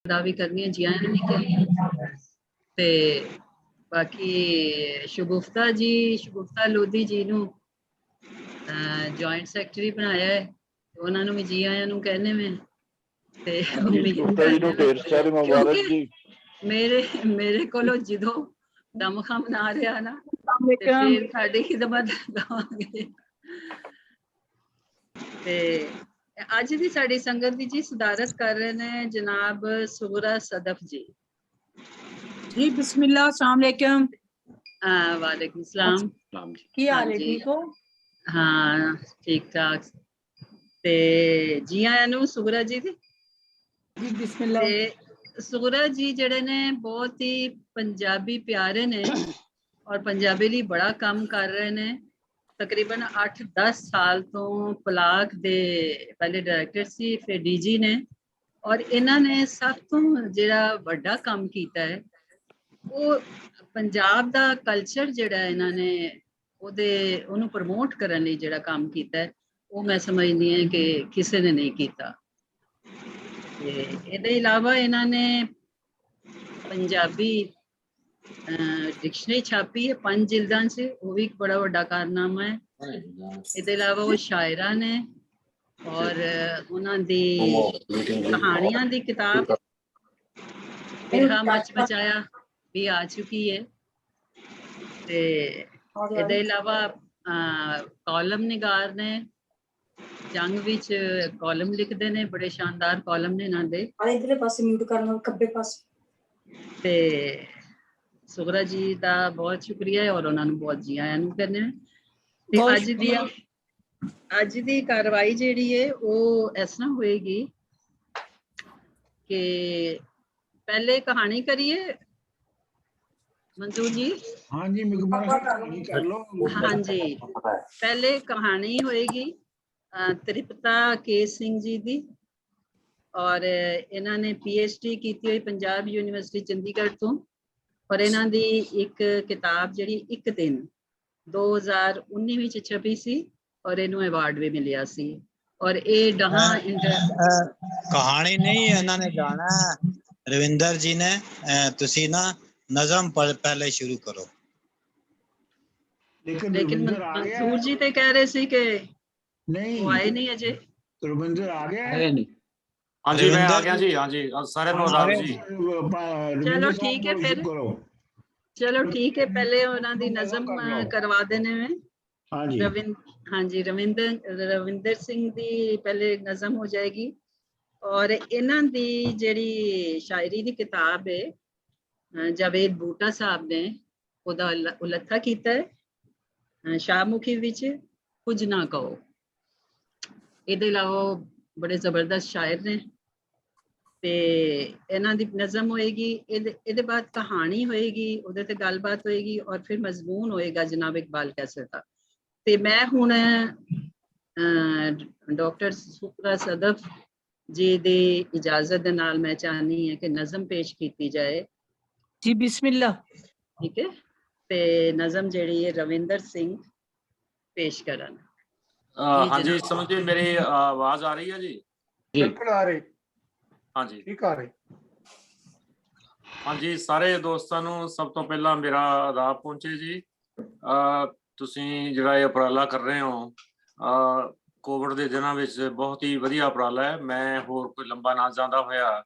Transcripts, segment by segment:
ਦਾ ਵੀ ਕਰਨੀ ਹੈ, ਜੀ ਆਇਆਂ ਨੂੰ ਵੀ ਕਹਿੰਦੀ। ਤੇ ਬਾਕੀ ਸ਼ਗੁਫਤਾ ਜੀ, ਸ਼ਗੁਫਤਾ ਲੋਧੀ ਜੀ ਨੂੰ ਜੁਆਇੰਟ ਸੈਕਟਰੀ ਬਣਾਇਆ ਹੈ, ਉਹਨਾਂ ਨੂੰ ਵੀ ਜੀ ਆਇਆਂ ਨੂੰ ਕਹਿੰਦੇ ਮੈਂ। ਤੇ ਕਿਉਂਕਿ ਮੇਰੇ ਕੋਲੋਂ ਜਦੋਂ ਦਮਖਮ ਨਾ ਰਿਹਾ ਨਾ ਤੇ ਫਿਰ ਸਾਡੀ ਖਿਦਮਤ ਦਵਾਂਗੇ। ਤੇ ਅੱਜ ਦੀ ਸਾਡੀ ਸੰਗਤ ਦੀ ਜੀ ਸਦਾਰਤ ਕਰ ਰਹੇ ਨੇ ਜਨਾਬ ਸੁਗਰਾ ਸਦਫ ਜੀ। जी बिस्मिल्लाह, अस्सलाम वालेकुम। वालेकुम सलाम। की हाल है, ठीक हो? हाँ ठीक ठाक। ते जी आया नू सुगरा जी दी। जी बिस्मिल्लाह। ते सुगरा जी जड़े ने बहुत ही पंजाबी प्यारे ने और पंजाबी लिए बड़ा काम कर रहे ने। तकरीबन 8-10 साल तो पलाक दे पहले डायरेक्टर सी, फिर डीजी ने, और इन्होंने सब तो जिहड़ा वड्डा काम कीता है वो पंजाब दा कल्चर जिहड़ा इन्होंने ਉਹਨੂੰ ਪ੍ਰਮੋਟ ਕਰਨ ਲਈ ਜਿਹੜਾ ਕੰਮ ਕੀਤਾ ਹੈ ਉਹ ਮੈਂ ਸਮਝਦੀ ਹਾਂ ਕਿ ਕਿਸੇ ਨੇ ਨਹੀਂ ਕੀਤਾ। ਤੇ ਇਹਦੇ ਇਲਾਵਾ ਇਹਨਾਂ ਨੇ ਪੰਜਾਬੀ ਡਿਕਸ਼ਨਰੀ ਛਾਪੀ ਹੈ 5 ਜਿਲਦਾਂ 'ਚ, ਉਹ ਵੀ ਇੱਕ ਬੜਾ ਵੱਡਾ ਕਾਰਨਾਮਾ ਹੈ। ਇਹਦੇ ਇਲਾਵਾ ਉਹ ਸ਼ਾਇਰਾਂ ਨੇ ਔਰ ਉਹਨਾਂ ਦੀ ਕਹਾਣੀਆਂ ਦੀ ਕਿਤਾਬ ਬਿਰਹਾ ਮਚ ਬਚਾਇਆ ਵੀ ਆ ਚੁੱਕੀ ਹੈ। ਤੇ ਇਹਦੇ ਇਲਾਵਾ ਕਾਲਮ ਨਿਗਾਰ ਨੇ, ਜੰਗ ਵਿੱਚ ਕਾਲਮ ਲਿਖਦੇ ਨੇ, ਬੜੇ ਸ਼ਾਨਦਾਰ ਕਾਲਮ ਨੇ ਇਹਨਾਂ ਦੇ। ਇਧਰਲੇ ਪਾਸੇ ਮਿਊਟ ਕਰਨਾ, ਖੱਬੇ ਪਾਸੇ। ਤੇ ਸੁਗਰਾ ਜੀ ਦਾ ਬਹੁਤ ਸ਼ੁਕਰੀਆ ਹੈ ਔਰ ਉਹਨਾਂ ਨੂੰ ਬਹੁਤ ਜੀ ਆਇਆਂ ਨੂੰ ਕਹਿੰਦੇ ਨੇ। ਤੇ ਅੱਜ ਦੀ ਕਾਰਵਾਈ ਜਿਹੜੀ ਹੈ ਉਹ ਇਸ ਤਰ੍ਹਾਂ ਹੋਏਗੀ ਕਿ ਪਹਿਲੇ ਕਹਾਣੀ ਕਰੀਏ मंजूर जी। हाँ जी कर लो। हाँ जी, पहले कहानी होएगी त्रिपता के सिंह जी दी, और इन्होंने PhD की हुई पंजाब यूनिवर्सिटी चंडीगढ़ तो, और इन्हों दी एक किताब जी एक दिन 2019 ਵਿੱਚ ਛਪੀ ਸੀ और इन्हों अवार्ड भी मिलिया सी। और ये डहा कहानी नहीं इन्होंने गाना रविंदर जी ने, तुसी ना नज़म पहले शुरू करो। लेकिन मंसूर जी तो कह रहे थे कि नहीं वो आए नहीं अजय। रविंदर आ गया है नहीं? हाँ जी मैं आ गया जी। हाँ जी सारे नौदार जी। चलो ठीक है फिर, चलो ठीक है, पहले उन्होंने दी नज़म करवा देने में। हाँ जी रविंदर सिंह दी पहले नज़म हो जाएगी, और इन्हां दी जेड़ी शायरी दी किताब है जावेद बूटा साहब ने ਉਹਦਾ ਉਲੱਥਾ ਕੀਤਾ ਹੈ ਸ਼ਾਹਮੁਖੀ ਵਿੱਚ ਕੁਝ ਨਾ ਕਹੋ। ਇਹਦੇ ਇਲਾਵਾ ਬੜੇ ਜ਼ਬਰਦਸਤ ਸ਼ਾਇਰ ਨੇ ਤੇ ਇਹਨਾਂ ਦੀ ਨਜ਼ਮ ਹੋਏਗੀ। ਇਹਦੇ ਬਾਅਦ ਕਹਾਣੀ ਹੋਏਗੀ, ਉਹਦੇ ਤੇ ਗੱਲਬਾਤ ਹੋਏਗੀ, ਔਰ ਫਿਰ ਮਜ਼ਮੂਨ ਹੋਏਗਾ ਜਨਾਬ ਇਕਬਾਲ ਕੈਸਰ ਦਾ। ਤੇ ਮੈਂ ਹੁਣ ਡਾਕਟਰ ਸੁਗਰਾ ਸਦਫ ਜੀ ਦੀ ਇਜਾਜ਼ਤ ਦੇ ਨਾਲ ਮੈਂ ਚਾਹਨੀ ਹਾਂ ਕਿ ਨਜ਼ਮ ਪੇਸ਼ ਕੀਤੀ ਜਾਏ। जी बिस्मिल्लाह। ठीक है, ते नज़म जेड़ी है रविंदर सिंह पेश करन। हाँ जी समझिए मेरी आवाज आ रही है जी? बिल्कुल आ रही। हाँ जी ठीक आ रही। हाँ जी सारे दोस्तों ਨੂੰ ਸਭ ਤੋਂ ਪਹਿਲਾਂ ਮੇਰਾ ਆਦਾਬ ਪਹੁੰਚੇ ਜੀ। ਤੁਸੀਂ ਜਿਹੜਾ ਇਹ ਉਪਰਾਲਾ ਕਰ ਰਹੇ ਹੋ ਕੋਵਿਡ ਦੇ ਦਿਨਾਂ ਵਿੱਚ ਬਹੁਤ ਹੀ ਵਧੀਆ ਉਪਰਾਲਾ ਹੈ। ਮੈਂ ਹੋਰ ਕੋਈ ਲੰਬਾ ਨਾ ਜਾਂਦਾ ਹੋਇਆ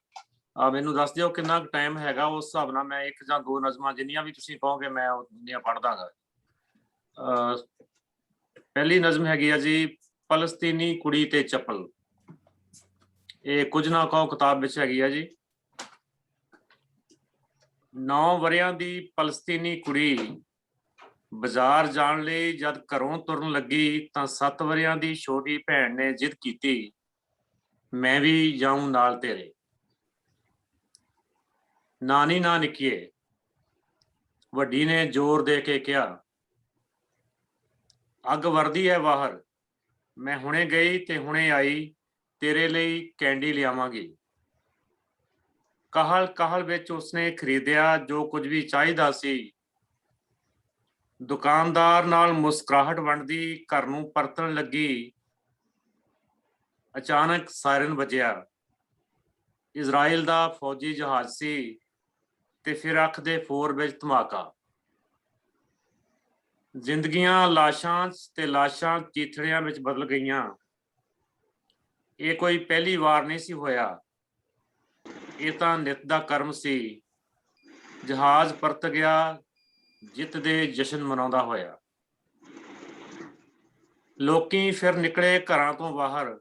ਮੈਨੂੰ ਦੱਸ ਦਿਓ ਕਿੰਨਾ ਕੁ ਟਾਈਮ ਹੈਗਾ, ਉਸ ਹਿਸਾਬ ਨਾਲ ਮੈਂ 1 ਜਾਂ 2 ਨਜ਼ਮਾਂ ਜਿੰਨੀਆਂ ਵੀ ਤੁਸੀਂ ਕਹੋਗੇ ਮੈਂ ਉਨੀਆਂ ਪੜ੍ਹ ਦਾਂਗਾ। ਪਹਿਲੀ ਨਜ਼ਮ ਹੈਗੀ ਆ ਜੀ ਫਲਸਤੀਨੀ ਕੁੜੀ ਤੇ ਚੱਪਲ। ਇਹ ਕੁਝ ਨਾ ਕਹੋ ਕਿਤਾਬ ਵਿੱਚ ਹੈਗੀ ਆ ਜੀ। 9 ਵਰਿਆਂ ਦੀ ਫਲਸਤੀਨੀ ਕੁੜੀ ਬਾਜ਼ਾਰ ਜਾਣ ਲਈ ਜਦ ਘਰੋਂ ਤੁਰਨ ਲੱਗੀ ਤਾਂ 7 ਵਰਿਆਂ ਦੀ ਛੋਟੀ ਭੈਣ ਨੇ ਜਿੱਦ ਕੀਤੀ ਮੈਂ ਵੀ ਜਾਊਂ ਨਾਲ ਤੇਰੇ। ਨਾਨੀ ਨਾ ਨਿੱਕੀਏ, ਵੱਡੀ ਨੇ ਜ਼ੋਰ ਦੇ ਕੇ ਕਿਹਾ ਅੱਗ ਵਰਦੀ ਹੈ ਬਾਹਰ, ਮੈਂ ਹੁਣੇ ਗਈ ਤੇ ਹੁਣੇ ਆਈ, ਤੇਰੇ ਲਈ ਕੈਂਡੀ ਲਿਆਵਾਂਗੀ। ਕਾਹਲ ਕਾਹਲ ਵਿੱਚ ਉਸਨੇ ਖਰੀਦਿਆ ਜੋ ਕੁਝ ਵੀ ਚਾਹੀਦਾ ਸੀ। ਦੁਕਾਨਦਾਰ ਨਾਲ ਮੁਸਕਰਾਹਟ ਵੰਡਦੀ ਘਰ ਨੂੰ ਪਰਤਣ ਲੱਗੀ। ਅਚਾਨਕ ਸਾਇਰਨ ਵੱਜਿਆ। ਇਜ਼ਰਾਈਲ ਦਾ ਫੌਜੀ ਜਹਾਜ਼ ਸੀ ਤੇ ਫਿਰ ਅੱਖ ਦੇ ਫੋਰ ਵਿੱਚ ਧਮਾਕਾ। ਜ਼ਿੰਦਗੀਆਂ ਲਾਸ਼ਾਂ ਤੇ ਲਾਸ਼ਾਂ ਚੀਥੜਿਆਂ ਵਿੱਚ ਬਦਲ ਗਈਆਂ। ਇਹ ਕੋਈ ਪਹਿਲੀ ਵਾਰ ਨਹੀਂ ਸੀ ਹੋਇਆ, ਇਹ ਤਾਂ ਨਿਤ ਦਾ ਕਰਮ ਸੀ। ਜਹਾਜ਼ ਪਰਤ ਗਿਆ ਜਿੱਤ ਦੇ ਜਸ਼ਨ ਮਨਾਉਂਦਾ ਹੋਇਆ। ਲੋਕੀ ਫਿਰ ਨਿਕਲੇ ਘਰਾਂ ਤੋਂ ਬਾਹਰ,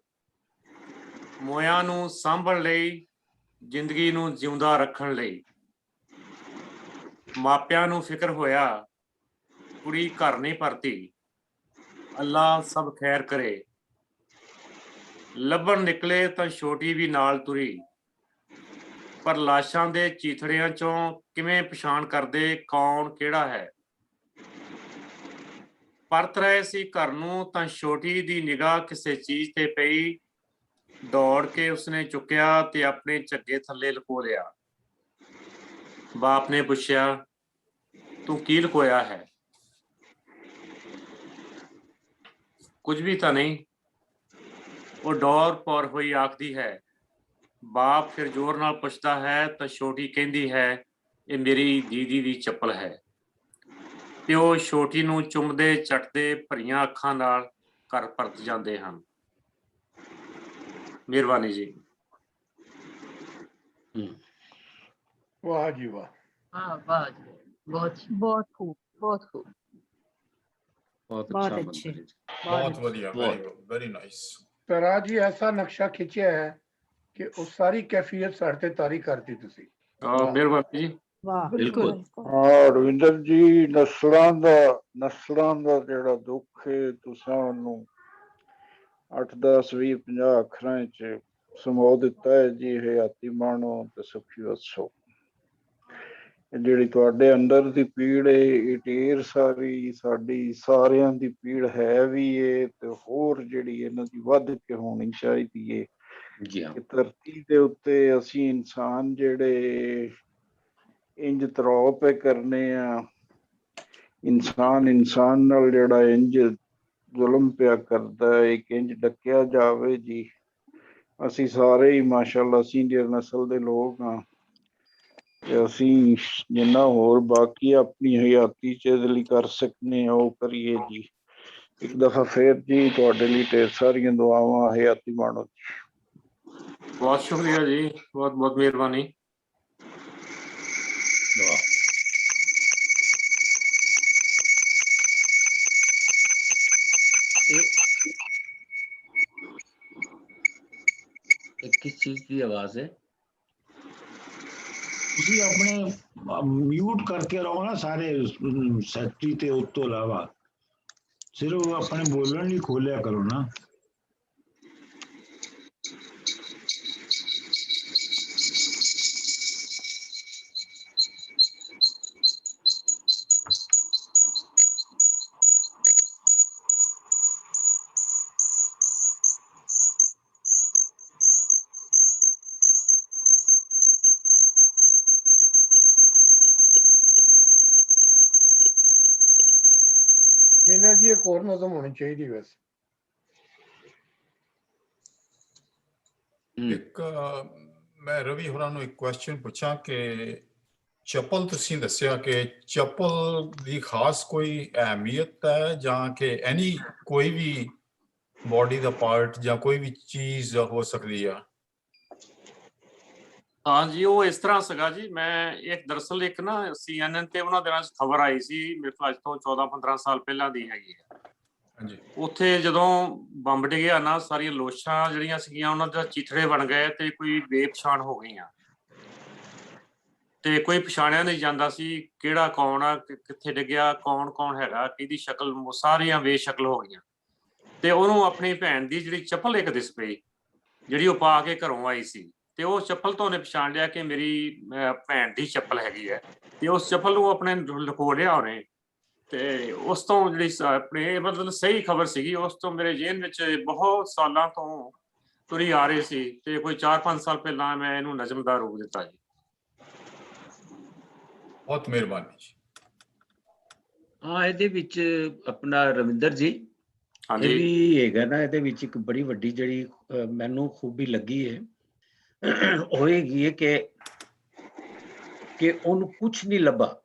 ਮੋਇਆਂ ਨੂੰ ਸਾਂਭਣ ਲਈ, ਜ਼ਿੰਦਗੀ ਨੂੰ ਜਿਉਂਦਾ ਰੱਖਣ ਲਈ। ਮਾਪਿਆਂ ਨੂੰ ਫਿਕਰ ਹੋਇਆ ਕੁੜੀ ਘਰ ਨਹੀਂ ਪਰਤੀ, ਅੱਲਾ ਸਭ ਖੈਰ ਕਰੇ। ਲੱਭਣ ਨਿਕਲੇ ਤਾਂ ਛੋਟੀ ਵੀ ਨਾਲ ਤੁਰੀ, ਪਰ ਲਾਸ਼ਾਂ ਦੇ ਚੀਥੜਿਆਂ ਚੋਂ ਕਿਵੇਂ ਪਛਾਣ ਕਰਦੇ ਕੌਣ ਕਿਹੜਾ ਹੈ। ਪਰਤ ਰਹੇ ਸੀ ਘਰ ਨੂੰ ਤਾਂ ਛੋਟੀ ਦੀ ਨਿਗਾਹ ਕਿਸੇ ਚੀਜ਼ ਤੇ ਪਈ। ਦੌੜ ਕੇ ਉਸਨੇ ਚੁੱਕਿਆ ਤੇ ਆਪਣੇ ਝੱਗੇ ਥੱਲੇ ਲੁਕੋ ਲਿਆ। ਬਾਪ ਨੇ ਪੁੱਛਿਆ, ਤੂੰ ਕੀ ਲੁਕੋਇਆ ਹੈ? ਕੁਝ ਵੀ ਤਾਂ ਨਹੀਂ, ਉਹ ਡੌਰ ਪੌਰ ਹੋਈ ਆਖਦੀ ਹੈ। ਬਾਪ ਫਿਰ ਜ਼ੋਰ ਨਾਲ ਪੁੱਛਦਾ ਹੈ ਤਾਂ ਛੋਟੀ ਕਹਿੰਦੀ ਹੈ, ਇਹ ਮੇਰੀ ਦੀਦੀ ਦੀ ਚੱਪਲ ਹੈ। ਪਿਓ ਛੋਟੀ ਨੂੰ ਚੁੰਮਦੇ ਚੱਟਦੇ ਭਰੀਆਂ ਅੱਖਾਂ ਨਾਲ ਘਰ ਪਰਤ ਜਾਂਦੇ ਹਨ। ਮਿਹਰਬਾਨੀ ਜੀ। वाह जी वाह। हाँ वाह जी, बहुत बहुत खूब, बहुत खूब। बहुत अच्छे, बहुत बढ़िया, वेरी नाइस। तरा जी ऐसा नक्शा खिंचिया है कि उस सारी कैफियत साढ़े ते तारी करती तुसी। ਮਿਹਰਬਾਨੀ ਜੀ। वाह बिल्कुल। ਹਾਂ ਰਵਿੰਦਰ ਜੀ, ਨਸਲਾਂ ਦਾ ਜਿਹੜਾ ਦੁੱਖ ਹੈ ਤੁਸਾਂ ਨੂੰ 8 10 20 50 ਅੱਖਰਾਂ ਚ ਸਮੋ ਦਿੱਤਾ ਹੈ ਜੀ। ਹਯਾਤੀ ਮਾਣੋ ਤੇ ਸੁਖੀ ਵਸੋ। ਇਹ ਜਿਹੜੀ ਤੁਹਾਡੇ ਅੰਦਰ ਦੀ ਪੀੜ ਹੈ ਇਹ ਢੇਰ ਸਾਰੀ ਸਾਡੀ ਸਾਰਿਆਂ ਦੀ ਪੀੜ ਹੈ ਵੀ ਏ ਤੇ ਹੋਰ ਜਿਹੜੀ ਇਹਨਾਂ ਦੀ ਵੱਧ ਕੇ ਹੋਣੀ ਚਾਹੀਦੀ ਹੈ। जी हाँ। ਕਿ ਧਰਤੀ ਦੇ ਉੱਤੇ ਅਸੀਂ ਇਨਸਾਨ ਜਿਹੜੇ ਇੰਜ ਤਰੋਪ ਕਰਨੇ ਆ, ਇਨਸਾਨ ਨਾਲ ਜਿਹੜਾ ਇੰਜ ਜ਼ੁਲਮ ਪਿਆ ਕਰਦਾ ਹੈ, ਇੱਕ ਇੰਜ ਡੱਕਿਆ ਜਾਵੇ ਜੀ। ਅਸੀਂ ਸਾਰੇ ਹੀ ਮਾਸ਼ਾਅੱਲਾ ਸੀਨੀਅਰ ਨਸਲ ਦੇ ਲੋਕ ਹਾਂ ਤੇ ਅਸੀਂ ਜਿੰਨਾ ਹੋਰ ਬਾਕੀ ਆਪਣੀ ਹਯਾਤੀ ਚ ਇਹਦੇ ਲਈ ਕਰ ਸਕਨੇ ਆ ਉਹ ਕਰੀਏ ਜੀ। ਇੱਕ ਦਫਾ ਫੇਰ ਜੀ ਤੁਹਾਡੇ ਲਈ ਢੇਰ ਸਾਰੀਆਂ ਦੁਆਵਾਂ। ਹਯਾਤੀ ਮਾਣੋ। ਬਹੁਤ ਸ਼ੁਕਰੀਆ ਜੀ, ਬਹੁਤ ਬਹੁਤ ਮਿਹਰਬਾਨੀ। किस चीज की आवाज है? ਤੁਸੀਂ ਆਪਣੇ ਮਿਊਟ ਕਰਕੇ ਰਹੋ ਨਾ ਸਾਰੇ ਸੈਕਟਰੀ ਤੇ ਉਸ ਤੋਂ ਇਲਾਵਾ ਸਿਰਫ ਆਪਣੇ ਬੋਲਣ ਲਈ ਖੋਲਿਆ ਕਰੋ ਨਾ। मीना जी एक और नज़म होनी चाहिए वैसे। ਇੱਕ ਮੈਂ ਰਵੀ ਹੋਰਾਂ ਨੂੰ ਇੱਕ ਕੁਐਸਚਨ ਪੁੱਛਾਂ ਕਿ ਚੱਪਲ ਤੁਸੀਂ ਦੱਸਿਆ ਕਿ ਚੱਪਲ ਦੀ ਖਾਸ ਕੋਈ ਅਹਿਮੀਅਤ ਹੈ ਜਾਂ ਕਿ ਐਨੀ ਕੋਈ ਵੀ ਬੋਡੀ ਦਾ ਪਾਰਟ ਜਾਂ ਕੋਈ ਵੀ ਚੀਜ਼ ਹੋ ਸਕਦੀ ਆ? ਹਾਂ ਜੀ, ਉਹ ਇਸ ਤਰ੍ਹਾਂ ਸੀਗਾ ਜੀ। ਮੈਂ ਇੱਕ ਦਰਅਸਲ ਇੱਕ ਨਾ CNN ਤੇ ਉਹਨਾਂ ਦਿਨਾਂ 'ਚ ਖਬਰ ਆਈ ਸੀ, ਮੇਰੇ ਖਿਆਲ ਅੱਜ ਤੋਂ 14-15 ਸਾਲ ਪਹਿਲਾਂ ਦੀ ਹੈਗੀ ਹੈ। ਹਾਂਜੀ। ਉੱਥੇ ਜਦੋਂ ਬੰਬ ਡਿੱਗਿਆ ਨਾ, ਸਾਰੀਆਂ ਲੋਸ਼ਾਂ ਜਿਹੜੀਆਂ ਸੀਗੀਆਂ ਉਹਨਾਂ ਦਾ ਚੀਥੜੇ ਬਣ ਗਏ ਤੇ ਕੋਈ ਬੇਪਛਾਣ ਹੋ ਗਈਆਂ ਤੇ ਕੋਈ ਪਛਾਣਿਆ ਨਹੀਂ ਜਾਂਦਾ ਸੀ ਕਿਹੜਾ ਕੌਣ ਆ, ਕਿੱਥੇ ਡਿੱਗਿਆ, ਕੌਣ ਕੌਣ ਹੈਗਾ, ਕਿਹਦੀ ਸ਼ਕਲ, ਸਾਰੀਆਂ ਬੇਸ਼ਕਲ ਹੋ ਗਈਆਂ। ਤੇ ਉਹਨੂੰ ਆਪਣੀ ਭੈਣ ਦੀ ਜਿਹੜੀ ਚੱਪਲ ਇੱਕ ਦਿਸ ਪਈ, ਜਿਹੜੀ ਉਹ ਪਾ ਕੇ ਘਰੋਂ ਆਈ ਸੀ, ਤੇ ਉਹ ਚੱਪਲ ਤੋਂ ਉਹਨੇ ਪਛਾਣ ਲਿਆ ਕਿ ਮੇਰੀ ਭੈਣ ਦੀ ਚੱਪਲ ਹੈਗੀ ਹੈ। ਤੇ ਉਸ ਚੱਪਲ ਨੂੰ ਆਪਣੇ ਲੁਕੋ ਲਿਆ ਉਹਨੇ। ਤੇ ਉਸ ਤੋਂ ਜਿਹੜੀ ਆਪਣੇ ਮਤਲਬ ਸਹੀ ਖਬਰ ਸੀਗੀ, ਉਸ ਤੋਂ ਮੇਰੇ ਜੇਨ ਵਿੱਚ ਬਹੁਤ ਸਾਲਾਂ ਤੋਂ ਤੁਰੀ ਆ ਰਹੀ ਸੀ ਤੇ ਕੋਈ 4-5 ਸਾਲ ਪਹਿਲਾਂ ਮੈਂ ਇਹਨੂੰ ਨਜ਼ਮ ਦਾ ਰੂਪ ਦਿੱਤਾ ਜੀ। ਬਹੁਤ ਮਿਹਰਬਾਨੀ ਜੀ। ਹਾਂ, ਇਹਦੇ ਵਿੱਚ ਆਪਣਾ ਰਵਿੰਦਰ ਜੀ ਇਹ ਹਾਂਜੀ ਵੀ ਹੈਗਾ ਨਾ, ਇਹਦੇ ਵਿੱਚ ਇੱਕ ਬੜੀ ਵੱਡੀ ਜਿਹੜੀ ਮੈਨੂੰ ਖੂਬੀ ਲੱਗੀ ਹੈ। ਹੋਏਗੀ ਕਿ ਉਹਨੂੰ ਕੁਝ ਨਹੀਂ ਲੱਭਾ,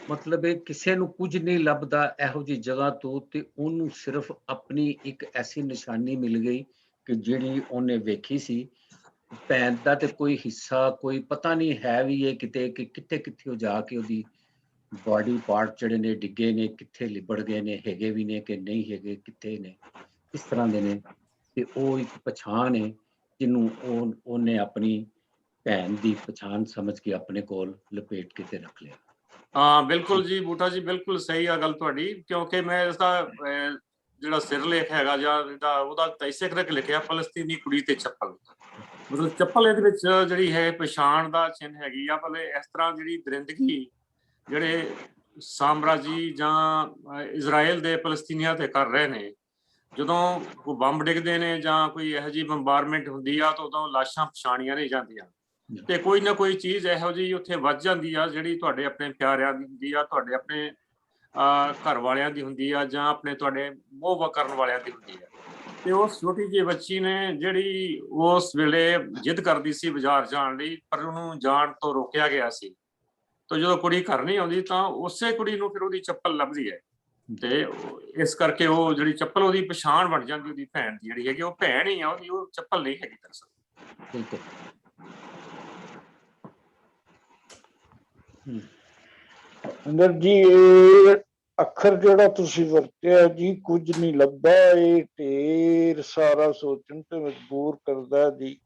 ਮਤਲਬ ਇਹ ਕਿਸੇ ਨੂੰ ਕੁਝ ਨਹੀਂ ਲੱਭਦਾ ਇਹੋ ਜਿਹੀ ਜਗ੍ਹਾ ਤੋਂ, ਤੇ ਉਹਨੂੰ ਸਿਰਫ ਆਪਣੀ ਇੱਕ ਐਸੀ ਨਿਸ਼ਾਨੀ ਮਿਲ ਗਈ ਕਿ ਜਿਹੜੀ ਉਹਨੇ ਵੇਖੀ ਸੀ। ਭੈਣ ਦਾ ਤੇ ਕੋਈ ਹਿੱਸਾ ਕੋਈ ਪਤਾ ਨਹੀਂ ਹੈ ਵੀ ਇਹ ਕਿਤੇ ਕਿ ਕਿੱਥੇ ਕਿੱਥੇ ਉਹ ਜਾ ਕੇ ਉਹਦੀ ਬਾਡੀ ਪਾਰਟ ਜਿਹੜੇ ਨੇ ਡਿੱਗੇ ਨੇ, ਕਿੱਥੇ ਲਿਬੜ ਗਏ ਨੇ, ਹੈਗੇ ਵੀ ਨੇ ਕਿ ਨਹੀਂ ਹੈਗੇ, ਕਿੱਥੇ ਨੇ, ਕਿਸ ਤਰ੍ਹਾਂ ਦੇ ਨੇ। ਤੇ ਉਹ ਇੱਕ ਪਛਾਣ ਹੈ ਜਿਹਨੂੰ ਉਹਨੇ ਆਪਣੀ ਭੈਣ ਦੀ ਪਛਾਣ ਸਮਝ ਕੇ ਆਪਣੇ ਕੋਲ ਲਪੇਟ ਕੇ ਤੇ ਰੱਖ ਲਿਆ। ਹਾਂ ਬਿਲਕੁਲ ਜੀ ਬੂਟਾ ਜੀ, ਬਿਲਕੁਲ ਸਹੀ ਆ ਗੱਲ ਤੁਹਾਡੀ, ਕਿਉਂਕਿ ਮੈਂ ਇਸਦਾ ਜਿਹੜਾ ਸਿਰਲੇਖ ਹੈਗਾ ਜਾਂ ਉਹਦਾ ਇਸੇ ਕਰਕੇ ਲਿਖਿਆ, ਫਲਸਤੀਨੀ ਕੁੜੀ ਤੇ ਚੱਪਲ। ਮਤਲਬ ਚੱਪਲ ਇਹਦੇ ਵਿੱਚ ਜਿਹੜੀ ਹੈ ਪਛਾਣ ਦਾ ਚਿੰਨ੍ਹ ਹੈਗੀ ਆ। ਭਲੇ ਇਸ ਤਰ੍ਹਾਂ ਜਿਹੜੀ ਦਰਿੰਦਗੀ ਜਿਹੜੇ ਸਾਮਰਾਜੀ ਜਾਂ ਇਜ਼ਰਾਈਲ ਦੇ ਫਲਸਤੀਨੀਆਂ ਤੇ ਕਰ ਰਹੇ ਨੇ, ਜਦੋਂ ਕੋਈ ਬੰਬ ਡਿੱਗਦੇ ਨੇ ਜਾਂ ਕੋਈ ਇਹੋ ਜਿਹੀ ਬੰਬਾਰਮੈਂਟ ਹੁੰਦੀ ਆ ਤਾਂ ਉਦੋਂ ਲਾਸ਼ਾਂ ਪਛਾਣੀਆਂ ਨਹੀਂ ਜਾਂਦੀਆਂ, ਤੇ ਕੋਈ ਨਾ ਕੋਈ ਚੀਜ਼ ਇਹੋ ਜਿਹੀ ਉੱਥੇ ਵੱਜ ਜਾਂਦੀ ਆ ਜਿਹੜੀ ਤੁਹਾਡੇ ਆਪਣੇ ਪਿਆਰਿਆਂ ਦੀ ਹੁੰਦੀ ਆ, ਤੁਹਾਡੇ ਆਪਣੇ ਘਰ ਵਾਲਿਆਂ ਦੀ ਹੁੰਦੀ ਆ, ਜਾਂ ਆਪਣੇ ਤੁਹਾਡੇ ਮੋਹ ਕਰਨ ਵਾਲਿਆਂ ਦੀ ਹੁੰਦੀ ਆ। ਤੇ ਉਸ ਛੋਟੀ ਜਿਹੀ ਬੱਚੀ ਨੇ ਜਿਹੜੀ ਉਸ ਵੇਲੇ ਜਿੱਦ ਕਰਦੀ ਸੀ ਬਾਜ਼ਾਰ ਜਾਣ ਲਈ, ਪਰ ਉਹਨੂੰ ਜਾਣ ਤੋਂ ਰੋਕਿਆ ਗਿਆ ਸੀ। ਤਾਂ ਜਦੋਂ ਕੁੜੀ ਘਰ ਨਹੀਂ ਆਉਂਦੀ ਤਾਂ ਉਸੇ ਕੁੜੀ ਨੂੰ ਫਿਰ ਉਹਦੀ ਚੱਪਲ ਲੱਭਦੀ ਹੈ, ਤੇ ਇਸ ਕਰਕੇ ਉਹ ਜਿਹੜੀ ਚੱਪਲ ਉਹਦੀ ਪਛਾਣ ਬਣ ਜਾਂਦੀ ਉਹਦੀ ਭੈਣ ਦੀ ਜਿਹੜੀ ਹੈਗੀ। ਉਹ ਭੈਣ ਹੀ ਆ ਉਹਦੀ, ਉਹ ਚੱਪਲ ਨਹੀਂ ਹੈਗੀ ਦਰਅਸਲ। ਅੰਦਰ ਜੀ ਇਹ ਅੱਖਰ ਜਿਹੜਾ ਤੁਸੀਂ ਵਰਤਿਆ ਜੀ, ਕੁਝ ਨਹੀਂ ਲੱਭਾ, ਇਹ ਢੇਰ ਸਾਰਾ ਸੋਚਣ ਤੇ ਮਜਬੂਰ ਕਰਦਾ ਜੀ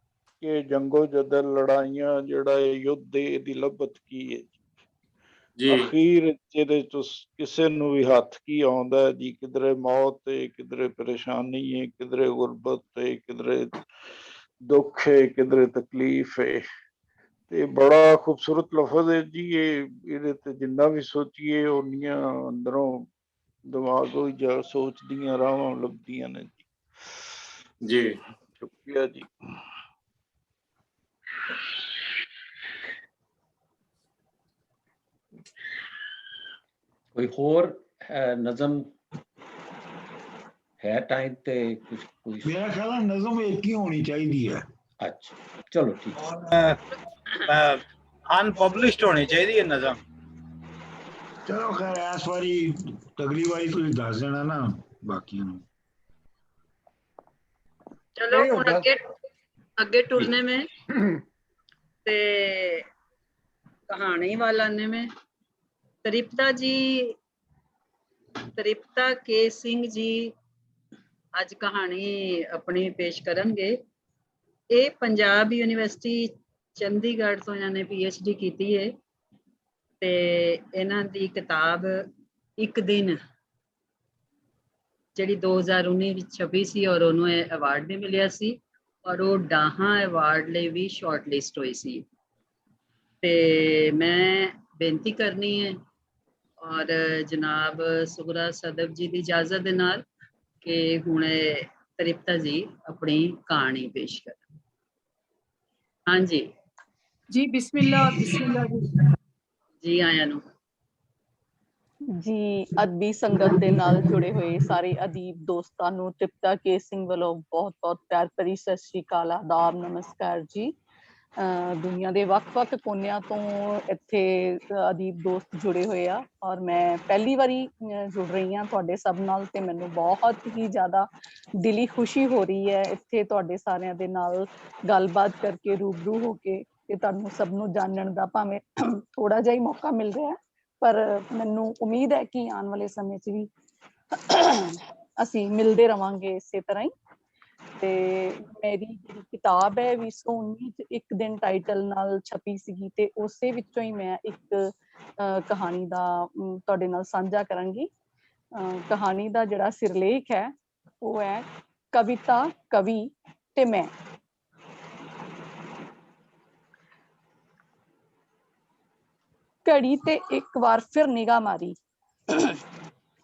ਕਿ ਜੰਗੋ ਜਦਲ ਲੜਾਈਆਂ ਜਿਹੜਾ ਇਹ ਯੁੱਧ ਇਹਦੀ ਲੱਭਤ ਕੀ ਹੈ ਜੀ। ਅਖੀਰ ਜਿਹਦੇ ਚ ਕਿਸੇ ਨੂੰ ਵੀ ਹੱਥ ਕੀ ਆਉਂਦਾ ਜੀ, ਕਿਧਰੇ ਮੌਤ ਹੈ, ਕਿਧਰੇ ਪਰੇਸ਼ਾਨੀ ਹੈ, ਕਿਧਰੇ ਗੁਰਬਤ ਹੈ, ਕਿਧਰੇ ਦੁੱਖ ਹੈ, ਕਿਧਰੇ ਤਕਲੀਫ ਹੈ। ਤੇ ਬੜਾ ਖੂਬਸੂਰਤ ਲਫ਼ਜ਼ ਹੈ ਜੀ ਇਹ, ਇਹਦੇ ਤੇ ਜਿੰਨਾ ਵੀ ਸੋਚੀਏ ਉਨੀਆਂ ਅੰਦਰੋਂ ਦਿਮਾਗੋਂ ਜਾਂ ਸੋਚ ਦੀਆਂ ਰਾਹਾਂ ਲੱਭਦੀਆਂ ਨੇ ਜੀ। ਜੀ ਸ਼ੁਕਰੀਆ ਜੀ। ਕੋਈ ਹੋਰ ਨਜ਼ਮ ਹੈ ਟਾਈਮ ਤੇ ਕੁਝ? ਕੋਈ ਮੇਰਾ ਖਿਆਲ ਹੈ ਨਜ਼ਮ ਇੱਕ ਹੀ ਹੋਣੀ ਚਾਹੀਦੀ ਹੈ। ਅੱਛਾ ਚਲੋ ਠੀਕ ਹੈ, ਅਨਪਬਲਿਸ਼ਡ ਹੋਣੀ ਚਾਹੀਦੀ ਹੈ ਨਜ਼ਮ। ਚਲੋ ਖੈਰ ਇਸ ਵਾਰੀ ਅਗਲੀ ਵਾਰੀ ਤੁਸੀਂ ਦੱਸ ਦੇਣਾ ਨਾ ਬਾਕੀਆਂ ਨੂੰ। चलो ਹੁਣ ਅੱਗੇ टुरने में ते कहानी वाला ने में तृप्ता के सिंह जी ਅੱਜ कहानी अपनी पेश करनगे। ਇਹ पंजाब यूनिवर्सिटी चंडीगढ़ ਤੋਂ ਇਹਨਾਂ ਨੇ PhD ਕੀਤੀ ਹੈ ਤੇ ਇਹਨਾਂ ਦੀ ਕਿਤਾਬ ਇੱਕ ਦਿਨ ਜਿਹੜੀ 2019 ਵਿੱਚ ਛਪੀ ਸੀ ਔਰ ਉਹਨੂੰ ਇਹ ਅਵਾਰਡ ਵੀ ਮਿਲਿਆ ਸੀ ਔਰ ਉਹ ਡਾਹਾਂ ਅਵਾਰਡ ਲਈ ਵੀ ਸ਼ਾਰਟ ਲਿਸਟ ਹੋਈ ਸੀ। ਤੇ ਮੈਂ ਬੇਨਤੀ ਕਰਨੀ ਹੈ ਔਰ ਜਨਾਬ ਸੁਗਰਾ ਸਦਬ ਜੀ ਦੀ ਇਜਾਜ਼ਤ ਦੇ ਨਾਲ ਕਿ ਹੁਣ ਤ੍ਰਿਪਤਾ ਜੀ ਆਪਣੀ ਕਹਾਣੀ ਪੇਸ਼ ਕਰਨ। ਹਾਂਜੀ जी बिस्मिल्लाह ਜੀ ਆਇਆਂ ਨੂੰ। ਜੀ ਅਦਬੀ ਸੰਗਤ ਦੇ ਨਾਲ ਜੁੜੇ ਹੋਏ ਸਾਰੇ ਅਦੀਬ ਦੋਸਤਾਂ ਨੂੰ ਤ੍ਰਿਪਤਾ ਕੇ ਸਿੰਘ ਵੱਲੋਂ ਬਹੁਤ ਬਹੁਤ ਪਿਆਰ ਭਰੀ ਸਤਿ ਸ਼੍ਰੀ ਅਕਾਲ, ਆਦਾਬ, ਨਮਸਕਾਰ ਜੀ। ਦੁਨੀਆ ਦੇ ਵੱਖ-ਵੱਖ ਕੋਨਿਆਂ ਤੋਂ ਇੱਥੇ ਅਦੀਬ ਦੋਸਤ ਜੁੜੇ ਹੋਏ ਆ ਔਰ ਮੈਂ ਪਹਿਲੀ ਵਾਰੀ ਜੁੜ ਰਹੀ ਹਾਂ ਤੁਹਾਡੇ ਸਭ ਨਾਲ ਤੇ ਮੈਨੂੰ ਬਹੁਤ ਹੀ ਜ਼ਿਆਦਾ ਦਿਲੀ ਖੁਸ਼ੀ ਹੋ ਰਹੀ ਹੈ ਇੱਥੇ ਤੁਹਾਡੇ ਸਾਰਿਆਂ ਦੇ ਨਾਲ ਗੱਲਬਾਤ ਕਰਕੇ, ਰੂਬਰੂ ਹੋ ਕੇ ਤੇ ਤੁਹਾਨੂੰ ਸਭ ਨੂੰ ਜਾਣਨ ਦਾ ਭਾਵੇਂ ਥੋੜਾ ਜਿਹਾ ਹੀ ਮੌਕਾ ਮਿਲ ਰਿਹਾ ਪਰ ਮੈਨੂੰ ਉਮੀਦ ਹੈ ਕਿ ਆਉਣ ਵਾਲੇ ਸਮੇਂ 'ਚ ਵੀ ਅਸੀਂ ਮਿਲਦੇ ਰਵਾਂਗੇ ਇਸੇ ਤਰ੍ਹਾਂ ਹੀ। ਤੇ ਮੇਰੀ ਜਿਹੜੀ ਕਿਤਾਬ ਹੈ 2019 'ਚ ਇੱਕ ਦਿਨ ਟਾਈਟਲ ਨਾਲ ਛਪੀ ਸੀਗੀ ਤੇ ਉਸੇ ਵਿੱਚੋਂ ਹੀ ਮੈਂ ਇੱਕ ਕਹਾਣੀ ਦਾ ਤੁਹਾਡੇ ਨਾਲ ਸਾਂਝਾ ਕਰਾਂਗੀ। ਕਹਾਣੀ ਦਾ ਜਿਹੜਾ ਸਿਰਲੇਖ ਹੈ ਉਹ ਹੈ ਕਵਿਤਾ, ਕਵੀ ਤੇ ਮੈਂ। ਘੜੀ ਤੇ ਇੱਕ ਵਾਰ ਫਿਰ ਨਿਗਾਹ ਮਾਰੀ,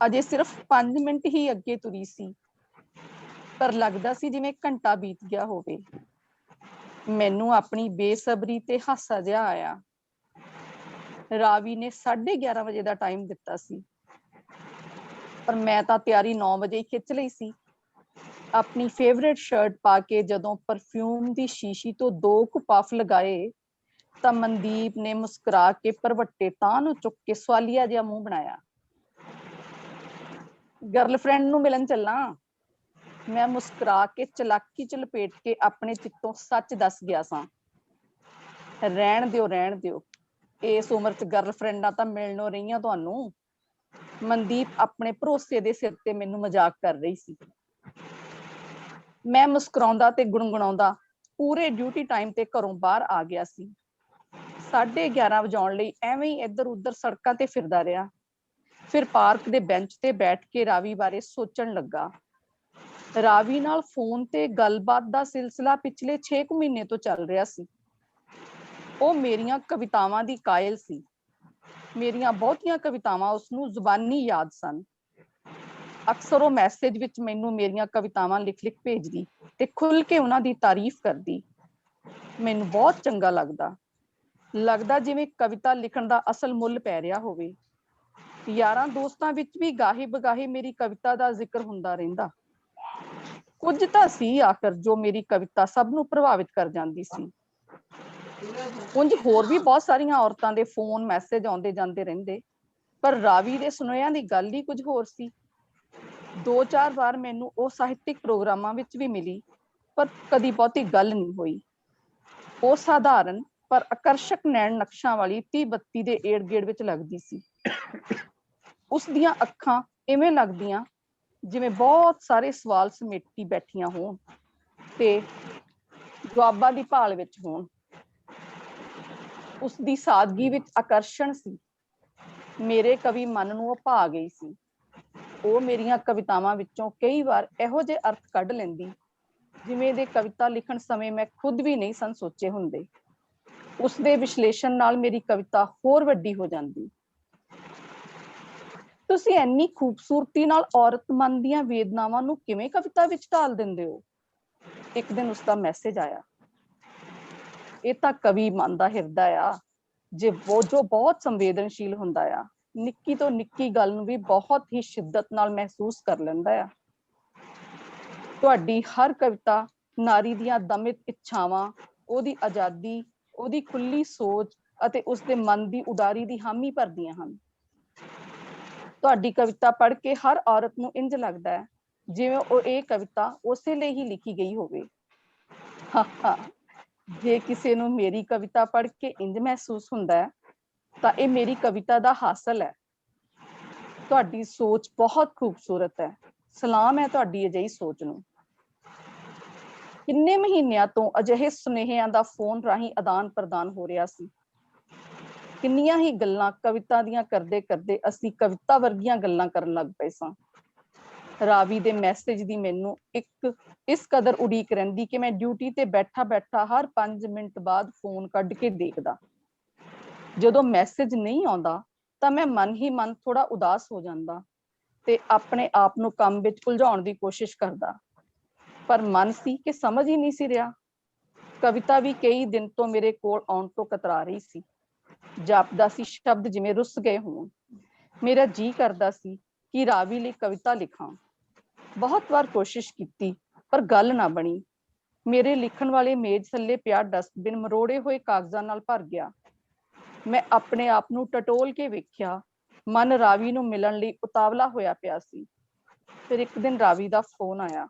ਅਜੇ ਸਿਰਫ 5 ਮਿੰਟ ਹੀ ਅੱਗੇ ਤੁਰੀ ਸੀ ਪਰ ਲੱਗਦਾ ਸੀ ਜਿਵੇਂ ਘੰਟਾ ਬੀਤ ਗਿਆ ਹੋਵੇ। ਮੈਨੂੰ ਆਪਣੀ ਬੇਸਬਰੀ ਤੇ ਹਾਸਾ ਜਿਹਾ ਆਇਆ। ਰਾਵੀ ਨੇ 11:30 ਵਜੇ ਦਾ ਟਾਈਮ ਦਿੱਤਾ ਸੀ ਪਰ ਮੈਂ ਤਾਂ ਤਿਆਰੀ 9 ਵਜੇ ਹੀ ਖਿੱਚ ਲਈ ਸੀ। ਆਪਣੀ ਫੇਵਰੇਟ ਸ਼ਰਟ ਪਾ ਕੇ ਜਦੋਂ ਪਰਫਿਊਮ ਦੀ ਸ਼ੀਸ਼ੀ ਤੋਂ 2 ਕੁ ਪਫ ਲਗਾਏ ਤਾਂ ਮਨਦੀਪ ਨੇ ਮੁਸਕਰਾ ਕੇ ਭਰਵੱਟੇ ਤਾਂ ਨੂੰ ਚੁੱਕ ਕੇ ਸਵਾਲੀਆ ਜਿਹਾ ਮੂੰਹ ਬਣਾਇਆ। ਗਰਲਫ੍ਰੈਂਡ ਨੂੰ ਮਿਲਣ ਚੱਲਾਂ। ਮੈਂ ਮੁਸਕਰਾ ਕੇ ਚਲਾਕੀ ਚ ਲਪੇਟ ਕੇ ਆਪਣੇ ਚਿੱਤੋਂ ਸੱਚ ਦੱਸ ਗਿਆ ਸਾਂ। ਰਹਿਣ ਦਿਓ ਇਸ ਉਮਰ ਚ ਗਰਲਫ੍ਰੈਂਡਾਂ ਤਾਂ ਮਿਲਣੋਂ ਰਹੀਆਂ ਤੁਹਾਨੂੰ। ਮਨਦੀਪ ਆਪਣੇ ਭਰੋਸੇ ਦੇ ਸਿਰ ਤੇ ਮੈਨੂੰ ਮਜ਼ਾਕ ਕਰ ਰਹੀ ਸੀ। ਮੈਂ ਮੁਸਕਰਾਉਂਦਾ ਤੇ ਗੁਣਗੁਣਾਉਂਦਾ ਪੂਰੇ ਡਿਊਟੀ ਟਾਈਮ ਤੇ ਘਰੋਂ ਬਾਹਰ ਆ ਗਿਆ ਸੀ। 11:30 ਵਜਾਉਣ ਲਈ ਐਵੇਂ ਹੀ ਇੱਧਰ ਉੱਧਰ ਸੜਕਾਂ ਤੇ ਫਿਰਦਾ ਰਿਹਾ। ਫਿਰ ਪਾਰਕ ਦੇ ਬੈਂਚ ਤੇ ਬੈਠ ਕੇ ਰਾਵੀ ਬਾਰੇ ਸੋਚਣ ਲੱਗਾ। ਰਾਵੀ ਨਾਲ ਫੋਨ ਤੇ ਗੱਲਬਾਤ ਦਾ ਸਿਲਸਿਲਾ ਪਿਛਲੇ 6 ਮਹੀਨੇ ਤੋਂ ਚੱਲ ਰਿਹਾ ਸੀ। ਉਹ ਮੇਰੀਆਂ ਕਵਿਤਾਵਾਂ ਦੀ ਕਾਇਲ ਸੀ। ਮੇਰੀਆਂ ਬਹੁਤੀਆਂ ਕਵਿਤਾਵਾਂ ਉਸਨੂੰ ਜ਼ੁਬਾਨੀ ਯਾਦ ਸਨ। ਅਕਸਰ ਉਹ ਮੈਸੇਜ ਵਿੱਚ ਮੈਨੂੰ ਮੇਰੀਆਂ ਕਵਿਤਾਵਾਂ ਲਿਖ ਭੇਜਦੀ ਤੇ ਖੁੱਲ ਕੇ ਉਹਨਾਂ ਦੀ ਤਾਰੀਫ ਕਰਦੀ। ਮੈਨੂੰ ਬਹੁਤ ਚੰਗਾ ਲੱਗਦਾ ਜਿਵੇਂ ਕਵਿਤਾ ਲਿਖਣ ਦਾ ਅਸਲ ਮੁੱਲ ਪੈ ਰਿਹਾ ਹੋਵੇ। ਯਾਰਾਂ ਦੋਸਤਾਂ ਵਿੱਚ ਵੀ ਗਾਹੇ ਬਗਾਹੇ ਮੇਰੀ ਕਵਿਤਾ ਦਾ ਜ਼ਿਕਰ ਹੁੰਦਾ ਰਹਿੰਦਾ। ਕੁਝ ਤਾਂ ਸੀ ਆਖਰ ਜੋ ਮੇਰੀ ਕਵਿਤਾ ਸਭ ਨੂੰ ਪ੍ਰਭਾਵਿਤ ਕਰ ਜਾਂਦੀ ਸੀ। ਉਂਝ ਹੋਰ ਵੀ ਬਹੁਤ ਸਾਰੀਆਂ ਔਰਤਾਂ ਦੇ ਫੋਨ ਮੈਸੇਜ ਆਉਂਦੇ ਜਾਂਦੇ ਰਹਿੰਦੇ, ਪਰ ਰਾਵੀ ਦੇ ਸੁਨੇਹਿਆਂ ਦੀ ਗੱਲ ਹੀ ਕੁਝ ਹੋਰ ਸੀ। 2-4 ਵਾਰ ਮੈਨੂੰ ਉਹ ਸਾਹਿਤਿਕ ਪ੍ਰੋਗਰਾਮਾਂ ਵਿੱਚ ਵੀ ਮਿਲੀ, ਪਰ ਕਦੀ ਬਹੁਤੀ ਗੱਲ ਨਹੀਂ ਹੋਈ। ਉਹ ਸਾਧਾਰਨ ਪਰ ਆਕਰਸ਼ਕ ਨੈਣ ਨਕਸ਼ਾਂ ਵਾਲੀ 30-32 ਦੇ ਏੜ ਗੇੜ ਵਿੱਚ ਲੱਗਦੀ ਸੀ। ਉਸ ਦੀਆਂ ਅੱਖਾਂ ਇਵੇਂ ਲੱਗਦੀਆਂ ਜਿਵੇਂ ਬਹੁਤ ਸਾਰੇ ਸਵਾਲ ਸਮੇਟੀ ਬੈਠੀਆਂ ਹੋਣ ਤੇ ਜਵਾਬਾਂ ਦੀ ਭਾਲ ਵਿੱਚ ਹੋਣ। ਉਸ ਦੀ ਸਾਦਗੀ ਵਿੱਚ ਆਕਰਸ਼ਣ ਸੀ। ਮੇਰੇ ਕਵੀ ਮਨ ਨੂੰ ਉਹ ਭਾ ਗਈ ਸੀ। ਉਹ ਮੇਰੀਆਂ ਕਵਿਤਾਵਾਂ ਵਿੱਚੋਂ ਕਈ ਵਾਰ ਇਹੋ ਜਿਹੇ ਅਰਥ ਕੱਢ ਲੈਂਦੀ ਜਿਵੇਂ ਦੇ ਕਵਿਤਾ ਲਿਖਣ ਸਮੇਂ ਮੈਂ ਖੁਦ ਵੀ ਨਹੀਂ ਸਨ ਸੋਚੇ ਹੁੰਦੇ। ਉਸ ਦੇ ਵਿਸ਼ਲੇਸ਼ਣ ਨਾਲ ਮੇਰੀ ਕਵਿਤਾ ਹੋਰ ਵੱਡੀ ਹੋ ਜਾਂਦੀ। ਤੁਸੀਂ ਇੰਨੀ ਖੂਬਸੂਰਤੀ ਨਾਲ ਔਰਤ ਮਨ ਦੀਆਂ ਵੇਦਨਾਵਾਂ ਨੂੰ ਕਿਵੇਂ ਕਵਿਤਾ ਵਿੱਚ ਢਾਲ ਦਿੰਦੇ ਹੋ? ਇੱਕ ਦਿਨ ਉਸਦਾ ਮੈਸੇਜ ਆਇਆ। ਇਹ ਤਾਂ ਕਵੀ ਮਨ ਦਾ ਹਿਰਦਾ ਆ, ਜੋ ਬਹੁਤ ਸੰਵੇਦਨਸ਼ੀਲ ਹੁੰਦਾ ਆ। ਨਿੱਕੀ ਤੋਂ ਨਿੱਕੀ ਗੱਲ ਨੂੰ ਵੀ ਬਹੁਤ ਹੀ ਸ਼ਿੱਦਤ ਨਾਲ ਮਹਿਸੂਸ ਕਰ ਲੈਂਦਾ ਆ। ਤੁਹਾਡੀ ਹਰ ਕਵਿਤਾ ਨਾਰੀ ਦੀਆਂ ਦਮਿਤ ਇੱਛਾਵਾਂ, ਉਹਦੀ ਆਜ਼ਾਦੀ, ਉਹਦੀ ਖੁੱਲੀ ਸੋਚ ਅਤੇ ਉਸਦੇ ਮਨ ਦੀ ਉਡਾਰੀ ਦੀ ਹਾਮੀ ਭਰਦੀਆਂ ਹਨ। ਤੁਹਾਡੀ ਕਵਿਤਾ ਪੜ੍ਹ ਕੇ ਹਰ ਔਰਤ ਨੂੰ ਇੰਝ ਲੱਗਦਾ ਹੈ ਜਿਵੇਂ ਉਹ ਇਹ ਕਵਿਤਾ ਉਸੇ ਲਈ ਹੀ ਲਿਖੀ ਗਈ ਹੋਵੇ। ਜੇ ਕਿਸੇ ਨੂੰ ਮੇਰੀ ਕਵਿਤਾ ਪੜ੍ਹ ਕੇ ਇੰਝ ਮਹਿਸੂਸ ਹੁੰਦਾ ਹੈ ਤਾਂ ਇਹ ਮੇਰੀ ਕਵਿਤਾ ਦਾ ਹਾਸਲ ਹੈ। ਤੁਹਾਡੀ ਸੋਚ ਬਹੁਤ ਖੂਬਸੂਰਤ ਹੈ। ਸਲਾਮ ਹੈ ਤੁਹਾਡੀ ਅਜਿਹੀ ਸੋਚ ਨੂੰ। ਕਿੰਨੇ ਮਹੀਨਿਆਂ ਤੋਂ ਅਜਿਹੇ ਸੁਨੇਹਿਆਂ ਦਾ ਫੋਨ ਰਾਹੀਂ ਆਦਾਨ ਪ੍ਰਦਾਨ ਹੋ ਰਿਹਾ ਸੀ। ਕਿੰਨੀਆਂ ਹੀ ਗੱਲਾਂ ਕਵਿਤਾ ਦੀਆਂ ਕਰਦੇ ਕਰਦੇ ਅਸੀਂ ਕਵਿਤਾ ਵਰਗੀਆਂ ਗੱਲਾਂ ਕਰਨ ਲੱਗ ਪਏ ਸਾਂ। ਰਾਵੀ ਦੇ ਮੈਸੇਜ ਦੀ ਮੈਨੂੰ ਇਸ ਕਦਰ ਉਡੀਕ ਰਹਿੰਦੀ ਕਿ ਮੈਂ ਡਿਊਟੀ ਤੇ ਬੈਠਾ ਹਰ 5 ਮਿੰਟ ਬਾਅਦ ਫੋਨ ਕੱਢ ਕੇ ਦੇਖਦਾ। ਜਦੋਂ ਮੈਸੇਜ ਨਹੀਂ ਆਉਂਦਾ ਤਾਂ ਮੈਂ ਮਨ ਹੀ ਮਨ ਥੋੜਾ ਉਦਾਸ ਹੋ ਜਾਂਦਾ ਤੇ ਆਪਣੇ ਆਪ ਨੂੰ ਕੰਮ ਵਿੱਚ ਉਲਝਾਉਣ ਦੀ ਕੋਸ਼ਿਸ਼ ਕਰਦਾ, ਪਰ ਮਨ ਸੀ ਕਿ ਸਮਝ ਹੀ ਨਹੀਂ ਸੀ ਰਿਹਾ। ਕਵਿਤਾ ਵੀ ਕਈ ਦਿਨ ਤੋਂ ਮੇਰੇ ਕੋਲ ਆਉਣ ਤੋਂ ਕਤਰਾ ਰਹੀ ਸੀ। ਜਾਪਦਾ ਸੀ ਸ਼ਬਦ ਜਿਵੇਂ ਰੁੱਸ ਗਏ ਹੋਣ। ਮੇਰਾ ਜੀ ਕਰਦਾ ਸੀ ਕਿ ਰਾਵੀ ਲਈ ਕਵਿਤਾ ਲਿਖਾਂ। ਬਹੁਤ ਵਾਰ ਕੋਸ਼ਿਸ਼ ਕੀਤੀ ਪਰ ਗੱਲ ਨਾ ਬਣੀ। ਮੇਰੇ ਲਿਖਣ ਵਾਲੇ ਮੇਜ਼ ਥੱਲੇ ਪਿਆ ਡਸਟਬਿਨ ਮਰੋੜੇ ਹੋਏ ਕਾਗਜ਼ਾਂ ਨਾਲ ਭਰ ਗਿਆ। ਮੈਂ ਆਪਣੇ ਆਪ ਨੂੰ ਟਟੋਲ ਕੇ ਵੇਖਿਆ। ਮਨ ਰਾਵੀ ਨੂੰ ਮਿਲਣ ਲਈ ਉਤਾਵਲਾ ਹੋਇਆ ਪਿਆ ਸੀ। ਫਿਰ ਇੱਕ ਦਿਨ ਰਾਵੀ ਦਾ ਫੋਨ ਆਇਆ।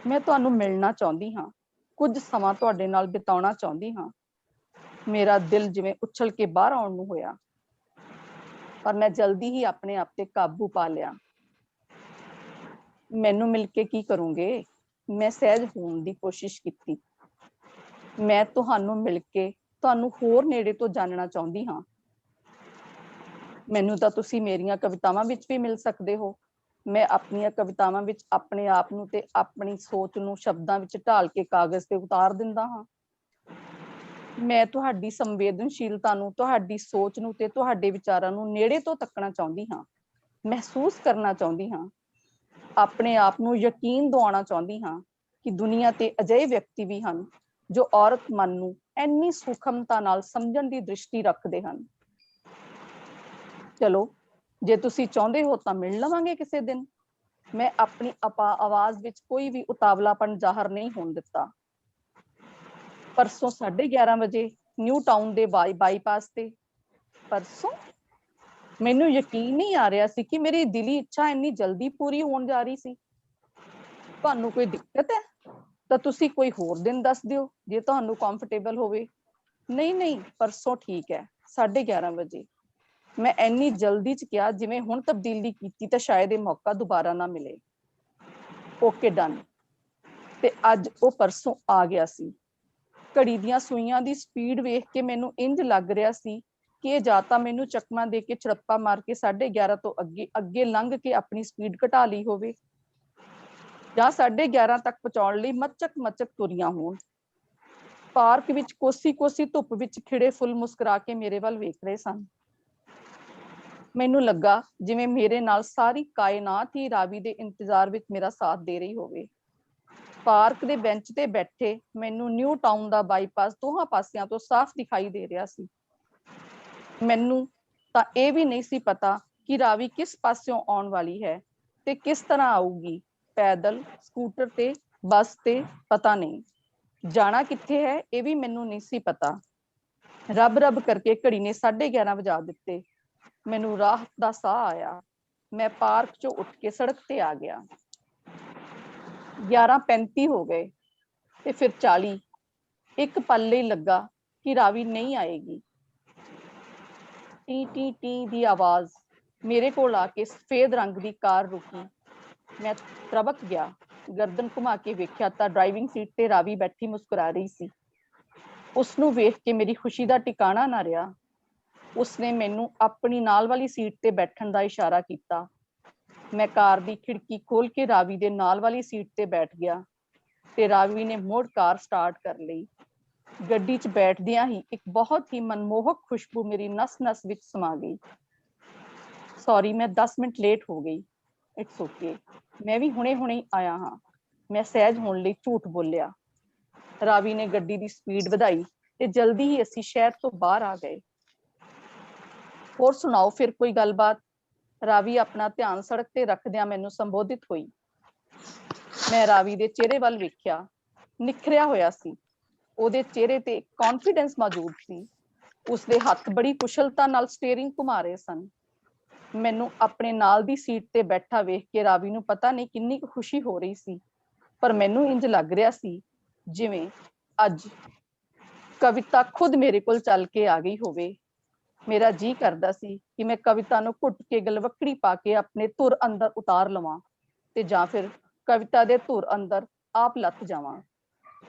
ਮੈਂ ਤੁਹਾਨੂੰ ਮਿਲਣਾ ਚਾਹੁੰਦੀ ਹਾਂ, ਕੁਝ ਸਮਾਂ ਤੁਹਾਡੇ ਨਾਲ ਬਿਤਾਉਣਾ ਚਾਹੁੰਦੀ ਹਾਂ। ਮੇਰਾ ਦਿਲ ਜਿਵੇਂ ਉਛਲ ਕੇ ਬਾਹਰ ਆਉਣ ਨੂੰ ਹੋਇਆ, ਪਰ ਮੈਂ ਜਲਦੀ ਹੀ ਆਪਣੇ ਆਪ ਤੇ ਕਾਬੂ ਪਾ ਲਿਆ। ਮੈਨੂੰ ਮਿਲ ਕੇ ਕੀ ਕਰੋਗੇ? ਮੈਂ ਸਹਿਜ ਹੋਣ ਦੀ ਕੋਸ਼ਿਸ਼ ਕੀਤੀ। ਮੈਂ ਤੁਹਾਨੂੰ ਮਿਲ ਕੇ ਤੁਹਾਨੂੰ ਹੋਰ ਨੇੜੇ ਤੋਂ ਜਾਣਨਾ ਚਾਹੁੰਦੀ ਹਾਂ। ਮੈਨੂੰ ਤਾਂ ਤੁਸੀਂ ਮੇਰੀਆਂ ਕਵਿਤਾਵਾਂ ਵਿੱਚ ਵੀ ਮਿਲ ਸਕਦੇ ਹੋ। ਮੈਂ ਆਪਣੀਆਂ ਕਵਿਤਾਵਾਂ ਵਿੱਚ ਆਪਣੇ ਆਪ ਨੂੰ ਤੇ ਆਪਣੀ ਸੋਚ ਨੂੰ ਸ਼ਬਦਾਂ ਵਿੱਚ ਢਾਲ ਕੇ ਕਾਗਜ਼ ਤੇ ਉਤਾਰ ਦਿੰਦਾ ਹਾਂ। ਮੈਂ ਤੁਹਾਡੀ ਸੰਵੇਦਨਸ਼ੀਲਤਾ ਨੂੰ, ਤੁਹਾਡੀ ਸੋਚ ਨੂੰ ਤੇ ਤੁਹਾਡੇ ਵਿਚਾਰਾਂ ਨੂੰ ਨੇੜੇ ਤੋਂ ਤੱਕਣਾ ਚਾਹੁੰਦੀ ਹਾਂ, ਮਹਿਸੂਸ ਕਰਨਾ ਚਾਹੁੰਦੀ ਹਾਂ। ਆਪਣੇ ਆਪ ਨੂੰ ਯਕੀਨ ਦਿਵਾਉਣਾ ਚਾਹੁੰਦੀ ਹਾਂ ਕਿ ਦੁਨੀਆ ਤੇ ਅਜਿਹੇ ਵਿਅਕਤੀ ਵੀ ਹਨ ਜੋ ਔਰਤ ਮਨ ਨੂੰ ਇੰਨੀ ਸੂਖਮਤਾ ਨਾਲ ਸਮਝਣ ਦੀ ਦ੍ਰਿਸ਼ਟੀ ਰੱਖਦੇ ਹਨ। ਚਲੋ, ਜੇ ਤੁਸੀਂ ਚਾਹੁੰਦੇ ਹੋ ਤਾਂ ਮਿਲ ਲਵਾਂਗੇ ਕਿਸੇ ਦਿਨ। ਮੈਂ ਆਪਣੀ ਆਵਾਜ਼ ਵਿੱਚ ਕੋਈ ਵੀ ਉਤਾਵਲਾਪਨ ਜ਼ਾਹਰ ਨਹੀਂ ਹੋਣ ਦਿੱਤਾ। ਪਰਸੋਂ 11:30 ਵਜੇ ਨਿਊ ਟਾਊਨ ਦੇ ਬਾਈਪਾਸ ਤੇ। ਪਰਸੋਂ? ਮੈਨੂੰ ਯਕੀਨ ਨਹੀਂ ਆ ਰਿਹਾ ਸੀ ਕਿ ਮੇਰੀ ਦਿਲੀ ਇੱਛਾ ਇੰਨੀ ਜਲਦੀ ਪੂਰੀ ਹੋਣ ਜਾ ਰਹੀ ਸੀ। ਤੁਹਾਨੂੰ ਕੋਈ ਦਿੱਕਤ ਹੈ ਤਾਂ ਤੁਸੀਂ ਕੋਈ ਹੋਰ ਦਿਨ ਦੱਸ ਦਿਓ ਜੇ ਤੁਹਾਨੂੰ ਕੰਫਰਟੇਬਲ ਹੋਵੇ। ਨਹੀਂ, ਪਰਸੋਂ ਠੀਕ ਹੈ, 11:30 ਵਜੇ। ਮੈਂ ਇੰਨੀ ਜਲਦੀ ਚ ਕਿਹਾ ਜਿਵੇਂ ਹੁਣ ਤਬਦੀਲੀ ਕੀਤੀ ਤਾਂ ਸ਼ਾਇਦ ਇਹ ਮੌਕਾ ਦੁਬਾਰਾ ਨਾ ਮਿਲੇ। Okay done. ਤੇ ਅੱਜ ਉਹ ਪਰਸੋਂ ਆ ਗਿਆ ਸੀ। ਘੜੀ ਦੀਆਂ ਸੂਈਆਂ ਦੀ ਸਪੀਡ ਵੇਖ ਕੇ ਮੈਨੂੰ ਇੰਜ ਲੱਗ ਰਿਹਾ ਸੀ ਕਿ ਇਹ ਜਾਂ ਤਾਂ ਮੈਨੂੰ ਚਕਮਾ ਦੇ ਕੇ ਝੜੱਪਾ ਮਾਰ ਕੇ 11:30 ਤੋਂ ਅੱਗੇ ਲੰਘ ਕੇ ਆਪਣੀ ਸਪੀਡ ਘਟਾ ਲਈ ਹੋਵੇ, ਜਾਂ 11:30 ਤੱਕ ਪਹੁੰਚਾਉਣ ਲਈ ਮੱਚਕ ਤੁਰੀਆਂ ਹੋਣ। ਪਾਰਕ ਵਿੱਚ ਕੋਸੀ ਧੁੱਪ ਵਿੱਚ ਖਿੜੇ ਫੁੱਲ ਮੁਸਕਰਾ ਕੇ ਮੇਰੇ ਵੱਲ ਵੇਖ ਰਹੇ ਸਨ। ਮੈਨੂੰ ਲੱਗਾ ਜਿਵੇਂ ਮੇਰੇ ਨਾਲ ਸਾਰੀ ਕਾਇਨਾਤ ਹੀ ਰਾਵੀ ਦੇ ਇੰਤਜ਼ਾਰ ਵਿੱਚ ਮੇਰਾ ਸਾਥ ਦੇ ਰਹੀ ਹੋਵੇ। ਪਾਰਕ ਦੇ ਬੈਂਚ ਤੇ ਬੈਠੇ ਮੈਨੂੰ ਨਿਊ ਟਾਊਨ ਦਾ ਬਾਈਪਾਸ ਦੋਹਾਂ ਪਾਸਿਆਂ ਤੋਂ ਸਾਫ਼ ਦਿਖਾਈ ਦੇ ਰਿਹਾ ਸੀ। ਮੈਨੂੰ ਤਾਂ ਇਹ ਵੀ ਨਹੀਂ ਸੀ ਪਤਾ ਕਿ ਰਾਵੀ ਕਿਸ ਪਾਸਿਓਂ ਆਉਣ ਵਾਲੀ ਹੈ ਤੇ ਕਿਸ ਤਰ੍ਹਾਂ ਆਊਗੀ, ਪੈਦਲ, ਸਕੂਟਰ ਤੇ, ਬੱਸ ਤੇ, ਪਤਾ ਨਹੀਂ। ਜਾਣਾ ਕਿੱਥੇ ਹੈ ਇਹ ਵੀ ਮੈਨੂੰ ਨਹੀਂ ਸੀ ਪਤਾ। ਰੱਬ ਕਰਕੇ ਘੜੀ ਨੇ 11:30 ਵਜਾ ਦਿੱਤੇ। ਮੈਨੂੰ ਰਾਹਤ ਦਾ ਸਾਹ ਆਇਆ। ਮੈਂ ਪਾਰਕ ਚੋਂ ਉੱਠ ਕੇ ਸੜਕ ਤੇ ਆ ਗਿਆ। 11:35 ਹੋ ਗਏ ਤੇ ਫਿਰ 40। ਇੱਕ ਪਲ ਲਈ ਲੱਗਾ ਕਿ ਰਾਵੀ ਨਹੀਂ ਆਏਗੀ। ਟੀ ਟੀ ਟੀ ਦੀ ਆਵਾਜ਼ ਮੇਰੇ ਕੋਲ ਆ ਕੇ ਸਫੇਦ ਰੰਗ ਦੀ ਕਾਰ ਰੁਕੀ। ਮੈਂ ਤ੍ਰਬਕ ਗਿਆ। ਗਰਦਨ ਘੁਮਾ ਕੇ ਵੇਖਿਆ ਤਾਂ ਡਰਾਈਵਿੰਗ ਸੀਟ ਤੇ ਰਾਵੀ ਬੈਠੀ ਮੁਸਕਰਾ ਰਹੀ ਸੀ। ਉਸਨੂੰ ਵੇਖ ਕੇ ਮੇਰੀ ਖੁਸ਼ੀ ਦਾ ਟਿਕਾਣਾ ਨਾ ਰਿਹਾ। ਉਸਨੇ ਮੈਨੂੰ ਆਪਣੀ ਨਾਲ ਵਾਲੀ ਸੀਟ ਤੇ ਬੈਠਣ ਦਾ ਇਸ਼ਾਰਾ ਕੀਤਾ। ਮੈਂ ਕਾਰ ਦੀ ਖਿੜਕੀ ਖੋਲ ਕੇ ਰਾਵੀ ਦੇ ਨਾਲ ਵਾਲੀ ਸੀਟ ਤੇ ਬੈਠ ਗਿਆ ਤੇ ਰਾਵੀ ਨੇ ਮੁੜ ਕਾਰ ਸਟਾਰਟ ਕਰ ਲਈ। ਗੱਡੀ 'ਚ ਬੈਠਦਿਆਂ ਹੀ ਇੱਕ ਬਹੁਤ ਹੀ ਮਨਮੋਹਕ ਖੁਸ਼ਬੂ ਮੇਰੀ ਨਸ-ਨਸ ਵਿੱਚ ਸਮਾ ਗਈ। ਸੌਰੀ, ਮੈਂ 10 ਮਿੰਟ ਲੇਟ ਹੋ ਗਈ। ਇਟਸ ਓਕੇ, ਮੈਂ ਵੀ ਹੁਣੇ ਆਇਆ ਹਾਂ, ਮੈਂ ਸਹਿਜ ਹੋਣ ਲਈ ਝੂਠ ਬੋਲਿਆ। ਰਾਵੀ ਨੇ ਗੱਡੀ ਦੀ ਸਪੀਡ ਵਧਾਈ ਤੇ ਜਲਦੀ ਹੀ ਅਸੀਂ ਸ਼ਹਿਰ ਤੋਂ ਬਾਹਰ ਆ ਗਏ। ਹੋਰ ਸੁਣਾਓ ਫਿਰ ਕੋਈ ਗੱਲਬਾਤ? ਰਾਵੀ ਆਪਣਾ ਧਿਆਨ ਸੜਕ ਤੇ ਰੱਖਦਿਆਂ ਮੈਨੂੰ ਸੰਬੋਧਿਤ ਹੋਈ। ਮੈਂ ਰਾਵੀ ਦੇ ਚਿਹਰੇ ਵੱਲ ਵੇਖਿਆ। ਨਿਖਰਿਆ ਹੋਇਆ ਸੀ। ਉਹਦੇ ਚਿਹਰੇ ਤੇ ਕੌਨਫੀਡੈਂਸ ਮੌਜੂਦ ਸੀ। ਉਸਦੇ ਹੱਥ ਬੜੀ ਕੁਸ਼ਲਤਾ ਨਾਲ ਸਟੀਅਰਿੰਗ ਘੁਮਾ ਰਹੇ ਸਨ। ਮੈਨੂੰ ਆਪਣੇ ਨਾਲ ਦੀ ਸੀਟ ਤੇ ਬੈਠਾ ਵੇਖ ਕੇ ਰਾਵੀ ਨੂੰ ਪਤਾ ਨਹੀਂ ਕਿੰਨੀ ਕੁ ਖੁਸ਼ੀ ਹੋ ਰਹੀ ਸੀ, ਪਰ ਮੈਨੂੰ ਇੰਜ ਲੱਗ ਰਿਹਾ ਸੀ ਜਿਵੇਂ ਅੱਜ ਕਵਿਤਾ ਖੁਦ ਮੇਰੇ ਕੋਲ ਚੱਲ ਕੇ ਆ ਗਈ ਹੋਵੇ। ਮੇਰਾ ਜੀ ਕਰਦਾ ਸੀ ਕਿ ਮੈਂ ਕਵਿਤਾ ਨੂੰ ਘੁੱਟ ਕੇ ਗਲਵੱਕੜੀ ਪਾ ਕੇ ਆਪਣੇ ਧੁਰ ਅੰਦਰ ਉਤਾਰ ਲਵਾਂ ਤੇ ਜਾਂ ਫਿਰ ਕਵਿਤਾ ਦੇ ਧੁਰ ਅੰਦਰ ਆਪ ਲੱਥ ਜਾਵਾਂ।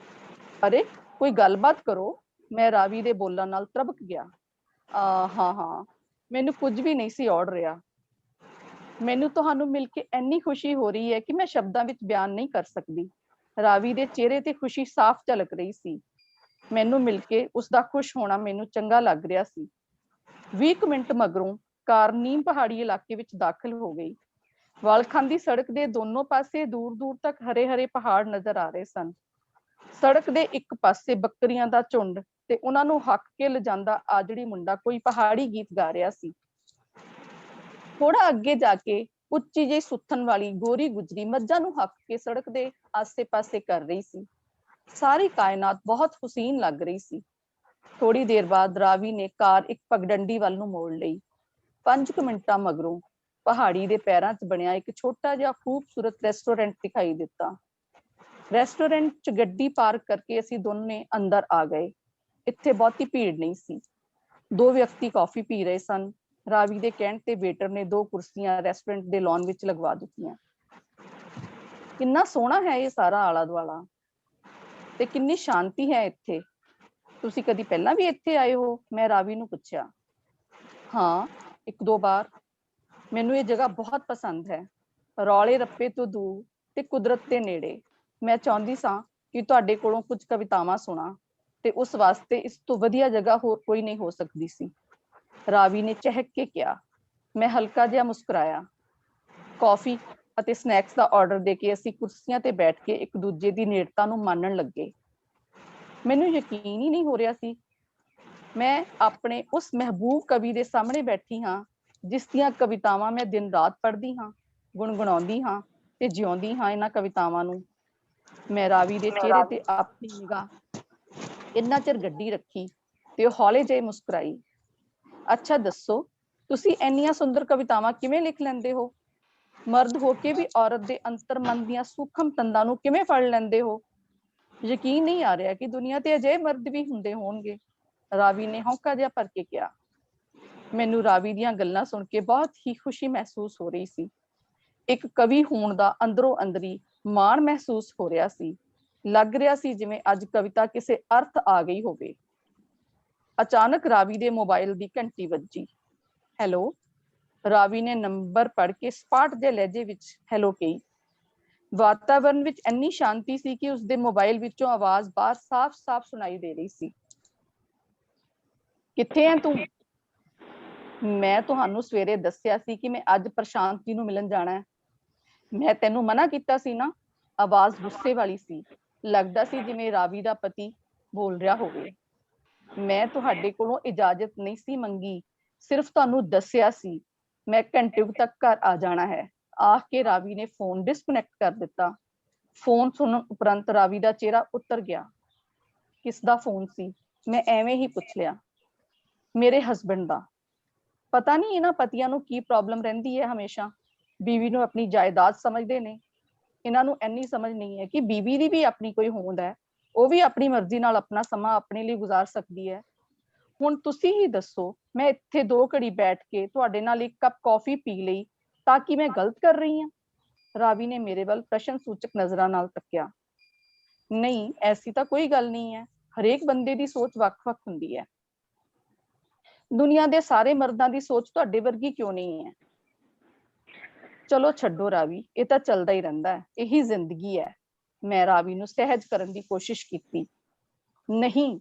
ਅਰੇ ਕੋਈ ਗੱਲਬਾਤ ਕਰੋ, ਮੈਂ ਰਾਵੀ ਦੇ ਬੋਲਣ ਨਾਲ ਤ੍ਰਬਕ ਗਿਆ। ਹਾਂ, ਮੈਨੂੰ ਕੁਝ ਵੀ ਨਹੀਂ ਸੀ ਔੜ ਰਿਹਾ। ਮੈਨੂੰ ਤੁਹਾਨੂੰ ਮਿਲ ਕੇ ਇੰਨੀ ਖੁਸ਼ੀ ਹੋ ਰਹੀ ਹੈ ਕਿ ਮੈਂ ਸ਼ਬਦਾਂ ਵਿੱਚ ਬਿਆਨ ਨਹੀਂ ਕਰ ਸਕਦੀ। ਰਾਵੀ ਦੇ ਚਿਹਰੇ ਤੇ ਖੁਸ਼ੀ ਸਾਫ਼ ਝਲਕ ਰਹੀ ਸੀ। ਮੈਨੂੰ ਮਿਲ ਕੇ ਉਸਦਾ ਖੁਸ਼ ਹੋਣਾ ਮੈਨੂੰ ਚੰਗਾ ਲੱਗ ਰਿਹਾ ਸੀ। 20 ਮਿੰਟ ਮਗਰੋਂ ਕਾਰ ਨੀਮ ਪਹਾੜੀ ਇਲਾਕੇ ਵਿੱਚ ਦਾਖਲ ਹੋ ਗਈ। ਵਾਲਖਾਂ ਸੜਕ ਦੇ ਦੋਨੋਂ ਪਾਸੇ ਦੂਰ ਤੱਕ ਹਰੇ ਪਹਾੜ ਨਜ਼ਰ ਆ ਰਹੇ ਸਨ। ਸੜਕ ਦੇ ਇੱਕ ਪਾਸੇ ਬੱਕਰੀਆਂ ਦਾ ਝੁੰਡ ਤੇ ਉਹਨਾਂ ਨੂੰ ਹੱਕ ਕੇ ਲਿਜਾਂਦਾ ਆਜੜੀ ਮੁੰਡਾ ਕੋਈ ਪਹਾੜੀ ਗੀਤ ਗਾ ਰਿਹਾ ਸੀ। ਥੋੜਾ ਅੱਗੇ ਜਾ ਕੇ ਉੱਚੀ ਜਿਹੀ ਸੁੱਥਣ ਵਾਲੀ ਗੋਰੀ ਗੁਜਰੀ ਮੱਝਾਂ ਨੂੰ ਹੱਕ ਕੇ ਸੜਕ ਦੇ ਆਸੇ-ਪਾਸੇ ਕਰ ਰਹੀ ਸੀ। ਸਾਰੀ ਕਾਇਨਾਤ ਬਹੁਤ ਹੁਸੀਨ ਲੱਗ ਰਹੀ ਸੀ। ਥੋੜੀ ਦੇਰ ਬਾਅਦ ਰਾਵੀ ਨੇ ਕਾਰ ਇੱਕ ਪਗਡੰਡੀ ਵੱਲ ਨੂੰ ਮੋੜ ਲਈ। 5 ਮਿੰਟਾਂ ਮਗਰੋਂ ਪਹਾੜੀ ਦੇ ਪੈਰਾਂ 'ਚ ਬਣਿਆ ਇੱਕ ਛੋਟਾ ਜਿਹਾ ਖੂਬਸੂਰਤ ਰੈਸਟੋਰੈਂਟ ਦਿਖਾਈ ਦਿੱਤਾ। ਰੈਸਟੋਰੈਂਟ 'ਚ ਗੱਡੀ ਪਾਰਕ ਕਰਕੇ ਅਸੀਂ ਦੋਨੇ ਅੰਦਰ ਆ ਗਏ। ਇੱਥੇ ਬਹੁਤੀ ਭੀੜ ਨਹੀਂ ਸੀ। 2 ਵਿਅਕਤੀ ਕੌਫੀ ਪੀ ਰਹੇ ਸਨ। ਰਾਵੀ ਦੇ ਕਹਿਣ ਤੇ ਵੇਟਰ ਨੇ 2 ਕੁਰਸੀਆਂ ਰੈਸਟੋਰੈਂਟ ਦੇ ਲੌਨ ਵਿੱਚ ਲਗਵਾ ਦਿੱਤੀਆਂ। ਕਿੰਨਾ ਸੋਹਣਾ ਹੈ ਇਹ ਸਾਰਾ ਆਲਾ ਦੁਆਲਾ ਤੇ ਕਿੰਨੀ ਸ਼ਾਂਤੀ ਹੈ ਇੱਥੇ। ਤੁਸੀਂ ਕਦੀ ਪਹਿਲਾਂ ਵੀ ਇੱਥੇ ਆਏ ਹੋ? ਮੈਂ ਰਾਵੀ ਨੂੰ ਪੁੱਛਿਆ। ਹਾਂ, 1-2 ਵਾਰ। ਮੈਨੂੰ ਇਹ ਜਗ੍ਹਾ ਬਹੁਤ ਪਸੰਦ ਹੈ। ਰੌਲੇ ਰੱਪੇ ਤੋਂ ਦੂਰ ਤੇ ਕੁਦਰਤ ਦੇ ਨੇੜੇ। ਮੈਂ ਚਾਹੁੰਦੀ ਸਾਂ ਕਿ ਤੁਹਾਡੇ ਕੋਲੋਂ ਕੁਝ ਕਵਿਤਾਵਾਂ ਸੁਣਾ ਤੇ ਉਸ ਵਾਸਤੇ ਇਸ ਤੋਂ ਵਧੀਆ ਜਗ੍ਹਾ ਹੋਰ ਕੋਈ ਨਹੀਂ ਹੋ ਸਕਦੀ ਸੀ। ਰਾਵੀ ਨੇ ਚਹਿਕ ਕੇ ਕਿਹਾ। ਮੈਂ ਹਲਕਾ ਜਿਹਾ ਮੁਸਕਰਾਇਆ। ਕੌਫੀ ਅਤੇ ਸਨੈਕਸ ਦਾ ਆਰਡਰ ਦੇ ਕੇ ਅਸੀਂ ਕੁਰਸੀਆਂ ਤੇ ਬੈਠ ਕੇ ਇੱਕ ਦੂਜੇ ਦੀ ਨੇੜਤਾ ਨੂੰ ਮਾਣਨ ਲੱਗੇ। ਮੈਨੂੰ ਯਕੀਨ ਹੀ ਨਹੀਂ ਹੋ ਰਿਹਾ ਸੀ ਮੈਂ ਆਪਣੇ ਉਸ ਮਹਿਬੂਬ ਕਵੀ ਦੇ ਸਾਹਮਣੇ ਬੈਠੀ ਹਾਂ ਜਿਸ ਦੀਆਂ ਕਵਿਤਾਵਾਂ ਮੈਂ ਦਿਨ ਰਾਤ ਪੜ੍ਹਦੀ ਹਾਂ, ਗੁਣਗੁਣਾਉਂਦੀ ਹਾਂ ਤੇ ਜਿਉਂਦੀ ਹਾਂ ਇਹਨਾਂ ਕਵਿਤਾਵਾਂ ਨੂੰ। ਮੈਂ ਰਾਵੀ ਦੇ ਚਿਹਰੇ ਤੇ ਆਪਣੀ ਨਿਗਾਹ ਇੰਨਾ ਚਿਰ ਗੱਡੀ ਰੱਖੀ ਤੇ ਉਹ ਹੌਲੇ ਜਿਹੇ ਮੁਸਕਰਾਈ। ਅੱਛਾ ਦੱਸੋ, ਤੁਸੀਂ ਇੰਨੀਆਂ ਸੁੰਦਰ ਕਵਿਤਾਵਾਂ ਕਿਵੇਂ ਲਿਖ ਲੈਂਦੇ ਹੋ? ਮਰਦ ਹੋ ਕੇ ਵੀ ਔਰਤ ਦੇ ਅੰਤਰ ਮਨ ਦੀਆਂ ਸੂਖਮ ਤੰਦਾਂ ਨੂੰ ਕਿਵੇਂ ਫੜ ਲੈਂਦੇ ਹੋ? ਯਕੀਨ ਨਹੀਂ ਆ ਰਿਹਾ ਕਿ ਦੁਨੀਆ ਤੇ ਅਜਿਹੇ ਮਰਦ ਵੀ ਹੁੰਦੇ ਹੋਣਗੇ। ਰਾਵੀ ਨੇ ਹੌਂਕਾ ਜਿਹਾ ਭਰ ਕੇ ਕਿਹਾ। ਮੈਨੂੰ ਰਾਵੀ ਦੀਆਂ ਗੱਲਾਂ ਸੁਣ ਕੇ ਬਹੁਤ ਹੀ ਖੁਸ਼ੀ ਮਹਿਸੂਸ ਹੋ ਰਹੀ ਸੀ। ਇੱਕ ਕਵੀ ਹੋਣ ਦਾ ਅੰਦਰੋਂ ਅੰਦਰੀ ਮਾਣ ਮਹਿਸੂਸ ਹੋ ਰਿਹਾ ਸੀ। ਲੱਗ ਰਿਹਾ ਸੀ ਜਿਵੇਂ ਅੱਜ ਕਵਿਤਾ ਕਿਸੇ ਅਰਥ ਆ ਗਈ ਹੋਵੇ। ਅਚਾਨਕ ਰਾਵੀ ਦੇ ਮੋਬਾਈਲ ਦੀ ਘੰਟੀ ਵੱਜੀ। ਹੈਲੋ। ਰਾਵੀ ਨੇ ਨੰਬਰ ਪੜ੍ਹ ਕੇ ਸਪਾਟ ਦੇ ਲਹਿਜੇ ਵਿੱਚ ਹੈਲੋ ਕਹੀ। ਵਾਤਾਵਰਨ ਵਿੱਚ ਇੰਨੀ ਸ਼ਾਂਤੀ ਸੀ ਕਿ ਉਸਦੇ ਮੋਬਾਈਲ ਵਿੱਚੋਂ ਆਵਾਜ਼ ਬਾਹਰ ਸਾਫ਼-ਸਾਫ਼ ਸੁਣਾਈ ਦੇ ਰਹੀ ਸੀ। ਕਿੱਥੇ ਹੈ ਤੂੰ? ਮੈਂ ਤੁਹਾਨੂੰ ਸਵੇਰੇ ਦੱਸਿਆ ਸੀ ਕਿ ਮੈਂ ਅੱਜ ਪ੍ਰਸ਼ਾਂਤ ਜੀ ਨੂੰ ਮਿਲਣ ਜਾਣਾ ਹੈ। ਮੈਂ ਤੈਨੂੰ ਮਨਾ ਕੀਤਾ ਸੀ ਨਾ। ਆਵਾਜ਼ ਗੁੱਸੇ ਵਾਲੀ ਸੀ। ਲੱਗਦਾ ਸੀ ਜਿਵੇਂ ਰਾਵੀ ਦਾ ਪਤੀ ਬੋਲ ਰਿਹਾ ਹੋਵੇ। ਮੈਂ ਤੁਹਾਡੇ ਕੋਲੋਂ ਇਜਾਜ਼ਤ ਨਹੀਂ ਸੀ ਮੰਗੀ, ਸਿਰਫ ਤੁਹਾਨੂੰ ਦੱਸਿਆ ਸੀ ਮੈਂ ਘੰਟੇ ਤੱਕ ਘਰ ਆ ਜਾਣਾ ਹੈ। ਆਖ ਕੇ ਰਾਵੀ ਨੇ ਫੋਨ ਡਿਸਕਨੈਕਟ ਕਰ ਦਿੱਤਾ। ਫੋਨ ਸੁਣਨ ਉਪਰੰਤ ਰਾਵੀ ਦਾ ਚਿਹਰਾ ਉਤਰ ਗਿਆ। ਕਿਸ ਦਾ ਫੋਨ ਸੀ? ਮੈਂ ਐਵੇਂ ਹੀ ਪੁੱਛ ਲਿਆ। ਮੇਰੇ ਹਸਬੈਂਡ ਦਾ। ਪਤਾ ਨਹੀਂ ਇਹਨਾਂ ਪਤੀਆਂ ਨੂੰ ਕੀ ਪ੍ਰੋਬਲਮ ਰਹਿੰਦੀ ਹੈ। ਹਮੇਸ਼ਾ ਬੀਵੀ ਨੂੰ ਆਪਣੀ ਜਾਇਦਾਦ ਸਮਝਦੇ ਨੇ। ਇਹਨਾਂ ਨੂੰ ਇੰਨੀ ਸਮਝ ਨਹੀਂ ਹੈ ਕਿ ਬੀਵੀ ਦੀ ਵੀ ਆਪਣੀ ਕੋਈ ਹੋਂਦ ਹੈ। ਉਹ ਵੀ ਆਪਣੀ ਮਰਜ਼ੀ ਨਾਲ ਆਪਣਾ ਸਮਾਂ ਆਪਣੇ ਲਈ ਗੁਜ਼ਾਰ ਸਕਦੀ ਹੈ। ਹੁਣ ਤੁਸੀਂ ਹੀ ਦੱਸੋ, ਮੈਂ ਇੱਥੇ 2 ਘੜੀ ਬੈਠ ਕੇ ਤੁਹਾਡੇ ਨਾਲ ਇੱਕ ਕੱਪ ਕੌਫੀ ਪੀ ਲਈ ਤਾਂ ਕਿ ਮੈਂ ਗਲਤ ਕਰ ਰਹੀ ਹਾਂ? ਰਾਵੀ ਨੇ ਮੇਰੇ ਵੱਲ ਪ੍ਰਸ਼ਨ ਸੂਚਕ ਨਜ਼ਰਾਂ ਨਾਲ ਤੱਕਿਆ। ਨਹੀਂ, ਐਸੀ ਤਾਂ ਕੋਈ ਗੱਲ ਨਹੀਂ ਹੈ। ਹਰੇਕ ਬੰਦੇ ਦੀ ਸੋਚ ਵੱਖ-ਵੱਖ ਹੁੰਦੀ ਹੈ। ਦੁਨੀਆ ਦੇ ਸਾਰੇ ਮਰਦਾਂ ਦੀ ਸੋਚ ਤੁਹਾਡੇ ਵਰਗੀ ਕਿਉਂ ਨਹੀਂ ਹੈ? ਚਲੋ ਛੱਡੋ ਰਾਵੀ, ਇਹ ਤਾਂ ਚੱਲਦਾ ਹੀ ਰਹਿੰਦਾ ਹੈ। ਇਹੀ ਜ਼ਿੰਦਗੀ ਹੈ। ਮੈਂ ਰਾਵੀ ਨੂੰ ਸਹਿਜ ਕਰਨ ਦੀ ਕੋਸ਼ਿਸ਼ ਕੀਤੀ। ਨਹੀਂ,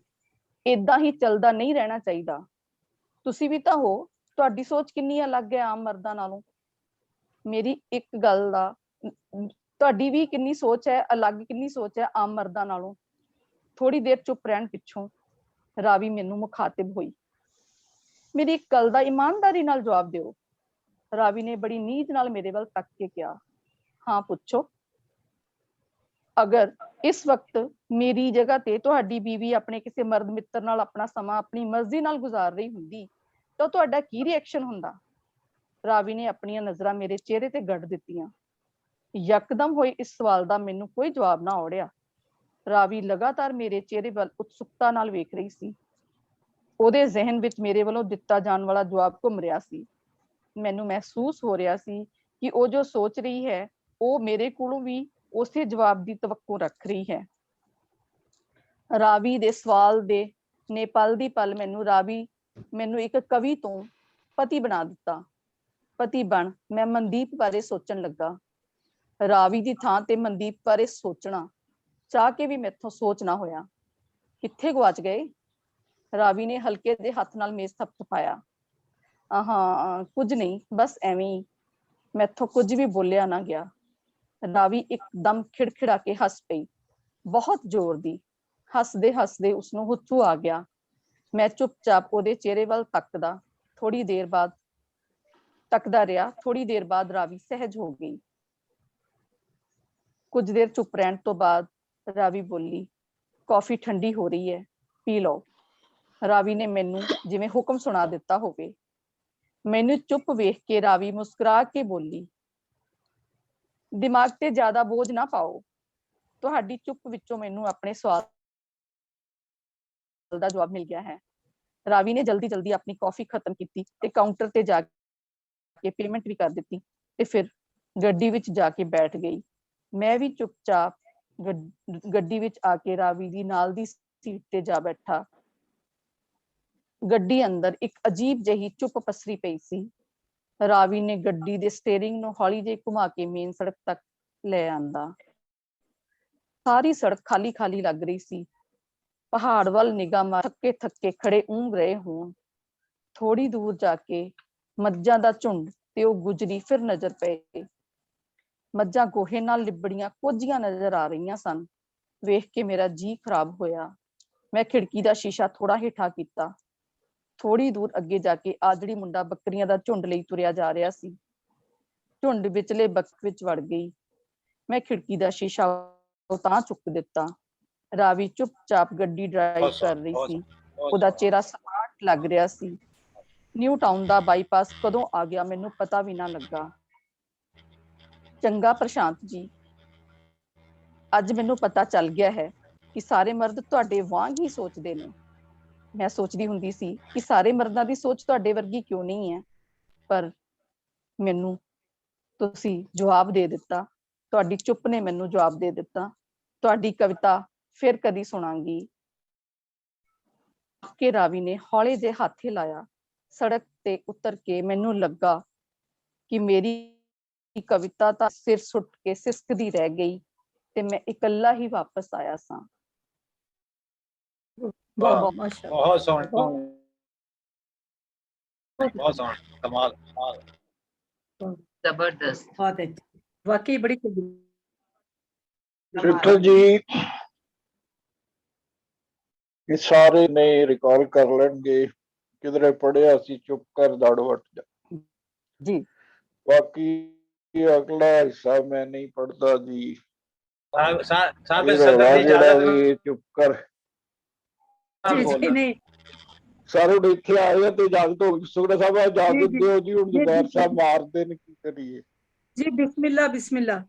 ਏਦਾਂ ਹੀ ਚੱਲਦਾ ਨਹੀਂ ਰਹਿਣਾ ਚਾਹੀਦਾ। ਤੁਸੀਂ ਵੀ ਤਾਂ ਹੋ। ਤੁਹਾਡੀ ਸੋਚ ਕਿੰਨੀ ਅਲੱਗ ਹੈ ਆਮ ਮਰਦਾਂ ਨਾਲੋਂ। ਮੇਰੀ ਇੱਕ ਗੱਲ ਦਾ, ਤੁਹਾਡੀ ਵੀ ਕਿੰਨੀ ਸੋਚ ਹੈ ਅਲੱਗ, ਕਿੰਨੀ ਸੋਚ ਹੈ ਆਮ ਮਰਦਾਂ ਨਾਲੋਂ। ਥੋੜੀ ਦੇਰ ਚੁੱਪ ਰਹਿਣ ਪਿੱਛੋਂ ਰਾਵੀ ਮੈਨੂੰ ਮੁਖਾਤਿਬ ਹੋਈ। ਮੇਰੀ ਇੱਕ ਗੱਲ ਦਾ ਇਮਾਨਦਾਰੀ ਨਾਲ ਜਵਾਬ ਦਿਓ। ਰਾਵੀ ਨੇ ਬੜੀ ਨੀਝ ਨਾਲ ਮੇਰੇ ਵੱਲ ਤੱਕ ਕੇ ਕਿਹਾ। ਹਾਂ ਪੁੱਛੋ। ਅਗਰ ਇਸ ਵਕਤ ਮੇਰੀ ਜਗ੍ਹਾ ਤੇ ਤੁਹਾਡੀ ਬੀਵੀ ਆਪਣੇ ਕਿਸੇ ਮਰਦ ਮਿੱਤਰ ਨਾਲ ਆਪਣਾ ਸਮਾਂ ਆਪਣੀ ਮਰਜ਼ੀ ਨਾਲ ਗੁਜ਼ਾਰ ਰਹੀ ਹੁੰਦੀ ਤਾਂ ਤੁਹਾਡਾ ਕੀ ਰਿਐਕਸ਼ਨ ਹੁੰਦਾ? ਰਾਵੀ ਨੇ ਆਪਣੀਆਂ ਨਜ਼ਰਾਂ ਮੇਰੇ ਚਿਹਰੇ ਤੇ ਗੱਡ ਦਿੱਤੀਆਂ। ਯਕਦਮ ਹੋਏ ਇਸ ਸਵਾਲ ਦਾ ਮੈਨੂੰ ਕੋਈ ਜਵਾਬ ਨਾ ਔੜਿਆ। ਰਾਵੀ ਲਗਾਤਾਰ ਮੇਰੇ ਚਿਹਰੇ ਵੱਲ ਉਤਸੁਕਤਾ ਨਾਲ ਵੇਖ ਰਹੀ ਸੀ। ਉਹਦੇ ਜ਼ਿਹਨ ਵਿੱਚ ਮੇਰੇ ਵੱਲੋਂ ਦਿੱਤਾ ਜਾਣ ਵਾਲਾ ਜਵਾਬ ਘੁੰਮ ਰਿਹਾ ਸੀ। ਮੈਨੂੰ ਮਹਿਸੂਸ ਹੋ ਰਿਹਾ ਸੀ ਕਿ ਉਹ ਜੋ ਸੋਚ ਰਹੀ ਹੈ ਉਹ ਮੇਰੇ ਕੋਲੋਂ ਵੀ ਉਸੇ ਜਵਾਬ ਦੀ ਤਵੱਕੋ ਰੱਖ ਰਹੀ ਹੈ। ਰਾਵੀ ਦੇ ਸਵਾਲ ਦੇ ਨੇ ਪਲ ਦੀ ਪਲ ਮੈਨੂੰ ਇੱਕ ਕਵੀ ਤੋਂ ਪਤੀ ਬਣਾ ਦਿੱਤਾ। ਪਤੀ ਬਣ ਮੈਂ ਮਨਦੀਪ ਬਾਰੇ ਸੋਚਣ ਲੱਗਾ। ਰਾਵੀ ਦੀ ਥਾਂ ਤੇ ਮਨਦੀਪ ਬਾਰੇ ਸੋਚਣਾ ਚਾਹ ਕੇ ਵੀ ਮੈਥੋਂ ਸੋਚ ਨਾ ਹੋਇਆ। ਕਿੱਥੇ ਗਵਾਚ ਗਏ? ਰਾਵੀ ਨੇ ਹਲਕੇ ਦੇ ਹੱਥ ਨਾਲ ਮੇਜ਼ ਥਪਥਪਾਇਆ। ਹਾਂ, ਕੁਝ ਨਹੀਂ, ਬਸ ਐਵੇਂ ਹੀ। ਮੈਥੋਂ ਕੁਝ ਵੀ ਬੋਲਿਆ ਨਾ ਗਿਆ। ਰਾਵੀ ਇੱਕਦਮ ਖਿੜਖਿੜਾ ਕੇ ਹੱਸ ਪਈ, ਬਹੁਤ ਜ਼ੋਰ ਦੀ। ਹੱਸਦੇ ਹੱਸਦੇ ਉਸਨੂੰ ਹੁੱਥੂ ਆ ਗਿਆ। ਮੈਂ ਚੁੱਪਚਾਪ ਉਹਦੇ ਚਿਹਰੇ ਵੱਲ ਤੱਕਦਾ ਰਿਹਾ। ਥੋੜੀ ਦੇਰ ਬਾਅਦ ਰਾਵੀ ਸਹਿਜ ਹੋ ਗਈ। ਕੁਝ ਦੇਰ ਚੁੱਪ ਰਹਿਣ ਤੋਂ ਬਾਅਦ ਰਾਵੀ ਬੋਲੀ, ਕੌਫੀ ਠੰਡੀ ਹੋ ਰਹੀ ਹੈ, ਪੀ ਲਓ। ਰਾਵੀ ਨੇ ਮੈਨੂੰ ਜਿਵੇਂ ਹੁਕਮ ਸੁਣਾ ਦਿੱਤਾ ਹੋਵੇ। ਮੈਨੂੰ ਚੁੱਪ ਵੇਖ ਕੇ ਰਾਵੀ ਮੁਸਕਰਾ ਕੇ ਬੋਲੀ, ਦਿਮਾਗ ਤੇ ਜ਼ਿਆਦਾ ਬੋਝ ਨਾ ਪਾਓ। ਤੁਹਾਡੀ ਚੁੱਪ ਵਿੱਚੋਂ ਮੈਨੂੰ ਆਪਣੇ ਸਵਾਲ ਦਾ ਜਵਾਬ ਮਿਲ ਗਿਆ ਹੈ। ਰਾਵੀ ਨੇ ਜਲਦੀ ਜਲਦੀ ਆਪਣੀ ਕੌਫੀ ਖਤਮ ਕੀਤੀ ਤੇ ਕਾਊਂਟਰ ਤੇ ਜਾ ਕੇ ਪੇਮੈਂਟ ਵੀ ਕਰ ਦਿੱਤੀ ਤੇ ਫਿਰ ਗੱਡੀ ਵਿੱਚ ਜਾ ਕੇ ਬੈਠ ਗਈ। ਮੈਂ ਵੀ ਚੁੱਪਚਾਪ ਗੱਡੀ ਵਿੱਚ ਆ ਕੇ ਰਾਵੀ ਦੀ ਨਾਲ ਦੀ ਸੀਟ ਤੇ ਜਾ ਬੈਠਾ। ਗੱਡੀ ਅੰਦਰ ਇੱਕ ਅਜੀਬ ਜਿਹੀ ਚੁੱਪ ਪਸਰੀ ਪਈ ਸੀ। ਰਾਵੀ ਨੇ ਗੱਡੀ ਦੇ ਸਟੀਅਰਿੰਗ ਨੂੰ ਹੌਲੀ ਜਿਹੀ ਘੁਮਾ ਕੇ ਮੇਨ ਸੜਕ ਤੱਕ ਲੈ ਆਂਦਾ। ਸਾਰੀ ਸੜਕ ਖਾਲੀ ਖਾਲੀ ਲੱਗ ਰਹੀ ਸੀ। ਪਹਾੜ ਵੱਲ ਨਿਗਾਹ ਮਾਰ ਥੱਕੇ ਥੱਕੇ ਖੜੇ ਊਂਘ ਰਹੇ ਹੋਣ। ਥੋੜੀ ਦੂਰ ਜਾ ਕੇ ਮੱਝਾਂ ਦਾ ਝੁੰਡ ਤੇ ਉਹ ਗੁਜਰੀ ਫਿਰ ਨਜ਼ਰ ਪਏ। ਮੱਝਾਂ ਗੋਹੇ ਨਾਲ ਲਿਬੜੀਆਂ ਕੋਝੀਆਂ ਨਜ਼ਰ ਆ ਰਹੀਆਂ ਸਨ। ਵੇਖ ਕੇ ਮੇਰਾ ਜੀਅ ਖਰਾਬ ਹੋਇਆ। ਮੈਂ ਖਿੜਕੀ ਦਾ ਸ਼ੀਸ਼ਾ ਥੋੜਾ ਹੇਠਾਂ ਕੀਤਾ। ਥੋੜੀ ਦੂਰ ਅੱਗੇ ਜਾ ਕੇ ਆਜੜੀ ਮੁੰਡਾ ਬੱਕਰੀਆਂ ਦਾ ਝੁੰਡ ਲਈ ਤੁਰਿਆ ਜਾ ਰਿਹਾ ਸੀ। ਝੁੰਡ ਵਿਚਲੇ ਬਕ ਵਿੱਚ ਵੜ ਗਈ। ਮੈਂ ਖਿੜਕੀ ਦਾ ਸ਼ੀਸ਼ਾ ਉਤਾਂ ਚੁੱਕ ਦਿੱਤਾ। ਰਾਵੀ ਚੁੱਪਚਾਪ ਗੱਡੀ ਡਰਾਈਵ ਕਰ ਰਹੀ ਸੀ। ਉਹਦਾ ਚਿਹਰਾ ਸਮਾਰਟ ਲੱਗ ਰਿਹਾ ਸੀ। ਨਿਊ ਟਾਊਨ ਦਾ ਬਾਈਪਾਸ ਕਦੋਂ ਆ ਗਿਆ ਮੈਨੂੰ ਪਤਾ ਵੀ ਨਾ ਲੱਗਾ। ਚੰਗਾ ਪ੍ਰਸ਼ਾਂਤ ਜੀ, ਅੱਜ ਮੈਨੂੰ ਪਤਾ ਚੱਲ ਗਿਆ ਹੈ ਕਿ ਸਾਰੇ ਮਰਦ ਤੁਹਾਡੇ ਵਾਂਗ ਹੀ ਸੋਚਦੇ ਨੇ। ਮੈਂ ਸੋਚਦੀ ਹੁੰਦੀ ਸੀ ਕਿ ਸਾਰੇ ਮਰਦਾਂ ਦੀ ਸੋਚ ਤੁਹਾਡੇ ਵਰਗੀ ਕਿਉਂ ਨਹੀਂ ਹੈ, ਪਰ ਮੈਨੂੰ ਤੁਸੀਂ ਜਵਾਬ ਦੇ ਦਿੱਤਾ। ਤੁਹਾਡੀ ਚੁੱਪ ਨੇ ਮੈਨੂੰ ਜਵਾਬ ਦੇ ਦਿੱਤਾ। ਤੁਹਾਡੀ ਕਵਿਤਾ ਫਿਰ ਕਦੀ ਸੁਣਾਂਗੀ। ਕਿ ਰਾਵੀ ਨੇ ਹੌਲੇ ਜਿਹੇ ਹੱਥ ਹਿਲਾਇਆ। ਸੜਕ ਤੇ ਉਤਰ ਕੇ ਮੈਨੂੰ ਲੱਗਾ ਕਿ ਮੇਰੀ ਕਵਿਤਾ ਤਾਂ ਸਿਰ ਸੁੱਟ ਕੇ ਸਿਸਕਦੀ ਰਹਿ ਗਈ ਤੇ ਮੈਂ ਇਕੱਲਾ ਹੀ ਵਾਪਸ ਆਇਆ ਸਾਂ। ਵਾਹ ਮਾਸ਼ਾਅੱਲਾ, ਬਹੁਤ ਸੋਹਣਾ, ਬਹੁਤ ਸੋਹਣਾ, ਕਮਾਲ ਕਮਾਲ। ਜ਼ਬਰਦਸਤ। ਬਹੁਤ ਅੱਛੀ, ਵਾਕਈ ਬੜੀ ਚੰਗੀ। ਸਿੱਠੂ ਜੀ ਇਹ ਸਾਰੇ ਨੇ ਰਿਕਾਲ ਕਰ ਲੈਣਗੇ। ਕਿਧਰੇ ਪੜਿਆ ਸੀ ਚੁੱਪ ਕਰ ਦੜ ਵੱਟ ਜਾ। ਜੀ ਬਾਕੀ ਅਗਲਾ ਹਿੱਸਾ ਮੈਂ ਨਹੀਂ ਪੜਦਾ ਜੀ। ਸਾਹਿਬ ਇਹ ਸੰਗਤ ਰੌਲਾ ਦੀ ਜਿਹੜਾ ਇਜਾਜ਼ਤ ਵੀ ਚੁੱਪ ਕਰ ਜੀ ਜੀ ਨਹੀਂ ਸਾਰੇ ਹੁਣ ਇੱਥੇ ਆਏ ਆ ਤੇ ਇਜਾਜ਼ਤ ਹੋ ਗਈ। ਸੁਖਨਾ ਸਾਹਿਬ ਇਜਾਜ਼ਤ ਜੀ, ਦਿਓ ਜੀ, ਹੁਣ ਜੀ, ਜ਼ੁਬੈਰ ਜੀ, ਸਾਹਿਬ ਜੀ। ਮਾਰਦੇ ਨੇ, ਕੀ ਕਰੀਏ। ਜੀ ਬਿਸਮਿल्लाह ਬਿਸਮਿल्लाह।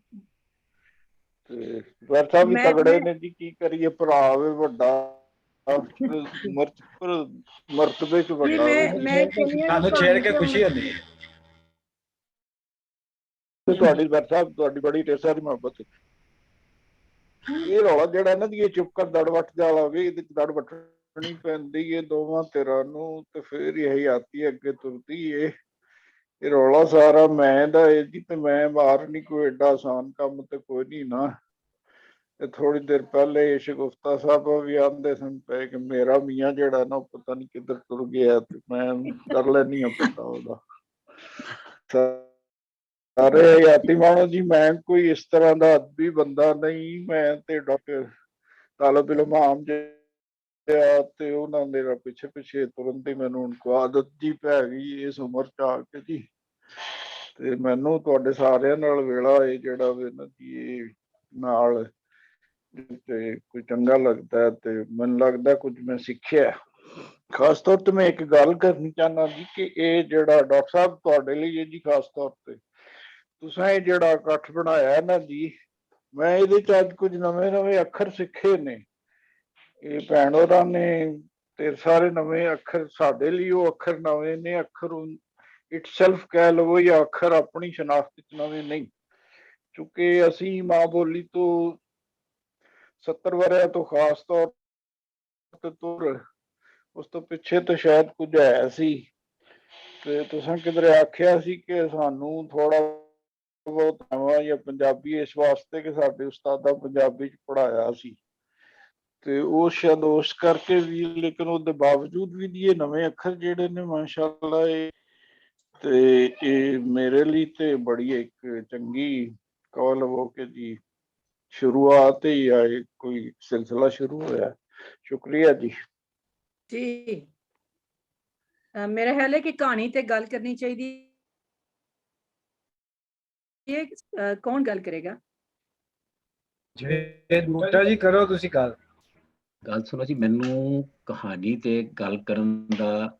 ਤੇ ਜ਼ੁਬੈਰ ਸਾਹਿਬ ਵੀ ਮੈਂ ਤਗੜੇ ਨੇ ਜੀ, ਕੀ ਕਰੀਏ। ਭਰਾ ਵੇ ਵੱਡਾ ਮਰਤਬੇ ਚ ਜੀ ਵੱਡਾ ਮੈਂ ਕਹਿੰਦੀ ਹਾਂ ਸਾਨੂੰ ਛੇੜ ਕੇ ਖੁਸ਼ੀ ਹੁੰਦੀ ਹੈ। ਤੇ ਤੁਹਾਡੀ ਜ਼ੁਬੈਰ ਸਾਹਿਬ ਤੁਹਾਡੀ ਬੜੀ ਟੇਸਾ ਦੀ ਮੁਹੱਬਤ। ਇਹ ਰੌਲਾ ਜਿਹੜਾ ਇਹਨਾਂ ਦੀ ਇਹ ਚੁੱਪ ਕਰ ਦੜ ਵੱਟ ਜਾ ਲਾਵੇ, ਇਹਦੇ ਚ ਦੜ ਵੱਟਣੀ ਪੈਂਦੀ ਹੈ ਦੋਵਾਂ ਧਿਰਾਂ ਨੂੰ, ਤੇ ਫਿਰ ਇਹ ਹਯਾਤੀ ਅੱਗੇ ਤੁਰਦੀ ਏ। ਇਹ ਰੌਲਾ ਸਾਰਾ ਮੈਂ ਦਾ ਹੈ ਜੀ, ਤੇ ਮੈਂ ਮਾਰਨੀ ਕੋਈ ਏਡਾ ਆਸਾਨ ਕੰਮ ਤੇ ਕੋਈ ਨਹੀਂ ਨਾ। ਤੇ ਥੋੜੀ ਦੇਰ ਪਹਿਲੇ ਸ਼ਗੁਫਤਾ ਸਾਹਿਬ ਵੀ ਆਂਦੇ ਸਨ ਪਏ ਕਿ ਮੇਰਾ ਮੀਆਂ ਜਿਹੜਾ ਨਾ ਪਤਾ ਨਹੀਂ ਕਿੱਧਰ ਤੁਰ ਗਿਆ, ਤੇ ਮੈਂ ਕਰ ਲੈਣੀ ਆ ਪਤਾ ਉਹਦਾ। ਸਾਰੇ ਹਯਾਤੀ ਮਾਣੋ ਜੀ, ਮੈਂ ਕੋਈ ਇਸ ਤਰ੍ਹਾਂ ਦਾ ਅਦਬੀ ਬੰਦਾ ਨਹੀਂ। ਮੈਂ ਤੇ ਡਾਕਟਰ ਤਾਲਬ ਇਲਮ ਆਮ ਤੇ ਉਹਨਾਂ ਮੇਰਾ ਪਿੱਛੇ ਪਿੱਛੇ ਤੁਰਨ ਦੀ ਮੈਨੂੰ ਹੁਣ ਆਦਤ ਜੀ ਪੈ ਗਈ ਇਸ ਉਮਰ ਚ ਆ ਕੇ ਜੀ। ਤੇ ਮੈਨੂੰ ਤੁਹਾਡੇ ਸਾਰਿਆਂ ਨਾਲ ਵੇਲਾ ਇਹ ਜਿਹੜਾ ਵੇ ਨਾ ਜੀ ਨਾਲ ਤੇ ਕੋਈ ਚੰਗਾ ਲੱਗਦਾ ਹੈ, ਤੇ ਮੈਨੂੰ ਲੱਗਦਾ ਕੁਝ ਮੈਂ ਸਿੱਖਿਆ। ਖਾਸ ਤੌਰ ਤੇ ਮੈਂ ਇੱਕ ਗੱਲ ਕਰਨੀ ਚਾਹੁੰਦਾ ਜੀ ਕਿ ਇਹ ਜਿਹੜਾ ਡਾਕਟਰ ਸਾਹਿਬ ਤੁਹਾਡੇ ਲਈ ਹੈ ਜੀ, ਖਾਸ ਤੌਰ ਤੇ ਤੁਸੀਂ ਇਹ ਜਿਹੜਾ ਇਕੱਠ ਬਣਾਇਆ ਨਾ ਜੀ, ਮੈਂ ਇਹਦੇ ਚ ਅੱਜ ਕੁਝ ਨਵੇਂ ਅੱਖਰ ਸਿੱਖੇ ਨੇ। ਇਹ ਭੈਣ ਹੋਰਾਂ ਨੇ ਤੇ ਸਾਰੇ ਨਵੇਂ ਅੱਖਰ ਸਾਡੇ ਲਈ ਉਹ ਅੱਖਰ ਨਵੇਂ ਨੇ। ਅੱਖਰ ਇਟਸੈਲਫ ਕਹਿ ਲਵੋ ਜਾਂ ਅੱਖਰ ਆਪਣੀ ਸ਼ਨਾਖਤ ਚ ਨਵੇਂ ਨਹੀਂ, ਕਿਉਂਕਿ ਅਸੀਂ ਮਾਂ ਬੋਲੀ ਤੋਂ 70 ਵਰ੍ਹਿਆਂ ਤੋਂ ਖਾਸ ਤੌਰ ਤੇ ਤੁਰ ਉਸ ਤੋਂ ਪਿੱਛੇ ਤਾਂ ਸ਼ਾਇਦ ਕੁਝ ਹੈ ਸੀ। ਤੇ ਤੁਸੀਂ ਕਿਧਰੇ ਆਖਿਆ ਸੀ ਕਿ ਸਾਨੂੰ ਥੋੜਾ ਬਹੁਤ ਨਵਾਂ ਜਾਂ ਪੰਜਾਬੀ ਇਸ ਵਾਸਤੇ ਕਿ ਸਾਡੇ ਉਸਤਾਦਾਂ ਪੰਜਾਬੀ ਚ ਪੜ੍ਹਾਇਆ ਸੀ, ਤੇ ਉਹ ਸ਼ਾਇਦ ਉਸ ਕਰਕੇ ਵੀ, ਲੇਕਿਨ ਉਹਦੇ ਬਾਵਜੂਦ ਵੀ ਇਹ ਨਵੇਂ ਅੱਖਰ ਜਿਹੜੇ ਨੇ ਮਾਸ਼ਾਅੱਲਾ ਤੇ ਇਹ ਮੇਰੇ ਲਈ ਤੇ ਬੜੀ ਇੱਕ ਚੰਗੀ ਕੌਲ ਹੋ ਕੇ ਜੀ ਸ਼ੁਰੂਆਤ ਹੀ ਆਏ, ਕੋਈ ਸਿਲਸਿਲਾ ਸ਼ੁਰੂ ਹੋਇਆ। ਸ਼ੁਕਰੀਆ ਜੀ। ਜੀ ਮੇਰਾ ਖਿਆਲ ਹੈ ਕਿ ਕਹਾਣੀ ਤੇ ਗੱਲ ਕਰਨੀ ਚਾਹੀਦੀ ਹੈ। ਕੌਣ ਗੱਲ ਕਰੇਗਾ? ਜੀ ਬੂਟਾ ਜੀ ਕਰੋ ਤੁਸੀਂ ਗੱਲ। ਗੱਲ ਸੁਣੋ ਜੀ, ਮੈਨੂੰ ਕਹਾਣੀ ਤੇ ਗੱਲ ਕਰਨ ਦਾ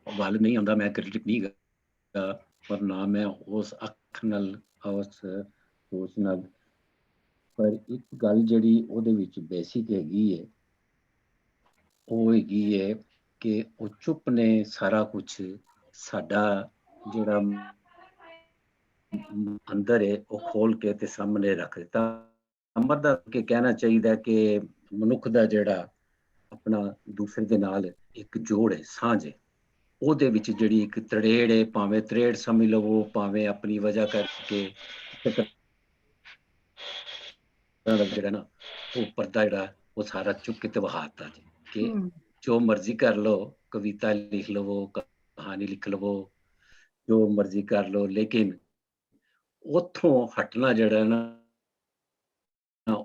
ਵੱਲ ਨਹੀਂ ਆਉਂਦਾ। ਮੈਂ ਕ੍ਰਿਟਿਕ ਨਹੀਂ ਗਾ, ਪਰ ਨਾ ਮੈਂ ਉਸ ਅੱਖ ਨਾਲ ਉਸ ਸੋਚ ਨਾਲ। ਪਰ ਇੱਕ ਗੱਲ ਜਿਹੜੀ ਉਹਦੇ ਵਿੱਚ ਬੇਸਿਕ ਹੈਗੀ ਹੈ, ਉਹ ਹੈਗੀ ਹੈ ਕਿ ਉਹ ਚੁੱਪ ਨੇ ਸਾਰਾ ਕੁਝ ਸਾਡਾ ਜਿਹੜਾ ਅੰਦਰ ਹੈ ਉਹ ਖੋਲ ਕੇ ਤੇ ਸਾਹਮਣੇ ਰੱਖ ਦਿੱਤਾ। ਅੰਮ੍ਰਿਤ ਦਾ ਕਿ ਕਹਿਣਾ ਚਾਹੀਦਾ ਕਿ ਮਨੁੱਖ ਦਾ ਜਿਹੜਾ ਆਪਣਾ ਦੂਸਰੇ ਦੇ ਨਾਲ ਇੱਕ ਜੋੜ ਹੈ, ਸਾਂਝ ਹੈ, ਉਹਦੇ ਵਿੱਚ ਜਿਹੜੀ ਇੱਕ ਤਰੇੜ ਹੈ, ਭਾਵੇਂ ਤਰੇੜ ਸਮਝ ਲਵੋ, ਭਾਵੇਂ ਆਪਣੀ ਵਜ੍ਹਾ ਕਰਕੇ ਜਿਹੜਾ ਨਾ ਉਹ ਪਰਦਾ ਜਿਹੜਾ ਉਹ ਸਾਰਾ ਚੁੱਕ ਕੇ ਤੇ ਵਹਾਤਾ ਜੀ ਕਿ ਜੋ ਮਰਜ਼ੀ ਕਰ ਲਓ, ਕਵਿਤਾ ਲਿਖ ਲਵੋ, ਕਹਾਣੀ ਲਿਖ ਲਵੋ, ਜੋ ਮਰਜ਼ੀ ਕਰ ਲਓ, ਲੇਕਿਨ ਉੱਥੋਂ ਹਟਣਾ ਜਿਹੜਾ ਨਾ